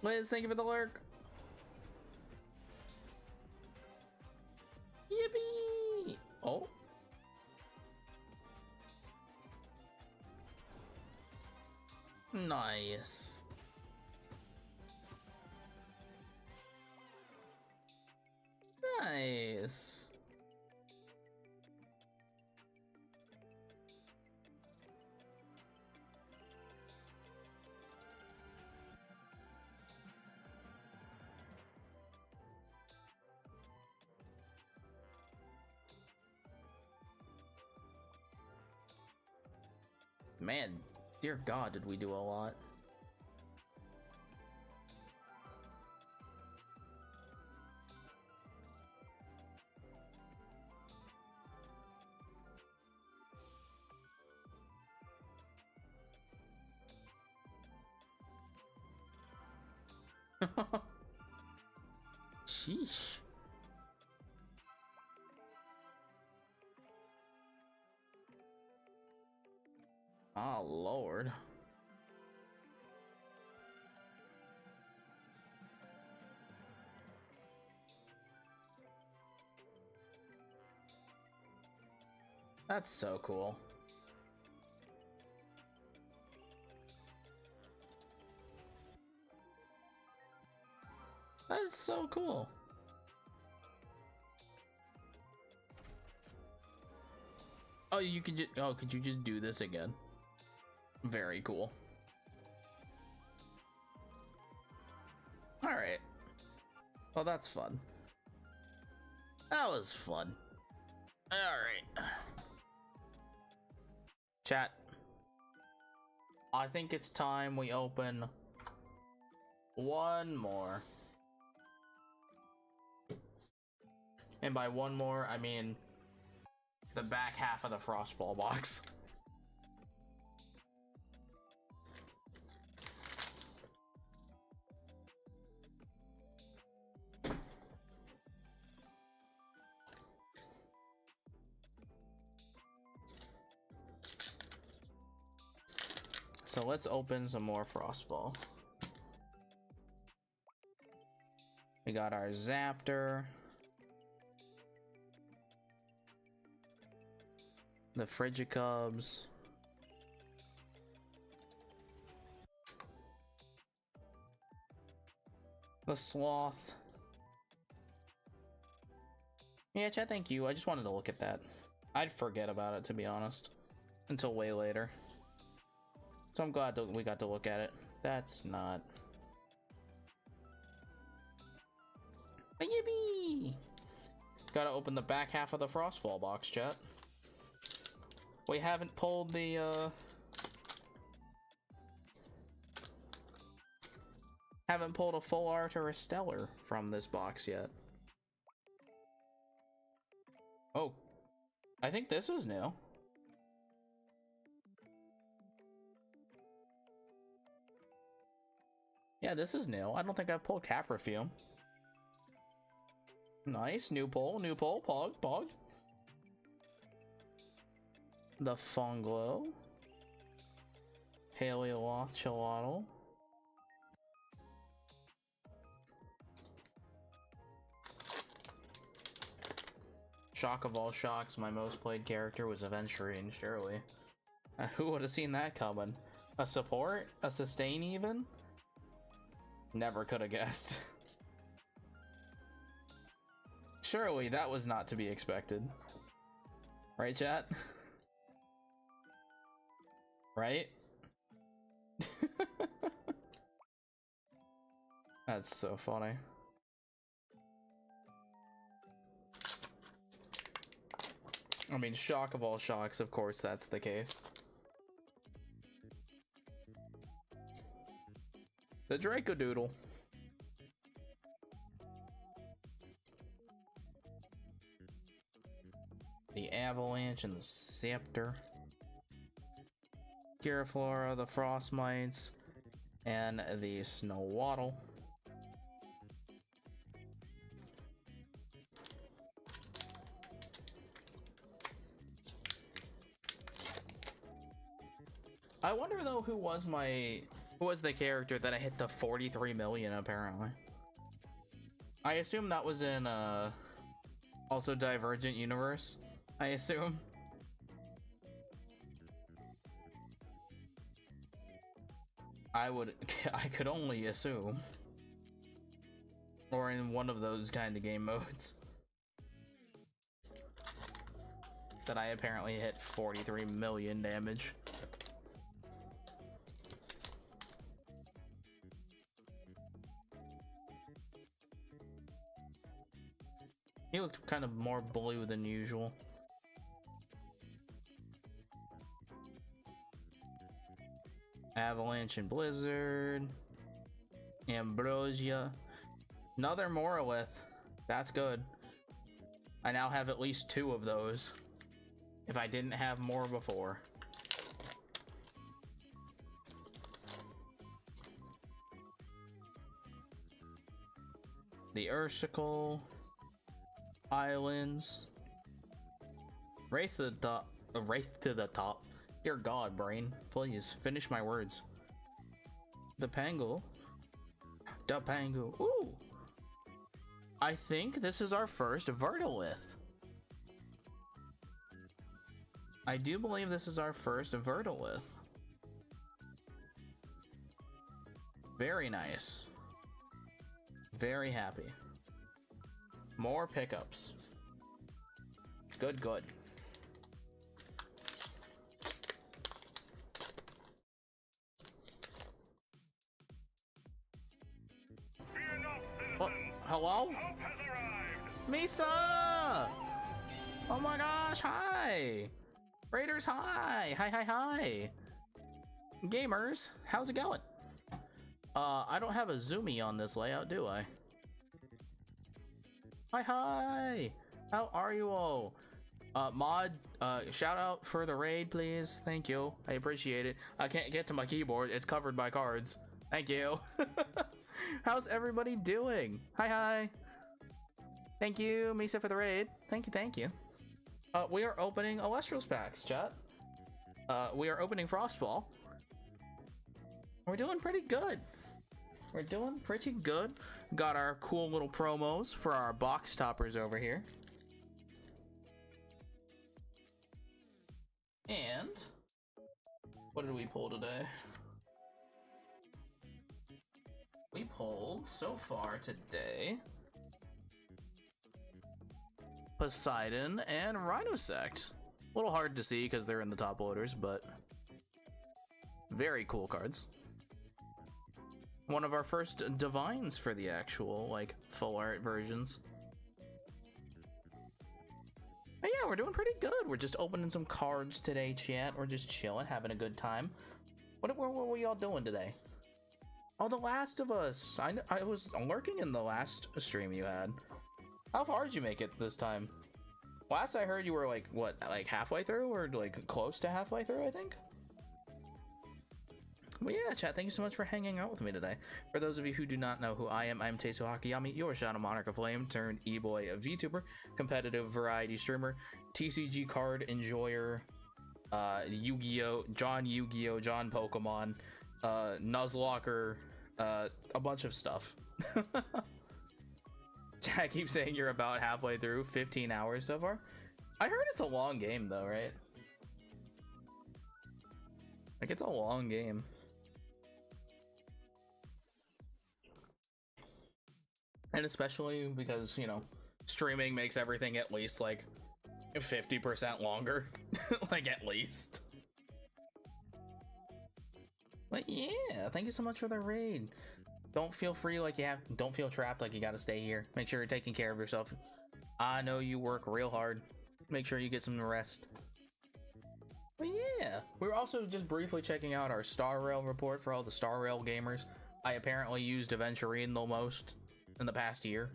Liz, thank you for the lurk. Yippee! Oh. Nice. Nice. Man, dear God, did we do a lot. Sheesh. Oh, Lord. That's so cool. That is so cool. Oh, you could just, oh, could you just do this again? Very cool. All right. Well, that's fun. That was fun. All right. Chat. I think it's time we open one more. And by one more, I mean the back half of the Frostfall box. So let's open some more Frostfall. We got our Zaptor. The Frigicubs. The Sloth. Yeah, chat, thank you. I just wanted to look at that. I'd forget about it, to be honest, until way later. So I'm glad that we got to look at it. That's not... Yippee! Gotta open the back half of the Frostfall box, chat. We haven't pulled the, haven't pulled a full art or a stellar from this box yet. Oh, I think this is new. Yeah, this is new. I don't think I've pulled Caprofume. Nice, new pull, pog. The Funglo. Paleolotl. Shock of all shocks, my most played character was Aventurine, surely. Who would have seen that coming? A support? A sustain even? Never could have guessed. Surely that was not to be expected. Right, chat? Right? That's so funny. I mean, shock of all shocks, of course that's the case. The Dracodoodle. The Avalanche and the Scepter. Giraflora, the Frostmites, and the Snowwaddle. I wonder though who was the character that I hit the 43 million apparently. I assume that was in also Divergent Universe, I assume. I could only assume. Or in one of those kind of game modes. That I apparently hit 43 million damage. He looked kind of more blue than usual. Avalanche and Blizzard. Ambrosia. Another Morolith. That's good. I now have at least 2 of those. If I didn't have more before. The Ursicle. Islands. Wraith to the top. Wraith to the top. Dear God, brain. Please, finish my words. The Pangle. The Pangle. Ooh! I think this is our first Vertilith. I do believe this is our first Vertilith. Very nice. Very happy. More pickups. Good, good. What? Hello? Misa! Oh my gosh, hi! Raiders, hi! Hi, hi, hi! Gamers, how's it going? I don't have a zoomie on this layout, do I? Hi, hi! How are you all? Mod, shout out for the raid, please. Thank you. I appreciate it. I can't get to my keyboard. It's covered by cards. Thank you. How's everybody doing? Hi, hi. Thank you, Misa, for the raid. Thank you, thank you. We are opening Elestrals packs, chat. We are opening Frostfall. We're doing pretty good. We're doing pretty good. Got our cool little promos for our box toppers over here. And what did we pull today? We pulled so far today Poseidon and Rhinosect. A little hard to see because they're in the top loaders, but very cool cards. One of our first divines for the actual, like, full art versions. But yeah, we're doing pretty good. We're just opening some cards today, chat. We're just chilling, having a good time. What were y'all doing today? Oh, The Last of Us. I was lurking in the last stream you had. How far did you make it this time? Last I heard you were like, what, like halfway through or like close to halfway through, I think? Well, yeah, chat, thank you so much for hanging out with me today. For those of you who do not know who I am Teisu Hakiyami, your Shadow Monarch of Flame turned e-boy VTuber, competitive variety streamer, TCG card enjoyer, Yu-Gi-Oh, John Pokemon, Nuzlocke, a bunch of stuff. Chat keeps saying you're about halfway through, 15 hours so far. I heard it's a long game though, right? Like, it's a long game. And especially because, you know, streaming makes everything at least like 50% longer. Like, at least. But yeah, thank you so much for the raid. Don't feel free like don't feel trapped like you gotta stay here. Make sure you're taking care of yourself. I know you work real hard. Make sure you get some rest. But yeah, we were also just briefly checking out our Star Rail report for all the Star Rail gamers. I apparently used Aventurine the most in the past year.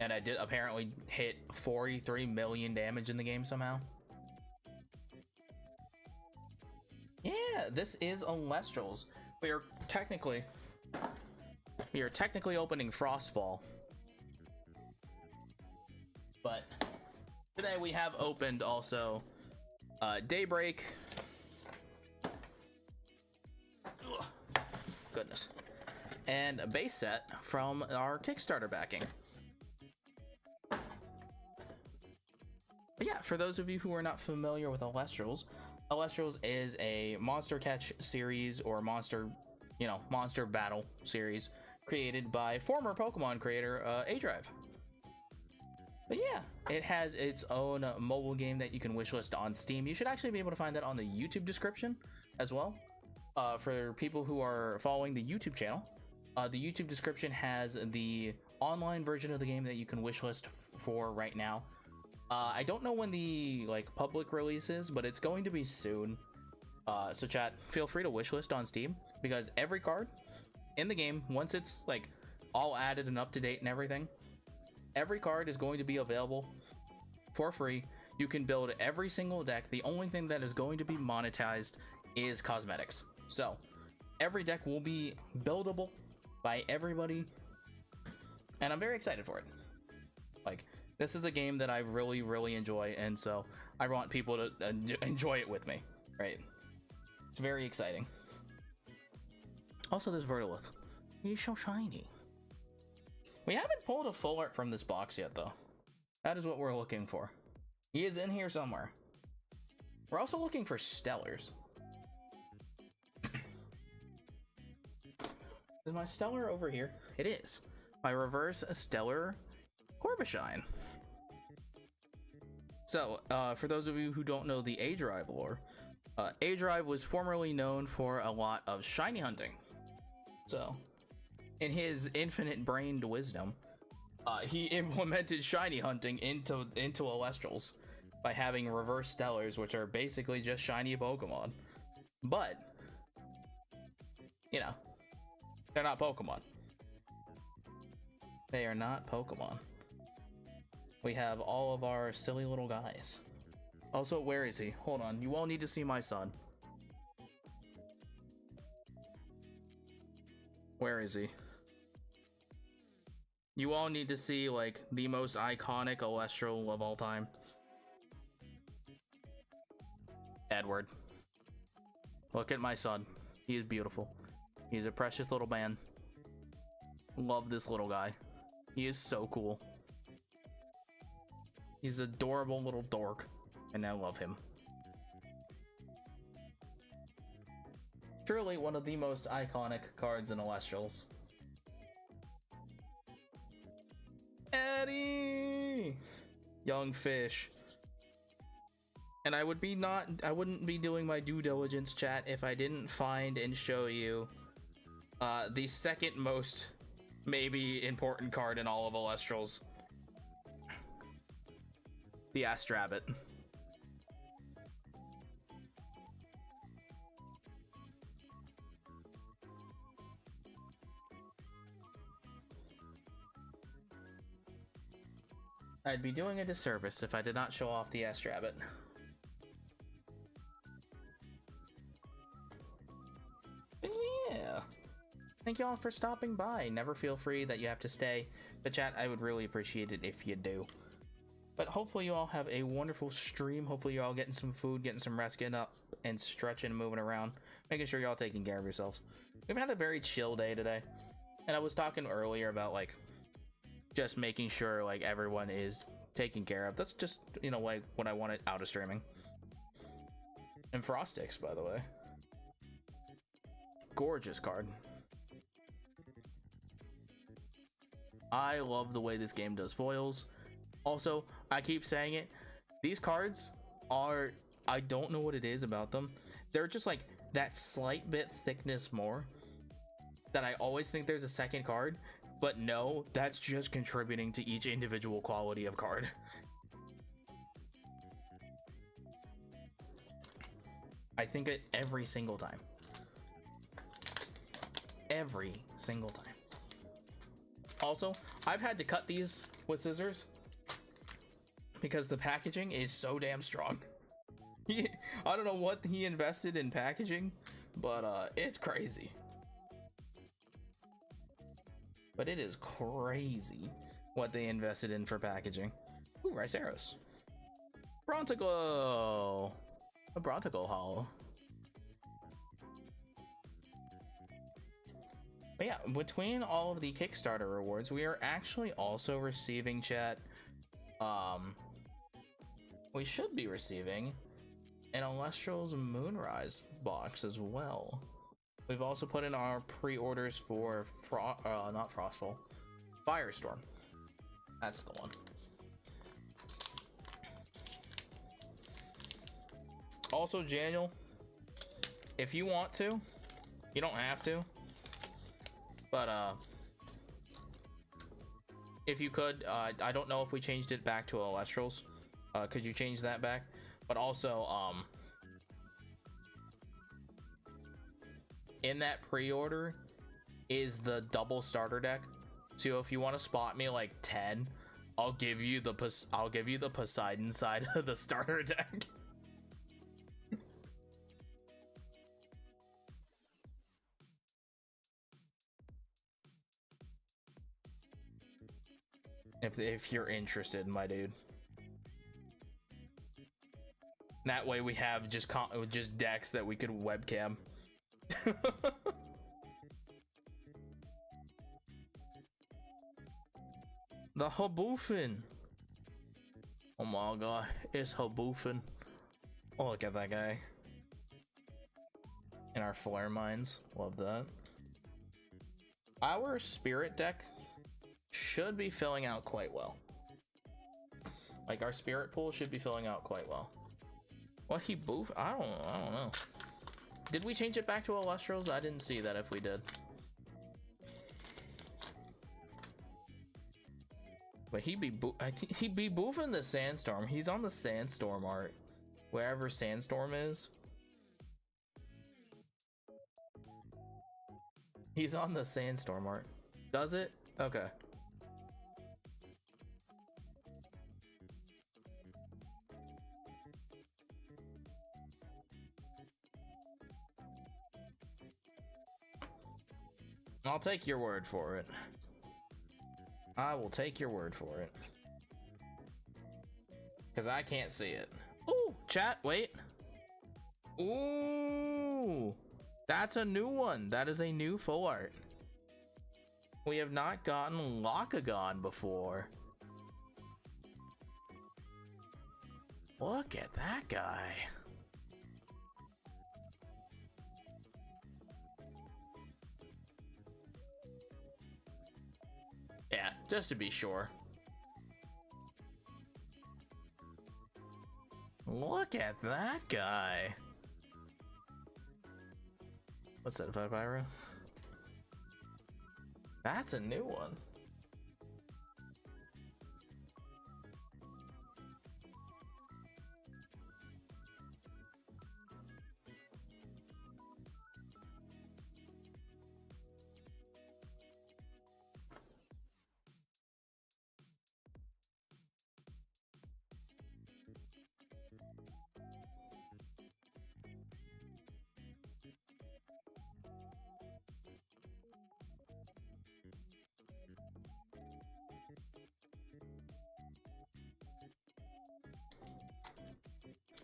And I did apparently hit 43 million damage in the game somehow. Yeah, this is Elestrals. We are technically opening Frostfall. But today we have opened also Daybreak. Ugh, goodness. And a base set from our Kickstarter backing. But yeah, for those of you who are not familiar with Elestrals, Elestrals is a monster catch series or monster battle series created by former Pokemon creator A-Drive. But yeah, it has its own mobile game that you can wishlist on Steam. You should actually be able to find that on the YouTube description as well. For people who are following the YouTube channel, the YouTube description has the online version of the game that you can wishlist for right now. I don't know when the public release is, but it's going to be soon. So chat, feel free to wishlist on Steam, because every card in the game, once it's like all added and up to date and everything, every card is going to be available for free. You can build every single deck. The only thing that is going to be monetized is cosmetics. So every deck will be buildable by everybody, and I'm very excited for it. Like, this is a game that I really enjoy, and so I want people to enjoy it with me, right? It's very exciting. Also, this Vertilith, he's so shiny. We haven't pulled a full art from this box yet, though. That is what we're looking for. He is in here somewhere. We're also looking for Stellars. Is my Stellar over here? It is. My reverse Stellar Corvishine. So, for those of you who don't know the A-Drive lore, A-Drive was formerly known for a lot of shiny hunting. So, in his infinite-brained wisdom, he implemented shiny hunting into Elestrals by having reverse Stellars, which are basically just shiny Pokemon. But, you know, they're not Pokemon. They are not Pokemon. We have all of our silly little guys. Also, where is he? Hold on, you all need to see my son. Where is he? You all need to see, like, the most iconic Elestral of all time. Edward. Look at my son. He is beautiful. He's a precious little man. Love this little guy. He is so cool. He's an adorable little dork, and I love him. Truly one of the most iconic cards in Elestrals. Eddie! Young fish. And I wouldn't be doing my due diligence, chat, if I didn't find and show you the second most maybe important card in all of Elestrals. The Astrabbit. I'd be doing a disservice if I did not show off the Astrabbit. Yeah. Thank you all for stopping by. Never feel free that you have to stay. But chat, I would really appreciate it if you do. But hopefully you all have a wonderful stream. Hopefully you're all getting some food, getting some rest, getting up and stretching and moving around. Making sure you're all taking care of yourselves. We've had a very chill day today. And I was talking earlier about, like, just making sure, like, everyone is taken care of. That's just, you know, like, what I wanted out of streaming. And Frostix, by the way. Gorgeous card. I love the way this game does foils. Also, I keep saying it, these cards are, I don't know what it is about them. They're just like that slight bit thickness more that I always think there's a second card, but no, that's just contributing to each individual quality of card. I think it every single time. Every single time. Also, I've had to cut these with scissors because the packaging is so damn strong. I don't know what he invested in packaging, but it's crazy. But it is crazy what they invested in for packaging. Ooh, Rice Arrows. Bronticle! A Bronticle Hollow. But yeah, between all of the Kickstarter rewards, we are actually also receiving, chat, we should be receiving an Elestrals Moonrise box as well. We've also put in our pre-orders for not Frostfall, Firestorm. That's the one. Also, Daniel, if you want to, you don't have to, but if you could, I don't know if we changed it back to Elestrals. Could you change that back? But also, in that pre-order is the double starter deck. So if you want to spot me like 10, I'll give you the Poseidon side of the starter deck. if you're interested, my dude. That way we have just decks that we could webcam. The Haboofin. Oh my god, it's Haboofin. Oh, look at that guy. In our flare mines. Love that. Our spirit deck should be filling out quite well. Like, our spirit pool should be filling out quite well. What he boof? I don't know. Did we change it back to Elestrals? I didn't see that if we did. But he be boofing the Sandstorm. He's on the Sandstorm art. Wherever Sandstorm is. He's on the Sandstorm art. Does it? Okay. I'll take your word for it. I will take your word for it. Because I can't see it. Ooh, chat, wait. Ooh, that's a new one. That is a new full art. We have not gotten Lockagon before. Look at that guy. Yeah, just to be sure. Look at that guy. What's that, Vipiro? That's a new one.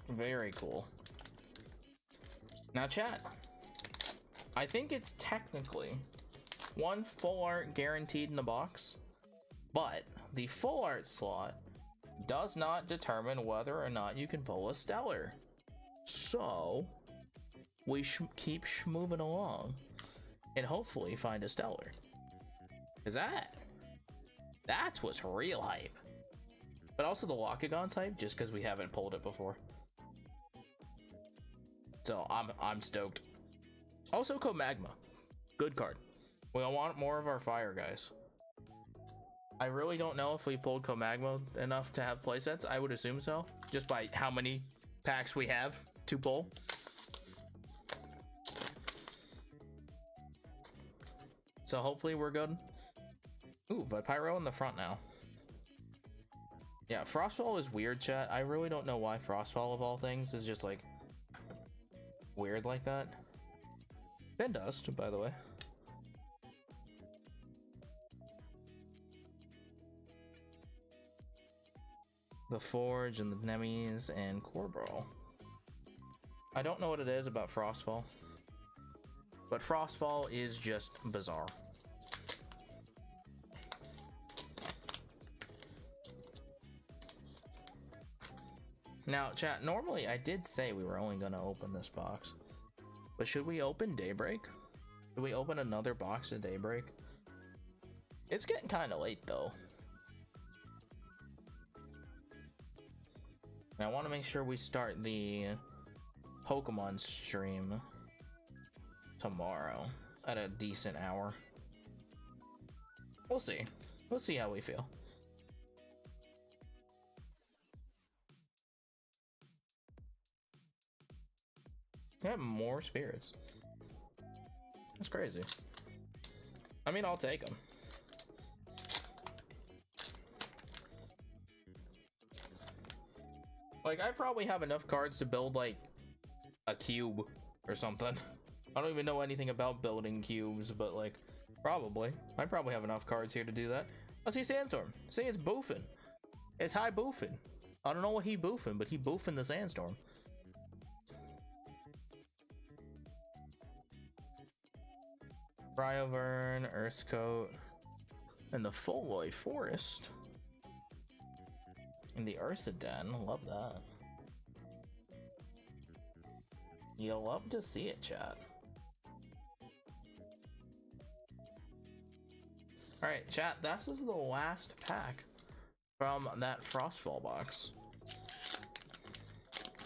Very cool. Now chat, I think it's technically one full art guaranteed in the box, but the full art slot does not determine whether or not you can pull a stellar. So we keep moving along and hopefully find a stellar. Is that's what's real hype. But also the Lockagon's hype just because we haven't pulled it before. So I'm stoked. Also Comagma, good card. We want more of our fire guys. I really don't know if we pulled Comagma enough to have playsets. I would assume so, just by how many packs we have to pull. So hopefully we're good. Ooh, Vipiro in the front now. Yeah, Frostfall is weird, chat. I really don't know why Frostfall of all things is just like weird like that. Ben Dust, by the way. The Forge and the Nemes and Core Brawl. I don't know what it is about Frostfall, but Frostfall is just bizarre. Now, chat, normally I did say we were only going to open this box, but should we open Daybreak? Should we open another box of Daybreak? It's getting kind of late, though. And I want to make sure we start the Pokemon stream tomorrow at a decent hour. We'll see. We'll see how we feel. We have more spirits. That's crazy. I mean, I'll take them. Like, I probably have enough cards to build, like, a cube or something. I don't even know anything about building cubes, but, like, probably. I probably have enough cards here to do that. Let's see Sandstorm. See, it's boofing. It's high boofing. I don't know what he boofing, but he boofing the Sandstorm. Cryovern, Earthcoat, and the Foliage Forest. And the Ursa Den, love that. You'll love to see it, chat. Alright, chat, this is the last pack from that Frostfall box.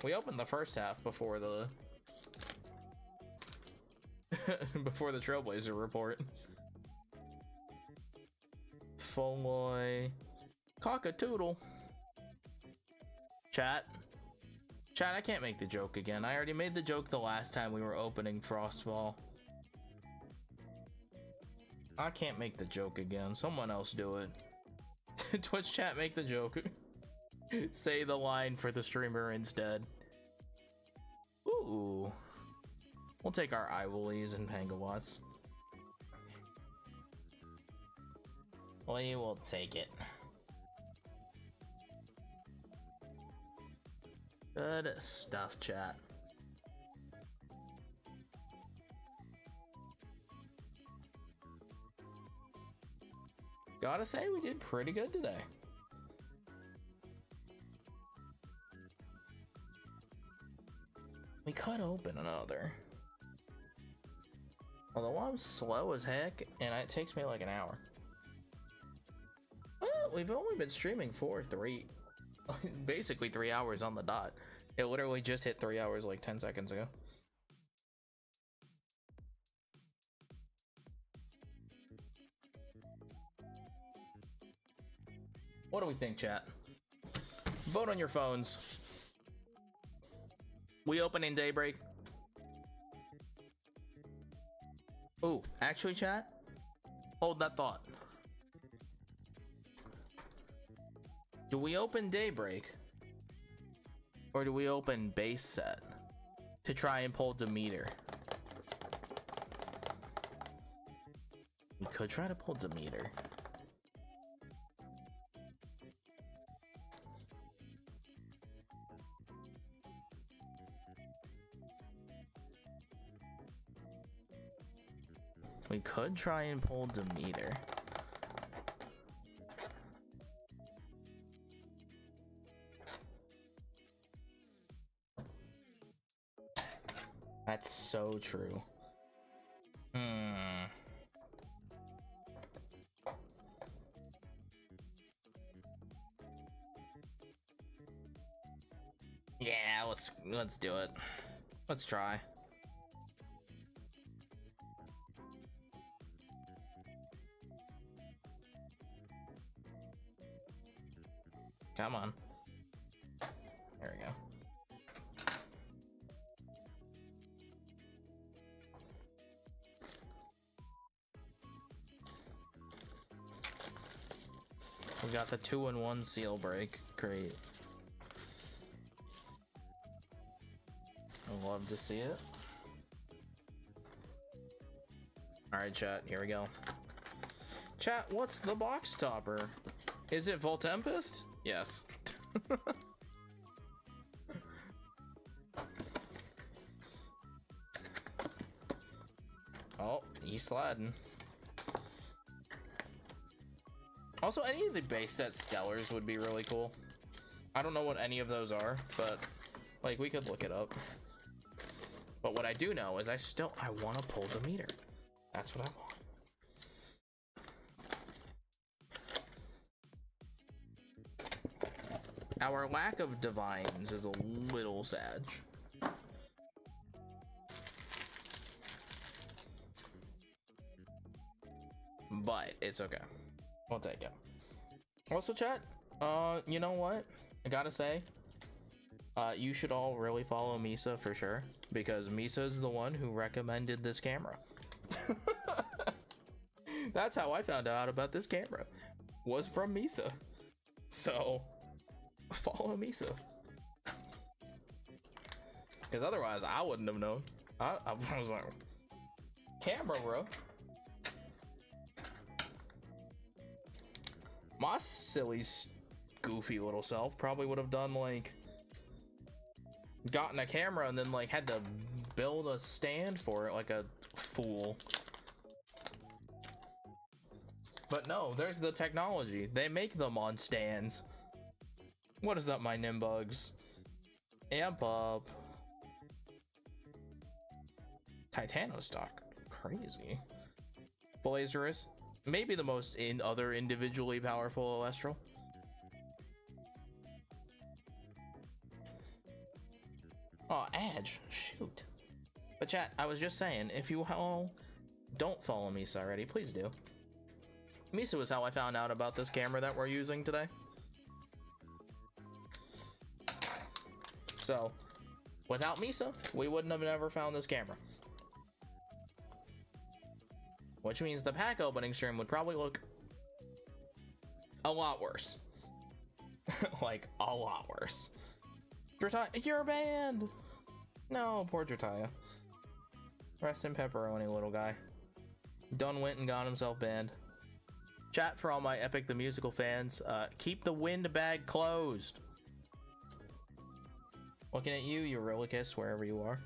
We opened the first half before the before the Trailblazer report. Foloy, Cockatoodle. Chat, I can't make the joke again. I already made the joke the last time we were opening Frostfall. I can't make the joke again. Someone else do it. Twitch chat, make the joke. Say the line for the streamer instead. Ooh. We'll take our Iwillies and Pangawatts. We will take it. Good stuff, chat. Gotta say, we did pretty good today. We could open another. Although I'm slow as heck, and it takes me like an hour. Well, we've only been streaming for basically 3 hours on the dot. It literally just hit 3 hours like 10 seconds ago. What do we think, chat? Vote on your phones. We open in Daybreak. Ooh, actually, chat, hold that thought. Do we open Daybreak? Or do we open base set to try and pull Demeter? We could try to pull Demeter. We could try and pull Demeter. That's so true. Yeah, let's do it. Let's try. Come on. There we go. We got the 2-in-1 seal break. Great. I'd love to see it. Alright, chat, here we go. Chat, what's the box topper? Is it Voltempest? Yes. Oh, he's sliding. Also, any of the base set Stellars would be really cool. I don't know what any of those are, but like we could look it up. But what I do know is I want to pull Demeter. That's what I want. Our lack of divines is a little sad. But it's okay. We'll take it. Also, chat, you know what? I gotta say, you should all really follow Misa for sure, because Misa's the one who recommended this camera. That's how I found out about this camera, was from Misa. So follow Misa, because otherwise I wouldn't have known. I was like, camera, bro. My silly goofy little self probably would have done like gotten a camera and then like had to build a stand for it like a fool. But no, there's the technology. They make them on stands. What is up, my Nimbugs? Amp up. Titano stock. Crazy. Blazerus. Maybe the most other individually powerful Elestral. Oh, Edge. Shoot. But chat, I was just saying, if you all don't follow Misa already, please do. Misa was how I found out about this camera that we're using today. So, without Misa, we wouldn't have never found this camera. Which means the pack opening stream would probably look a lot worse. Like, a lot worse. Drataya, you're banned! No, poor Drataya. Rest in pepperoni, little guy. Done went and got himself banned. Chat, for all my Epic the Musical fans, keep the wind bag closed. Looking at you, Eurylicus, wherever you are.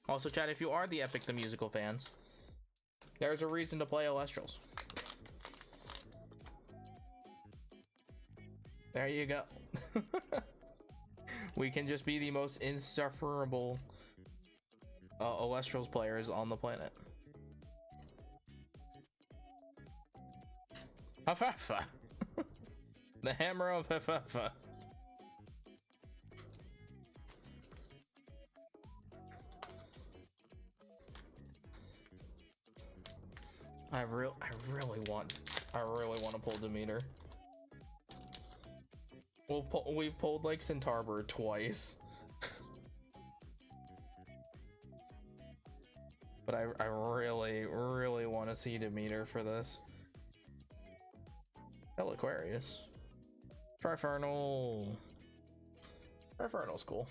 Also, chat, if you are the Epic the Musical fans, there's a reason to play Elestrals. There you go. We can just be the most insufferable Elestrals players on the planet. Hafafa. The hammer of Hafafa. I really want to pull Demeter. We've pulled like Centaur twice. But I really want to see Demeter for this. Hell, Aquarius. Trifernal. Trifernal's cool.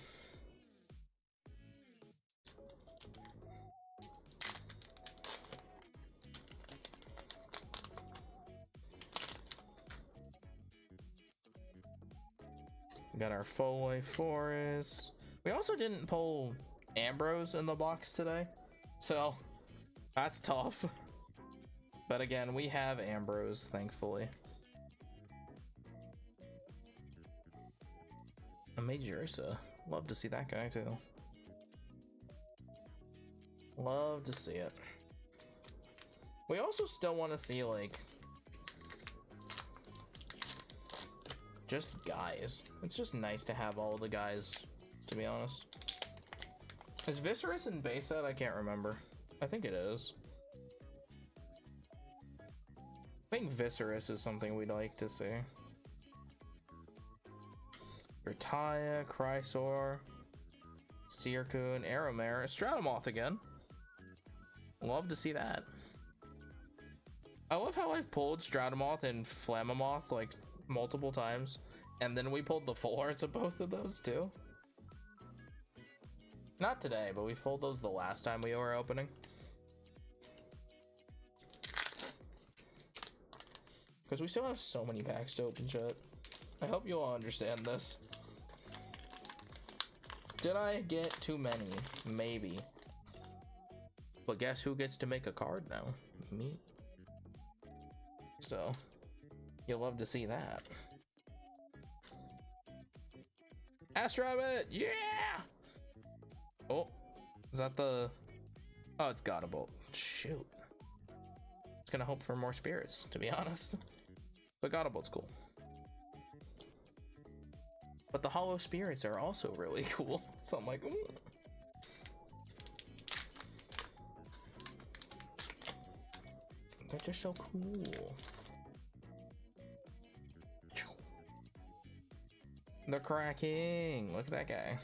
Got our Foley Forest. We also didn't pull Ambrose in the box today, so that's tough. But again, we have Ambrose, thankfully. A Major Ursa. Love to see that guy too. Love to see it. We also still want to see like just guys. It's just nice to have all the guys, to be honest. Is Viserys in base set? I can't remember. I think it is. I think Viserys is something we'd like to see. Rtaya, Chrysor, Seerkun, Aeromare, Stratomoth again. Love to see that. I love how I've pulled Stratomoth and Flammomoth like multiple times, and then we pulled the full arts of both of those too. Not today, but we pulled those the last time we were opening. Because we still have so many packs to open, chat. I hope you all understand this. Did I get too many? Maybe. But guess who gets to make a card now? Me. So, you'll love to see that. Astrobit! Yeah! Oh, is that the... Oh, it's Godbolt. Shoot. I was gonna hope for more spirits, to be honest. But Godbolt's cool. But the hollow spirits are also really cool. So I'm like, ooh. They're just so cool. The cracking. Look at that guy.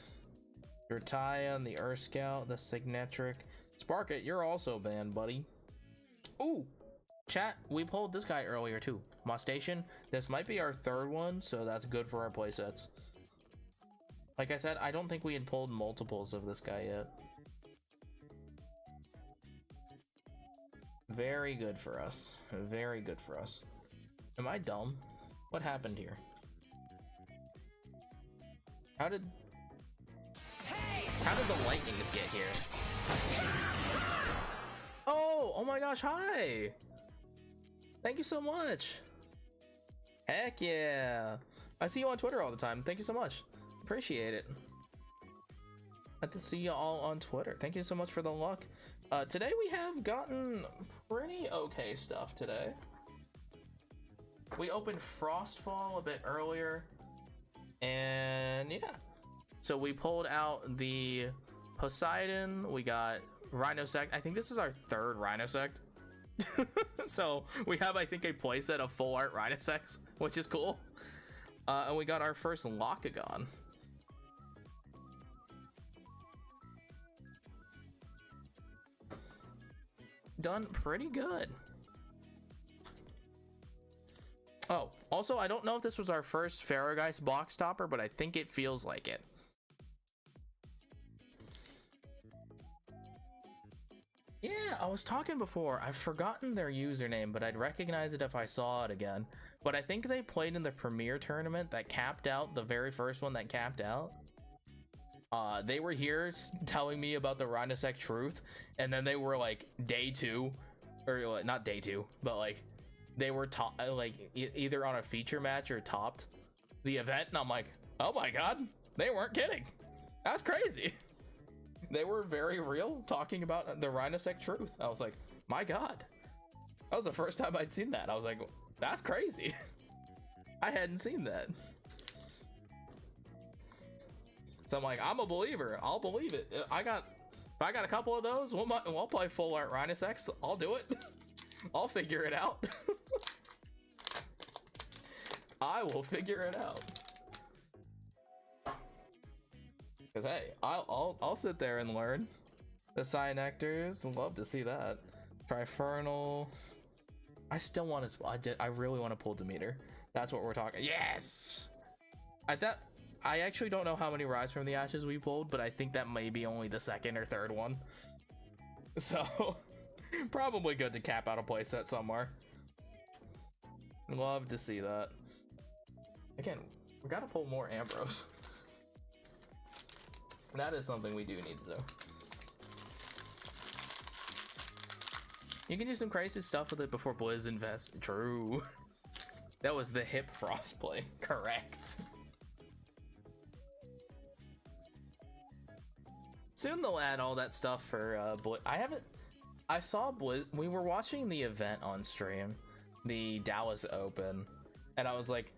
Retian, the Earth Scout, the Signetric. Spark It, you're also banned, buddy. Ooh, chat, we pulled this guy earlier too. Mustation. This might be our third one, so that's good for our playsets. Like I said, I don't think we had pulled multiples of this guy yet. Very good for us. Very good for us. Am I dumb? What happened here? How did the lightning just get here? Oh my gosh, hi! Thank you so much. Heck yeah. I see you on Twitter all the time. Thank you so much. Appreciate it. I can see you all on Twitter. Thank you so much for the luck. Today we have gotten pretty okay stuff today. We opened Frostfall a bit earlier, and yeah. So we pulled out the Poseidon, we got Rhinosect. I think this is our third Rhinosect. So we have, I think, a playset of full art Rhinosects, which is cool. And we got our first Locagon. Done pretty good. Oh, also, I don't know if this was our first Farrageist box topper, but I think it feels like it. Yeah, I was talking before. I've forgotten their username, but I'd recognize it if I saw it again. But I think they played in the Premier tournament that capped out, the very first one that capped out. They were here telling me about the Rhinosect truth, and then they were like day 2, or not day 2, but like they were either on a feature match or topped the event, and I'm like, oh my god, they weren't kidding. That's crazy. They were very real, talking about the Rhinosect truth. I was like, my god, that was the first time I'd seen that. I was like, that's crazy. I hadn't seen that. So I'm like, I'm a believer. I'll believe it. If I got a couple of those, we'll play full art Rhinosects. I'll do it. I'll figure it out. I will figure it out. Cause hey, I'll sit there and learn. The Cyanectors, love to see that. Trifernal. I still want to. I really want to pull Demeter. That's what we're talking. Yes. I actually don't know how many Rise from the Ashes we pulled, but I think that may be only the second or third one. So, probably good to cap out a playset somewhere. Love to see that. Again, we gotta pull more Ambrose. That is something we do need to do. You can do some crazy stuff with it before Blizz invest. True. That was the hip Frost play. Correct. Soon they'll add all that stuff for Blizz. I saw Blizz. We were watching the event on stream, the Dallas Open, and I was like,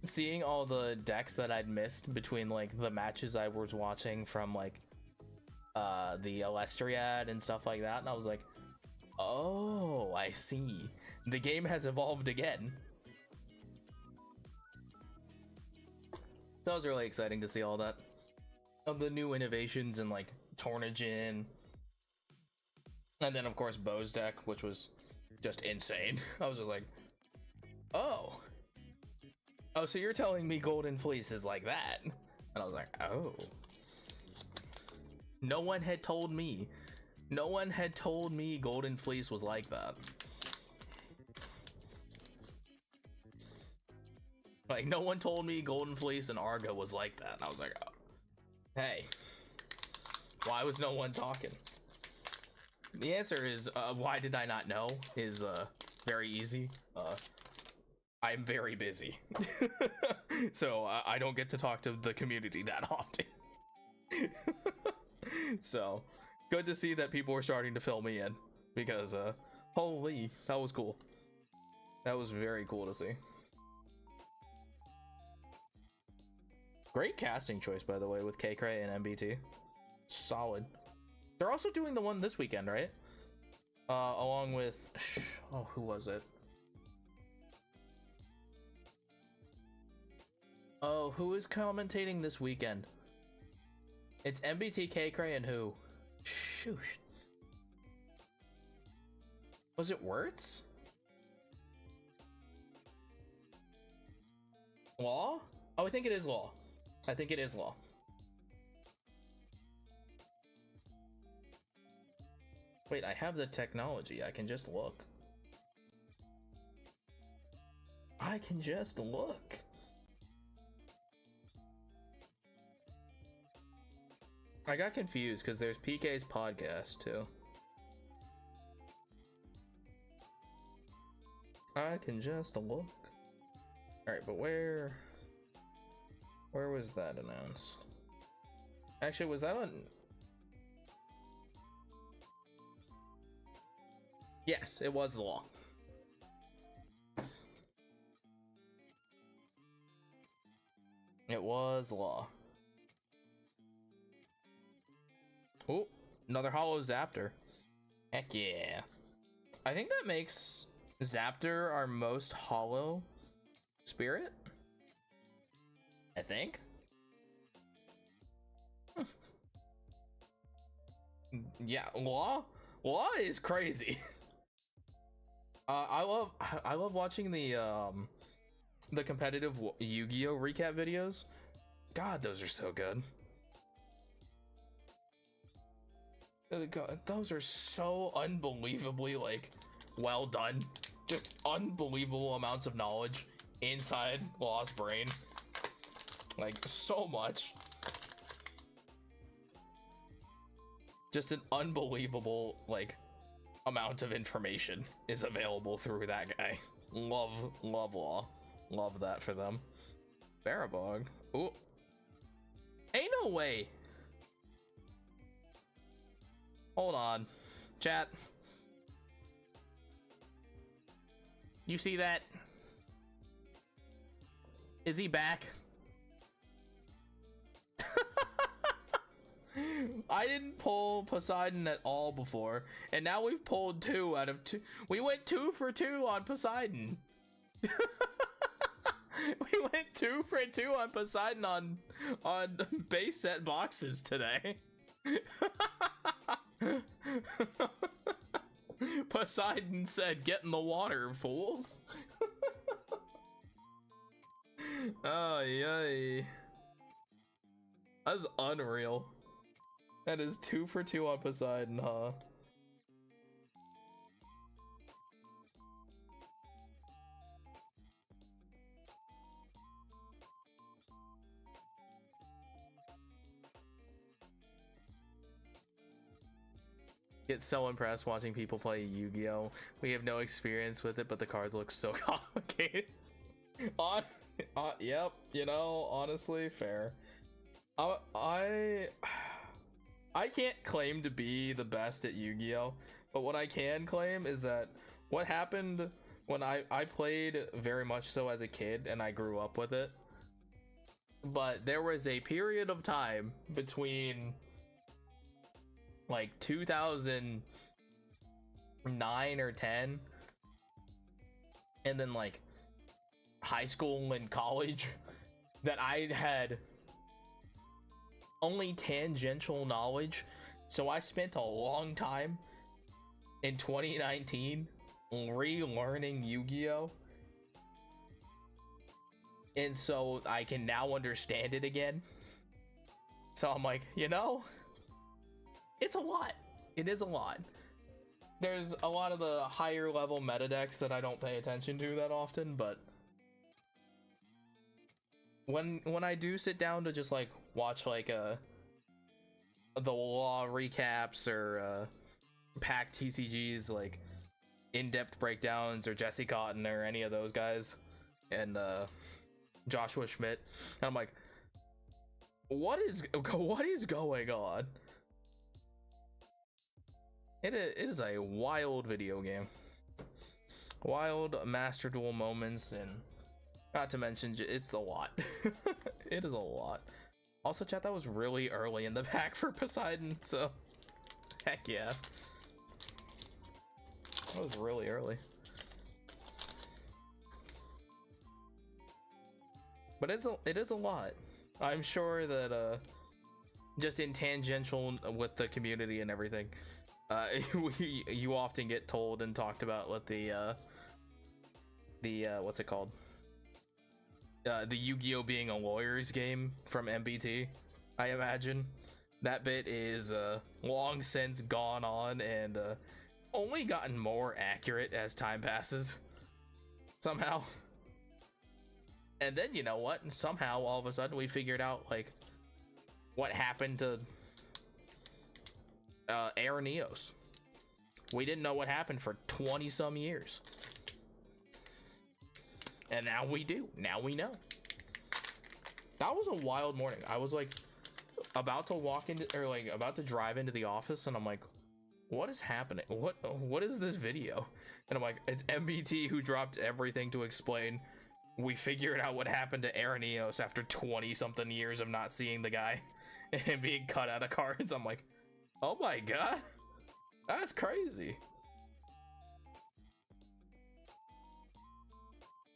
seeing all the decks that I'd missed between like the matches I was watching from like the Elestriad and stuff like that, and I was like, oh, I see. The game has evolved again. So it was really exciting to see all that. Of the new innovations in like Tornagin. And then of course Bo's deck, which was just insane. I was just like, oh, so you're telling me Golden Fleece is like that? And I was like, oh. No one had told me. No one had told me Golden Fleece was like that. Like, no one told me Golden Fleece and Argo was like that. And I was like, oh, hey, why was no one talking? The answer is, why did I not know, is very easy. I'm very busy. So I don't get to talk to the community that often. So good to see that people were starting to fill me in, because holy, that was cool. That was very cool to see. Great casting choice, by the way, with K-Cray and MBT. Solid. They're also doing the one this weekend, right? Along with, oh, who was it? Oh, who is commentating this weekend? It's MBTK Cray and who? Shoosh. Was it Wirtz? Law? Oh, I think it is Law. I think it is Law. Wait, I have the technology. I can just look. I can just look. I got confused because there's PK's podcast too. I can just look. Alright, but where was that announced? Actually, was that on? Yes, it was the Law. It was Law. Oh, another hollow Zaptor. Heck yeah. I think that makes Zaptor our most hollow spirit. I think. Yeah, Law is crazy. I love watching the competitive Yu-Gi-Oh recap videos. God, those are so good. God, those are so unbelievably like well done. Just unbelievable amounts of knowledge inside Law's brain. Like so much. Just an unbelievable like amount of information is available through that guy. Love Law. Love that for them. Barabog. Ooh. Ain't no way. Hold on. Chat. You see that? Is he back? I didn't pull Poseidon at all before, and now we've pulled 2 out of 2. We went 2 for 2 on Poseidon. We went 2 for 2 on Poseidon on base set boxes today. Poseidon said, "Get in the water, fools." Oh, yay. That's unreal. That is 2 for 2 on Poseidon, huh? Get so impressed watching people play Yu-Gi-Oh! We have no experience with it, but the cards look so complicated. Yep, you know, honestly, fair. I can't claim to be the best at Yu-Gi-Oh! But what I can claim is that what happened when I played very much so as a kid and I grew up with it. But there was a period of time between like 2009 or 10 and then like high school and college that I had only tangential knowledge. So I spent a long time in 2019 relearning Yu-Gi-Oh! And so I can now understand it again. So I'm like, you know, it's a lot. It is a lot. There's a lot of the higher level meta decks that I don't pay attention to that often, but when I do sit down to just like watch like the Law recaps or pack TCGs, like in-depth breakdowns, or Jesse Cotton or any of those guys, and Joshua Schmidt, and I'm like, what is going on? It is a wild video game. Wild Master Duel moments, and not to mention, it's a lot. It is a lot. Also, chat, that was really early in the pack for Poseidon, so heck yeah. That was really early. but it is a lot. I'm sure that just in tangential with the community and everything, you often get told and talked about what the what's it called? The Yu-Gi-Oh being a lawyer's game from MBT. I imagine that bit is long since gone on and only gotten more accurate as time passes somehow. And then you know what? Somehow all of a sudden we figured out like what happened to Araneos. We didn't know what happened for 20 some years. And now we do. Now we know. That was a wild morning. I was like about to walk into, or like about to drive into the office, and I'm like, what is happening? What is this video? And I'm like, it's MBT who dropped everything to explain. We figured out what happened to Araneos after 20 something years of not seeing the guy and being cut out of cards. I'm like, oh my god, that's crazy.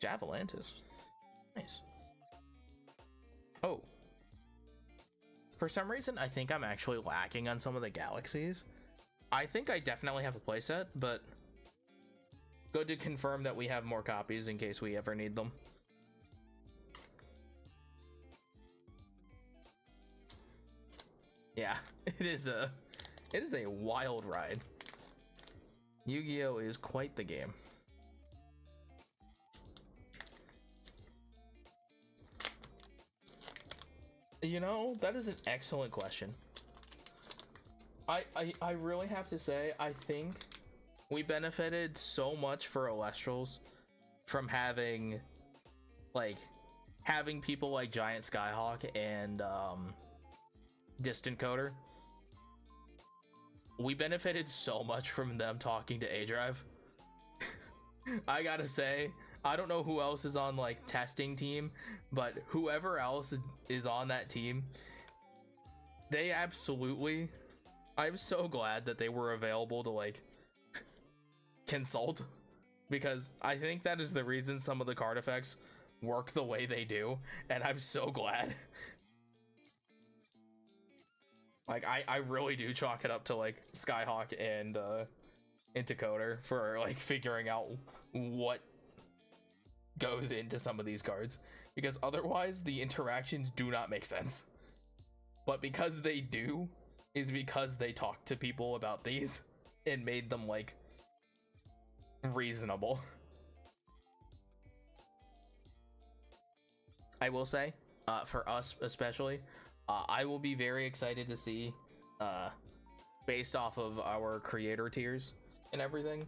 Javalantis, nice. Oh, for some reason I think I'm actually lacking on some of the galaxies. I think I definitely have a playset, but good to confirm that we have more copies in case we ever need them. Yeah, it is a wild ride. Yu-Gi-Oh is quite the game. You know, that is an excellent question. I really have to say, I think we benefited so much for Elestrals from having people like Giant Skyhawk and Distant Coder. We benefited so much from them talking to A-Drive. I gotta say, I don't know who else is on like testing team, but whoever else is on that team, they absolutely, I'm so glad that they were available to like consult, because I think that is the reason some of the card effects work the way they do, and I'm so glad. Like I really do chalk it up to like Skyhawk and Decoder for like figuring out what goes into some of these cards, because otherwise the interactions do not make sense. But because they do is because they talked to people about these and made them like reasonable. I will say, for us especially, I will be very excited to see, based off of our creator tiers and everything,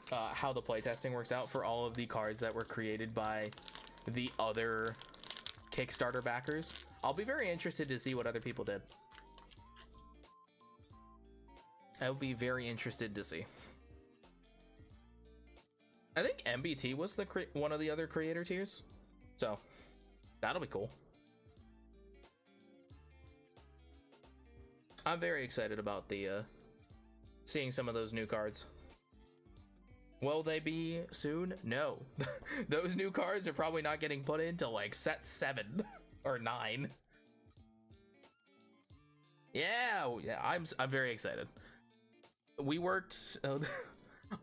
how the playtesting works out for all of the cards that were created by the other Kickstarter backers. I'll be very interested to see what other people did. I'll be very interested to see. I think MBT was the one of the other creator tiers, so that'll be cool. I'm very excited about the seeing some of those new cards. Will they be soon? No. Those new cards are probably not getting put into like set 7 or 9. Yeah, I'm very excited. We worked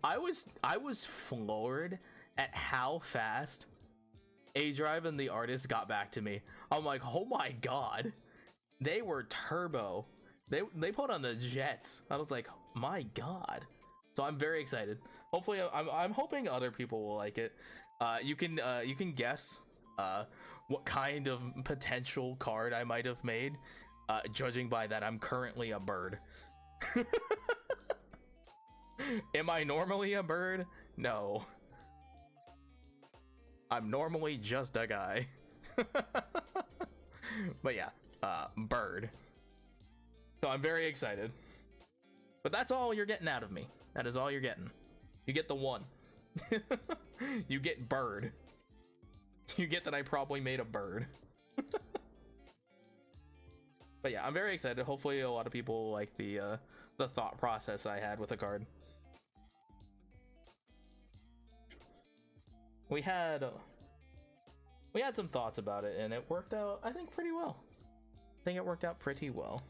I was floored at how fast A-Drive and the artist got back to me. I'm like, "Oh my god." They were turbo. They put on the jets. I was like, "My god." So I'm very excited. Hopefully, I'm hoping other people will like it. You can guess what kind of potential card I might have made, judging by that I'm currently a bird. Am I normally a bird? No. I'm normally just a guy. But yeah, bird. So I'm very excited. But that's all you're getting out of me. That is all you're getting. You get the one. You get bird. You get that I probably made a bird. But yeah, I'm very excited. Hopefully a lot of people like the thought process I had with the card. We had we had some thoughts about it, and it worked out, I think, pretty well. I think it worked out pretty well.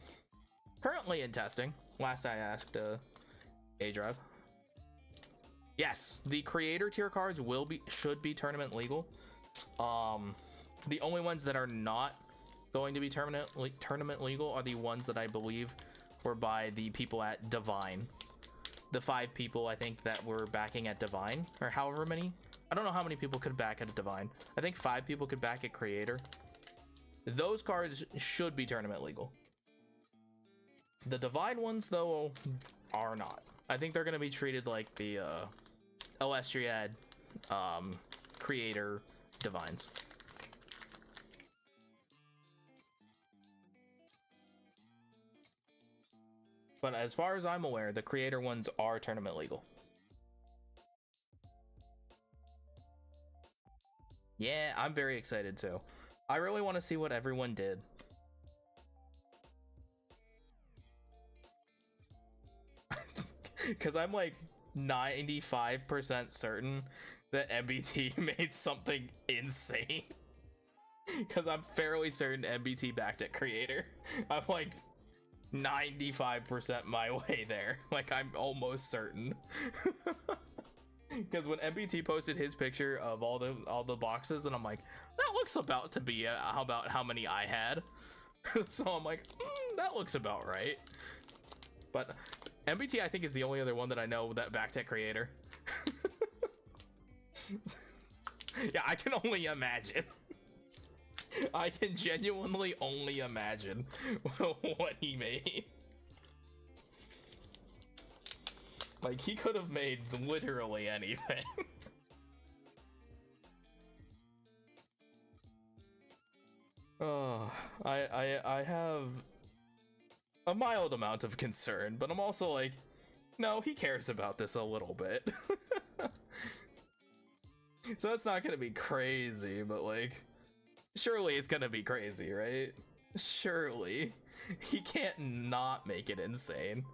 Currently in testing. Last I asked A Drive. Yes, the creator tier cards should be tournament legal. The only ones that are not going to be tournament legal are the ones that I believe were by the people at Divine. The 5 people I think that were backing at Divine, or however many. I don't know how many people could back at a Divine. I think 5 people could back at Creator. Those cards should be tournament legal. The Divine ones, though, are not. I think they're going to be treated like the Elestriad Creator Divines. But as far as I'm aware, the Creator ones are tournament legal. Yeah, I'm very excited too. I really want to see what everyone did. Because I'm like 95% certain that MBT made something insane. Because I'm fairly certain MBT backed at Creator. I'm like 95% my way there. Like, I'm almost certain. Because when MBT posted his picture of all the boxes, and I'm like, that looks about to be about how many I had. So I'm like, that looks about right. But MBT, I think, is the only other one that I know that backed at Creator. Yeah, I can only imagine. I can genuinely only imagine what he made. Like, he could have made literally anything. Oh, I have a mild amount of concern, but I'm also like, no, he cares about this a little bit. So it's not gonna be crazy, but like, surely it's gonna be crazy, right? Surely. He can't not make it insane.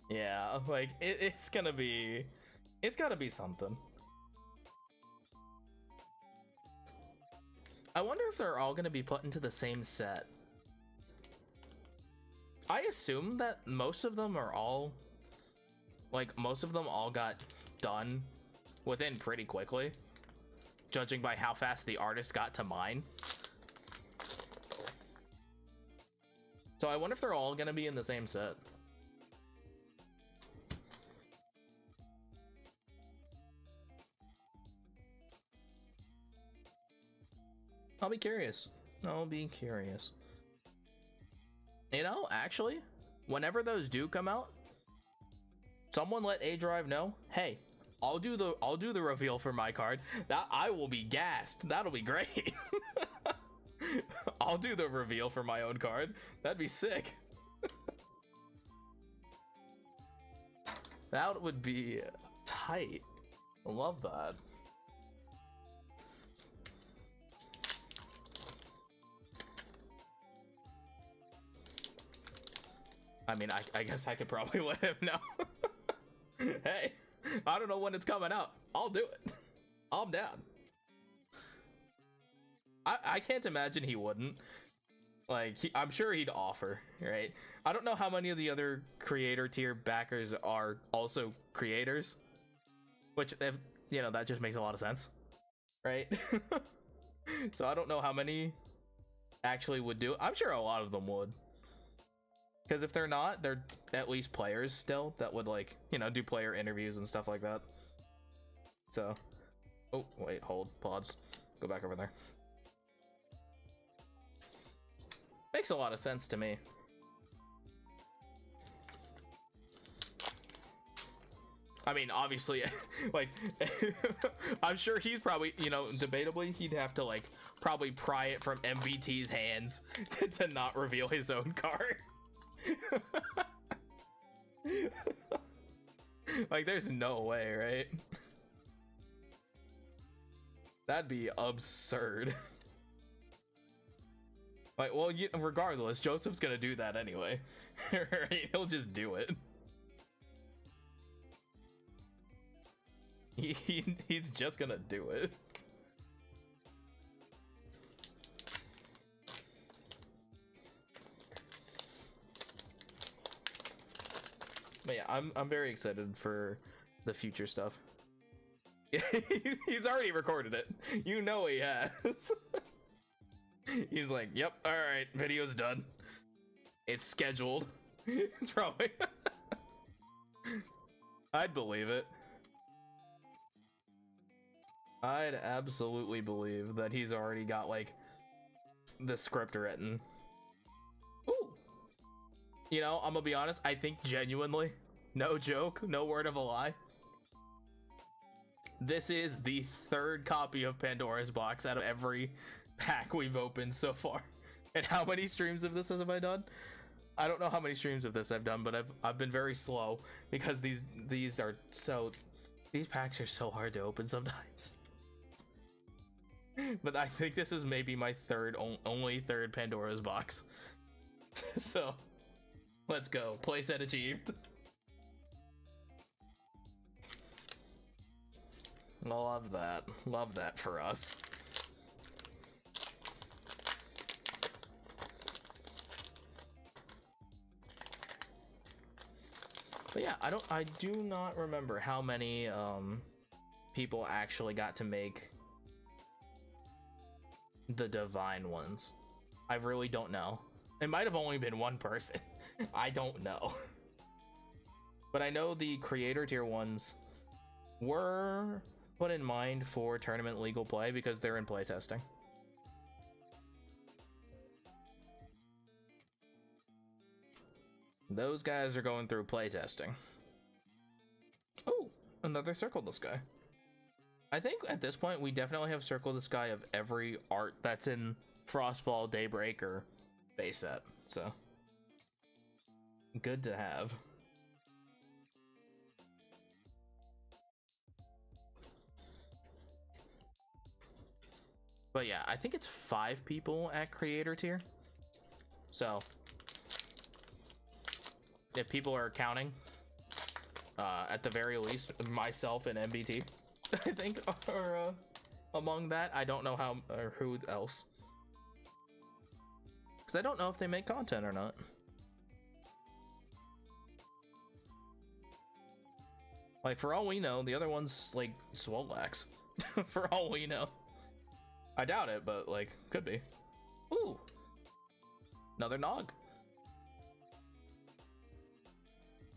Yeah, like, it's gotta be something. I wonder if they're all gonna be put into the same set. I assume that most of them all got done within pretty quickly, judging by how fast the artist got to mine. So I wonder if they're all gonna be in the same set. I'll be curious. I'll be curious. You know, actually, whenever those do come out, someone let A Drive know, hey, I'll do the reveal for my card. That I will be gassed. That'll be great. I'll do the reveal for my own card. That'd be sick. That would be tight. I love that. I mean, I guess I could probably let him know. Hey, I don't know when it's coming out. I'll do it. I'm down. I can't imagine he wouldn't. Like, I'm sure he'd offer, right? I don't know how many of the other creator tier backers are also creators. Which, if you know, that just makes a lot of sense, right? So I don't know how many actually would do it. I'm sure a lot of them would. Because if they're not, they're at least players still that would, like, you know, do player interviews and stuff like that. So, oh, wait, hold, pause, go back over there. Makes a lot of sense to me. I mean, obviously, like, I'm sure he's probably, you know, debatably, he'd have to, like, probably pry it from MVT's hands to not reveal his own card. Like, there's no way, right? That'd be absurd. Like, well, regardless, Joseph's gonna do that anyway. Right? He'll just do it. He's just gonna do it. But yeah, I'm very excited for the future stuff. He's already recorded it. You know he has. He's like, yep, all right, video's done. It's scheduled. It's probably. I'd believe it. I'd absolutely believe that he's already got like the script written. Ooh. You know, I'm gonna be honest, I think genuinely, no joke, no word of a lie, this is the third copy of Pandora's Box out of every pack we've opened so far. And how many streams of this have I done? I don't know how many streams of this I've done, but I've been very slow because these packs are so hard to open sometimes. But I think this is maybe my only third Pandora's Box. So let's go. Playset achieved. Love that. Love that for us. But yeah, I do not remember how many people actually got to make the divine ones. I really don't know. It might have only been one person. I don't know. But I know the creator tier ones were put in mind for tournament legal play because they're in playtesting. Those guys are going through playtesting. Oh, another Circle the Sky. I think at this point we definitely have Circle the Sky of every art that's in Frostfall, Daybreaker base set. So good to have. But yeah, I think it's 5 people at creator tier. So if people are counting, at the very least, myself and MBT, I think, are among that. I don't know how or who else, because I don't know if they make content or not. Like, for all we know, the other one's like Swollax. For all we know. I doubt it, but like, could be. Ooh, another Nog.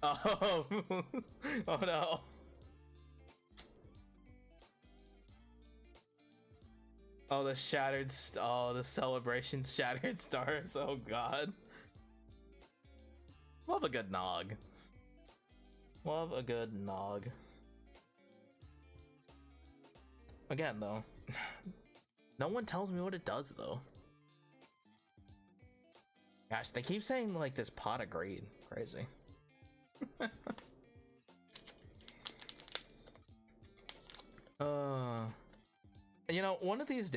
Oh, oh no. Oh, the shattered, oh, the celebration shattered stars. Oh god. Love a good Nog. Love a good Nog. Again, though, no one tells me what it does, though. Gosh, they keep saying like this pot of greed. Crazy. You know, one of these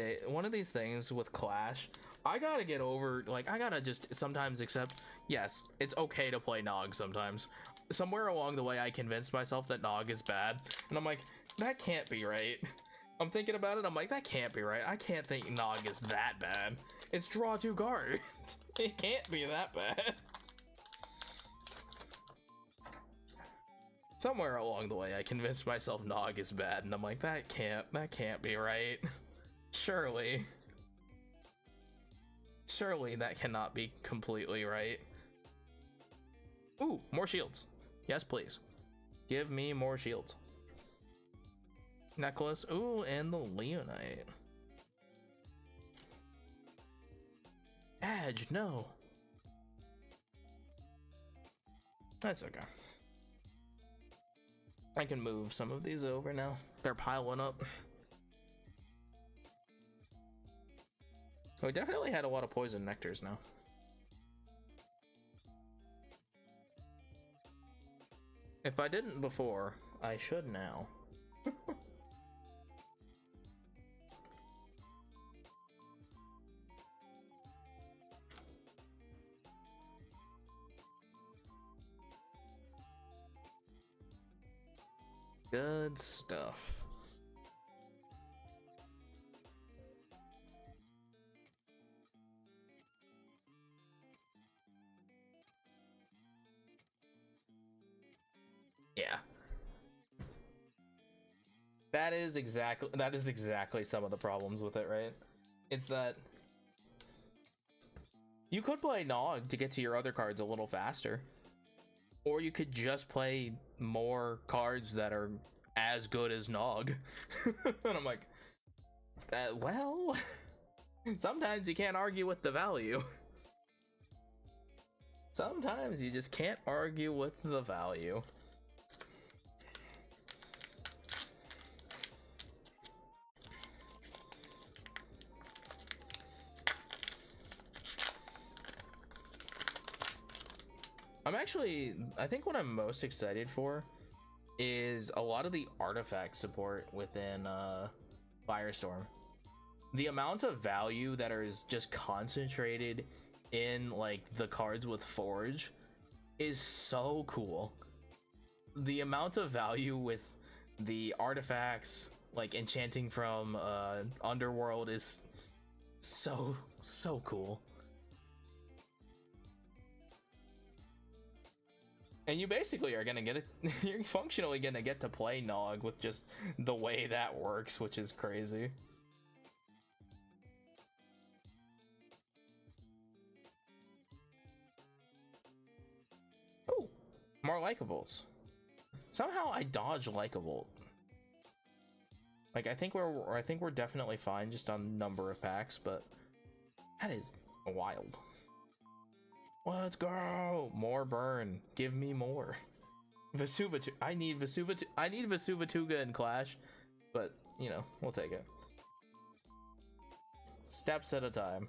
things with Clash, I gotta get over, like, I gotta just sometimes accept, yes, it's okay to play Nog sometimes. Somewhere along the way, I convinced myself that Nog is bad, and I'm like, that can't be right. I'm thinking about it, I'm like, that can't be right. I can't think Nog is that bad. It's draw 2 cards. It can't be that bad. Somewhere along the way, I convinced myself Nog is bad, and I'm like, that can't be right. Surely that cannot be completely right. Ooh, more shields. Yes, please. Give me more shields. Necklace. Ooh, and the Leonite. Edge, no. That's okay. I can move some of these over now. They're piling up. We definitely had a lot of poison nectars now. If I didn't before, I should now. Good stuff. Yeah. That is exactly some of the problems with it, right? It's that you could play Nog to get to your other cards a little faster. Or you could just play more cards that are as good as Nog. And I'm like, well, sometimes you can't argue with the value. Sometimes you just can't argue with the value. I think what I'm most excited for is a lot of the artifact support within Firestorm. The amount of value that is just concentrated in like the cards with Forge is so cool. The amount of value with the artifacts, like enchanting from Underworld, is so cool. And you basically are gonna get it. You're functionally gonna get to play Nog with just the way that works, which is crazy. Oh, more Lycavolt. Somehow I dodge Lycavolt. Like I think we're definitely fine just on number of packs, but that is wild. Let's go! More burn. Give me more. Vesuvatuga. I need Vesuvatuga in Clash, but you know, we'll take it. Steps at a time.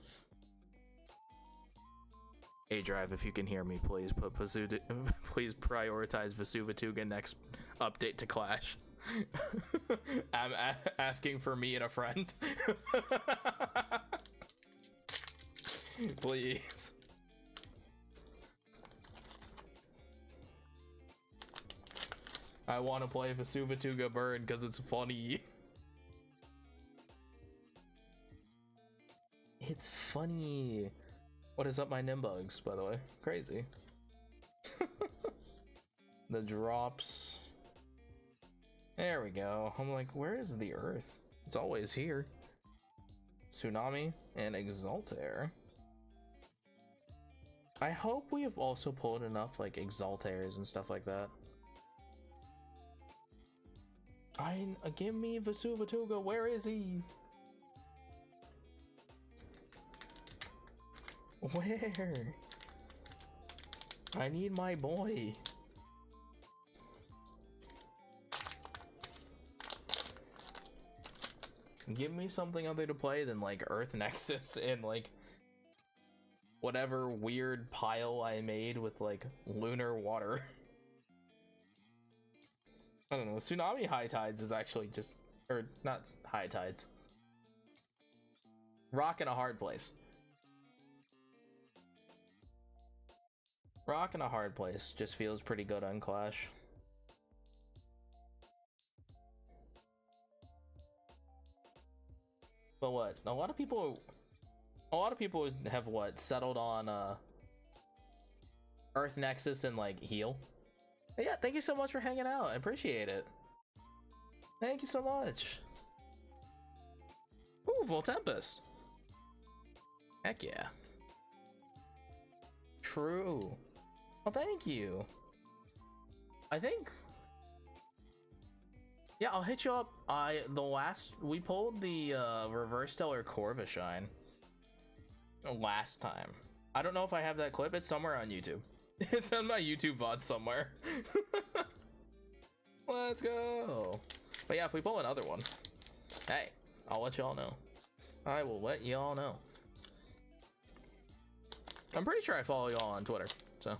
A-Drive, if you can hear me, please put please prioritize Vesuvatuga next update to Clash. I'm asking for me and a friend. Please. I want to play Vesuvatuga Burn because it's funny. It's funny. What is up, my Nimbugs, by the way? Crazy. The drops. There we go. I'm like, where is the Earth? It's always here. Tsunami and Exaltair. I hope we have also pulled enough like Exaltairs and stuff like that. Give me Vesuvatuga. Where is he? Where? I need my boy. Give me something other to play than like Earth Nexus and like whatever weird pile I made with like lunar water. I don't know. Tsunami High Tides is actually just, or not High Tides. Rock in a hard place. Rock in a hard place just feels pretty good on Clash. But what? A lot of people have what settled on Earth Nexus and like heal. But yeah, thank you so much for hanging out. I appreciate it. Thank you so much. Ooh, Voltempest. Heck yeah. True. Well, thank you. I think. Yeah, I'll hit you up. We pulled the Reverse Stellar Corvishine last time. I don't know if I have that clip. It's somewhere on YouTube. It's on my YouTube VOD somewhere. Let's go. But yeah, if we pull another one, hey, I'll let y'all know. I will let y'all know. I'm pretty sure I follow y'all on Twitter, so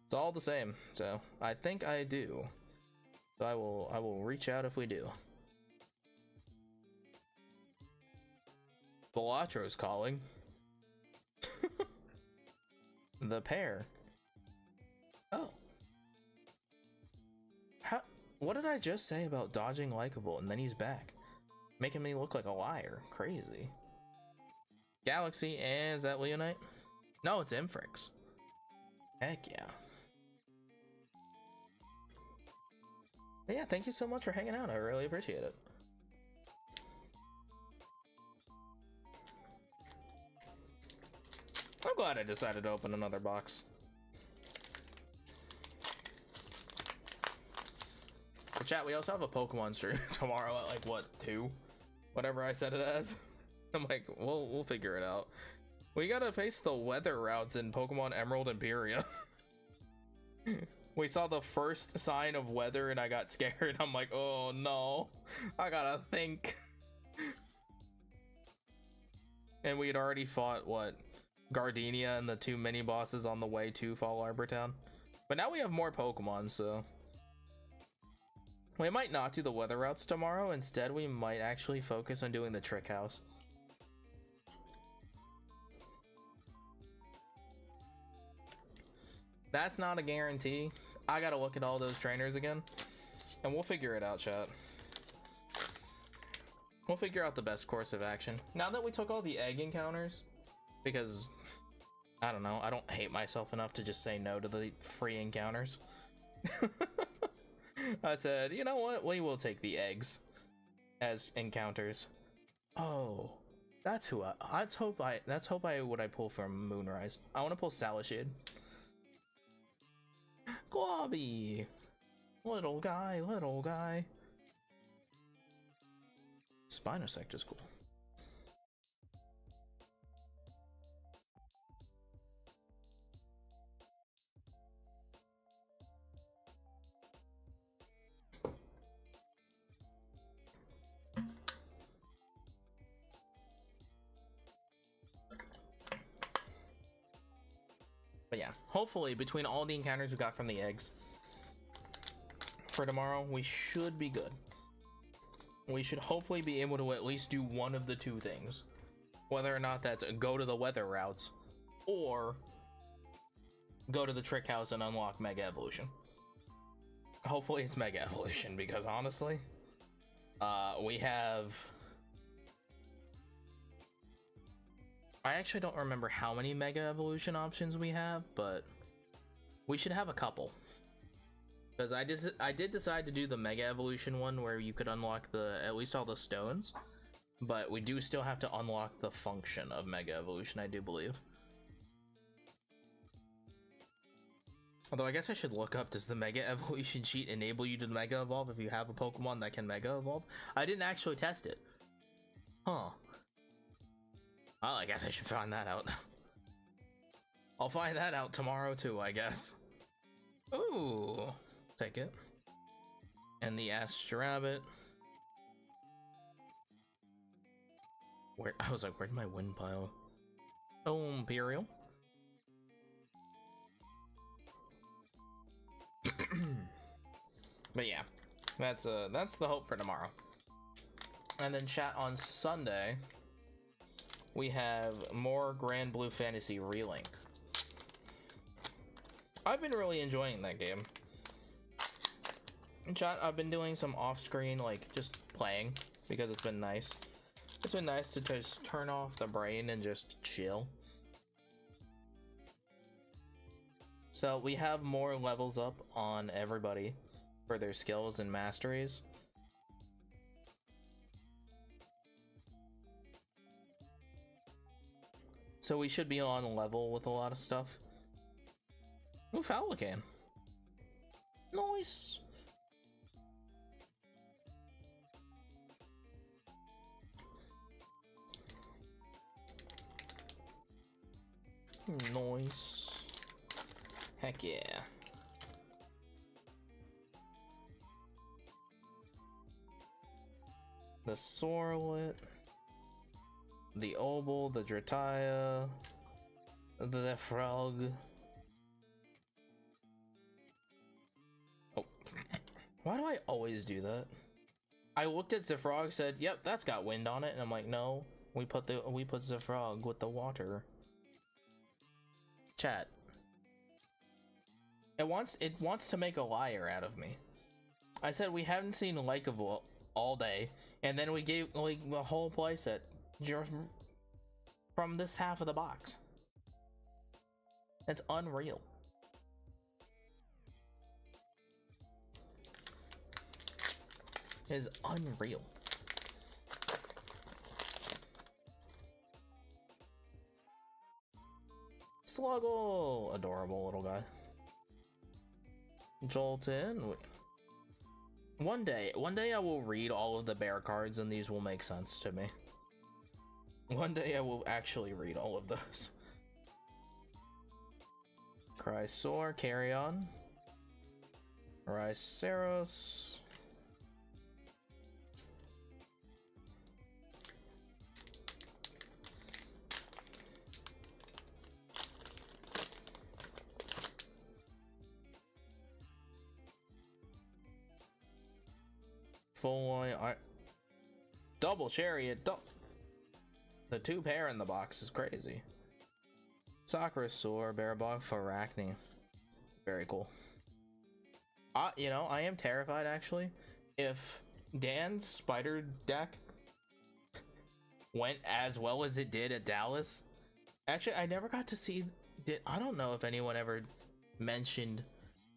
it's all the same. So I think I do. So I will reach out if we do. Belatro's calling. The pair. Oh. What did I just say about dodging likable and then he's back? Making me look like a liar. Crazy. Galaxy, and is that Leonite? No, it's Infrix. Heck yeah. But yeah, thank you so much for hanging out. I really appreciate it. I'm glad I decided to open another box. Chat, we also have a Pokemon stream tomorrow at like what, 2? Whatever I said it as. I'm like, we'll figure it out. We gotta face the weather routes in Pokemon Emerald and Pyria. We saw the first sign of weather and I got scared. I'm like, oh no, I gotta think. And we had already fought what, Gardenia and the 2 mini bosses on the way to Fall Arbor Town. But now we have more Pokemon, so we might not do the weather routes tomorrow. Instead, we might actually focus on doing the trick house. That's not a guarantee. I gotta look at all those trainers again, and we'll figure it out, chat. We'll figure out the best course of action. Now that we took all the egg encounters, because, I don't know, I don't hate myself enough to just say no to the free encounters. I said, you know what? We will take the eggs as encounters. Oh, that's who let's hope I would I pull from Moonrise. I want to pull Salashade. Globby, little guy. Spinosect is cool. But yeah, hopefully between all the encounters we got from the eggs for tomorrow, we should be good. We should hopefully be able to at least do one of the 2 things. Whether or not that's go to the weather routes or go to the trick house and unlock Mega Evolution. Hopefully it's Mega Evolution, because honestly, we have... I actually don't remember how many Mega Evolution options we have, but we should have a couple. Because I did decide to do the Mega Evolution one where you could unlock at least all the stones, but we do still have to unlock the function of Mega Evolution, I do believe. Although I guess I should look up, does the Mega Evolution cheat enable you to Mega Evolve if you have a Pokemon that can Mega Evolve? I didn't actually test it. Huh. Well, I guess I should find that out. I'll find that out tomorrow too, I guess. Ooh, take it. And the Astrabbit. I was like, where'd my wind pile? Oh, Imperial. But yeah, that's the hope for tomorrow. And then chat on Sunday, we have more Grand Blue Fantasy Relink. I've been really enjoying that game. In chat, I've been doing some off-screen, like, just playing, because it's been nice. It's been nice to just turn off the brain and just chill. So we have more levels up on everybody for their skills and masteries. So we should be on level with a lot of stuff. Ooh, Fowlican. Nice. Nice. Heck yeah. The Sorlet, the Obel, the Drataya, the Frog. Oh, why do I always do that? I looked at Zefrog, said, "Yep, that's got wind on it," and I'm like, "No, we put Zefrog with the water." Chat. It wants to make a liar out of me. I said we haven't seen Likeable all day, and then we gave like the whole playset just from this half of the box. It's unreal. It is unreal. Sluggle, adorable little guy. Jolton. One day I will read all of the bear cards and these will make sense to me. One day I will actually read all of those. Chrysor, Carry On. Ryceros. Full line, double chariot, the 2 pair in the box is crazy. Sakurasaur, Barabog, Farachne. Very cool. You know, I am terrified actually. If Dan's spider deck went as well as it did at Dallas, actually I never got to see. I don't know if anyone ever mentioned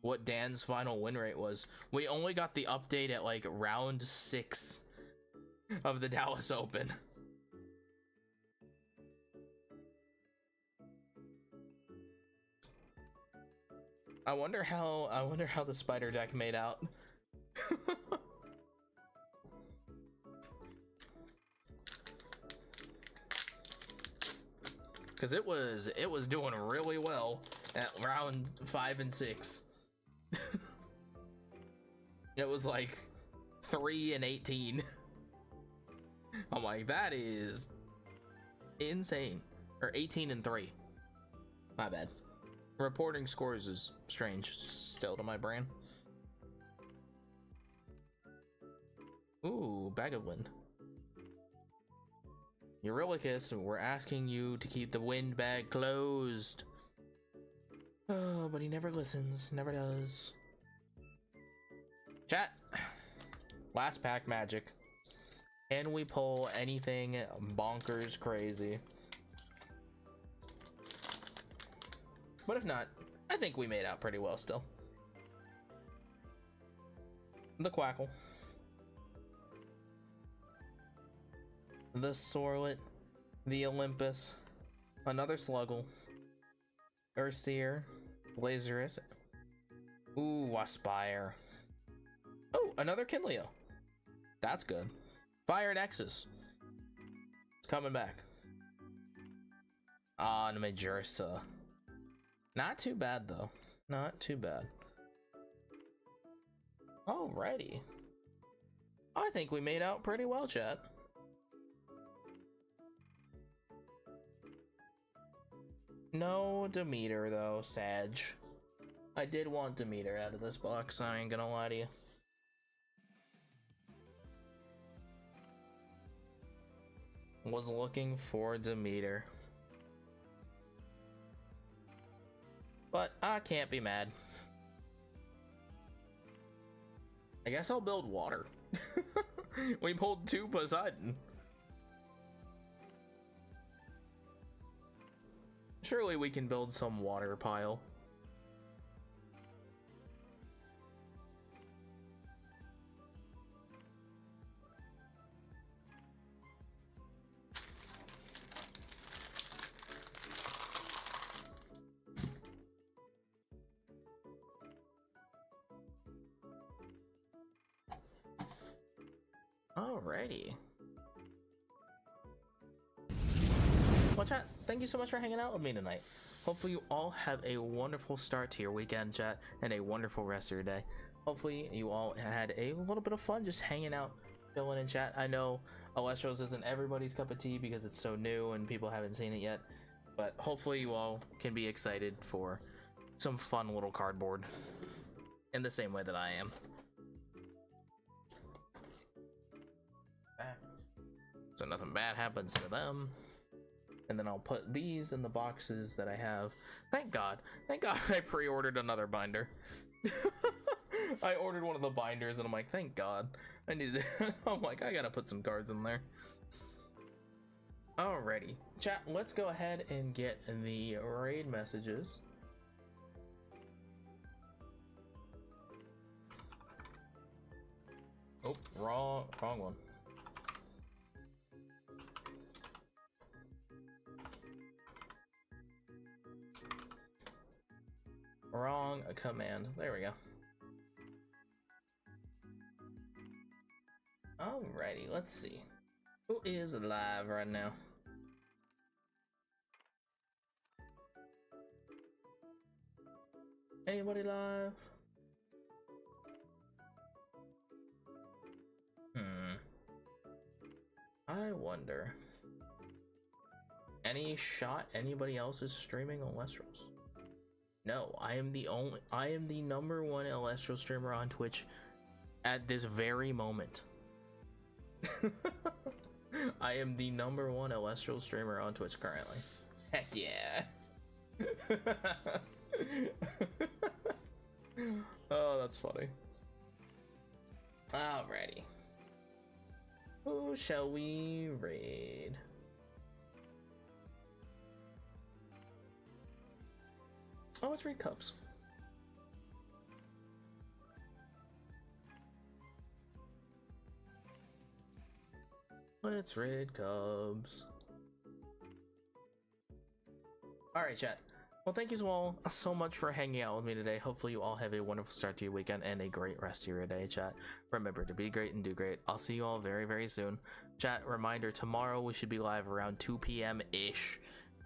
what Dan's final win rate was. We only got the update at like round 6 of the Dallas Open. I wonder how the spider deck made out. Cause it was doing really well at round 5 and 6. It was like 3 and 18. I'm like, that is insane. Or 18 and 3. My bad. Reporting scores is strange still to my brain. Ooh, Bag of Wind. Eurylicus, we're asking you to keep the wind bag closed. Oh, but he never listens, never does. Chat. Last pack magic. Can we pull anything bonkers crazy? But if not, I think we made out pretty well still. The Quackle. The Sorlet. The Olympus. Another Sluggle. Urseer. Lazarus. Ooh, Waspire. Oh, another Kinleo. That's good. Fire Nexus. It's coming back. On Majersa. Not too bad though. Not too bad. Alrighty. I think we made out pretty well, chat. No Demeter though, Sag. I did want Demeter out of this box, I ain't gonna lie to you. Was looking for Demeter. But I can't be mad. I guess I'll build water. We pulled 2 Poseidon. Surely we can build some water pile. Alrighty. Well, chat, thank you so much for hanging out with me tonight. Hopefully you all have a wonderful start to your weekend, chat, and a wonderful rest of your day. Hopefully you all had a little bit of fun just hanging out, chilling in chat. I know Elestrals isn't everybody's cup of tea because it's so new and people haven't seen it yet, but hopefully you all can be excited for some fun little cardboard in the same way that I am. So nothing bad happens to them. And then I'll put these in the boxes that I have. Thank God I pre-ordered another binder. I ordered one of the binders and I'm like, thank God. I needed I'm like, I gotta put some cards in there. Alrighty. Chat, let's go ahead and get the raid messages. Oh, wrong one. Wrong command. There we go. Alrighty, let's see. Who is live right now? Anybody live? I wonder. Any shot anybody else is streaming on Elestrals? No, I am the number one Elestral streamer on Twitch at this very moment. I am the number one Elestral streamer on Twitch currently. Heck yeah. Oh, that's funny. Alrighty. Who shall we raid? Oh, let's raid Cubs. Let's raid Cubs. Alright, chat. Well, thank you all so much for hanging out with me today. Hopefully you all have a wonderful start to your weekend and a great rest of your day, chat. Remember to be great and do great. I'll see you all very, very soon. Chat, reminder, tomorrow we should be live around 2 p.m.-ish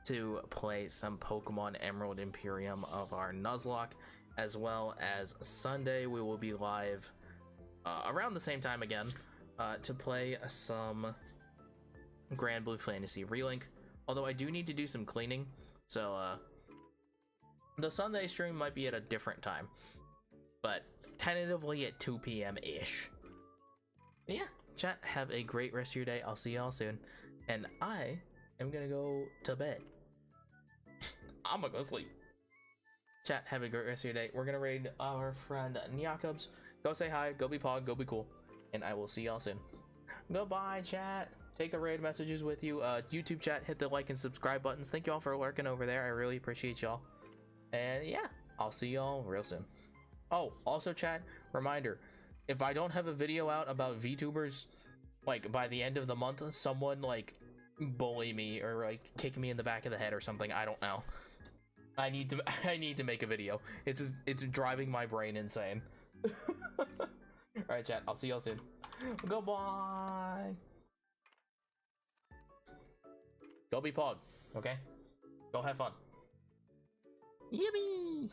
to play some Pokemon Emerald Imperium of our Nuzlocke, as well as Sunday we will be live around the same time again to play some Grand Blue Fantasy Relink. Although I do need to do some cleaning, so the Sunday stream might be at a different time, but tentatively at 2 p.m.-ish. Yeah, chat, have a great rest of your day. I'll see y'all soon, and I am gonna go to bed. I'm gonna go sleep. Chat, have a great rest of your day. We're gonna raid our friend Nyakubs. Go say hi, go be pog, go be cool, and I will see y'all soon. Goodbye, chat. Take the raid messages with you. YouTube chat, hit the like and subscribe buttons. Thank you all for lurking over there. I really appreciate y'all. And yeah, I'll see y'all real soon. Oh, also chat, reminder, if I don't have a video out about VTubers, like by the end of the month, someone like bully me or like kick me in the back of the head or something. I don't know. I need to make a video. It's driving my brain insane. Alright, chat, I'll see y'all soon. Goodbye. Go be pog, okay? Go have fun. Yippee!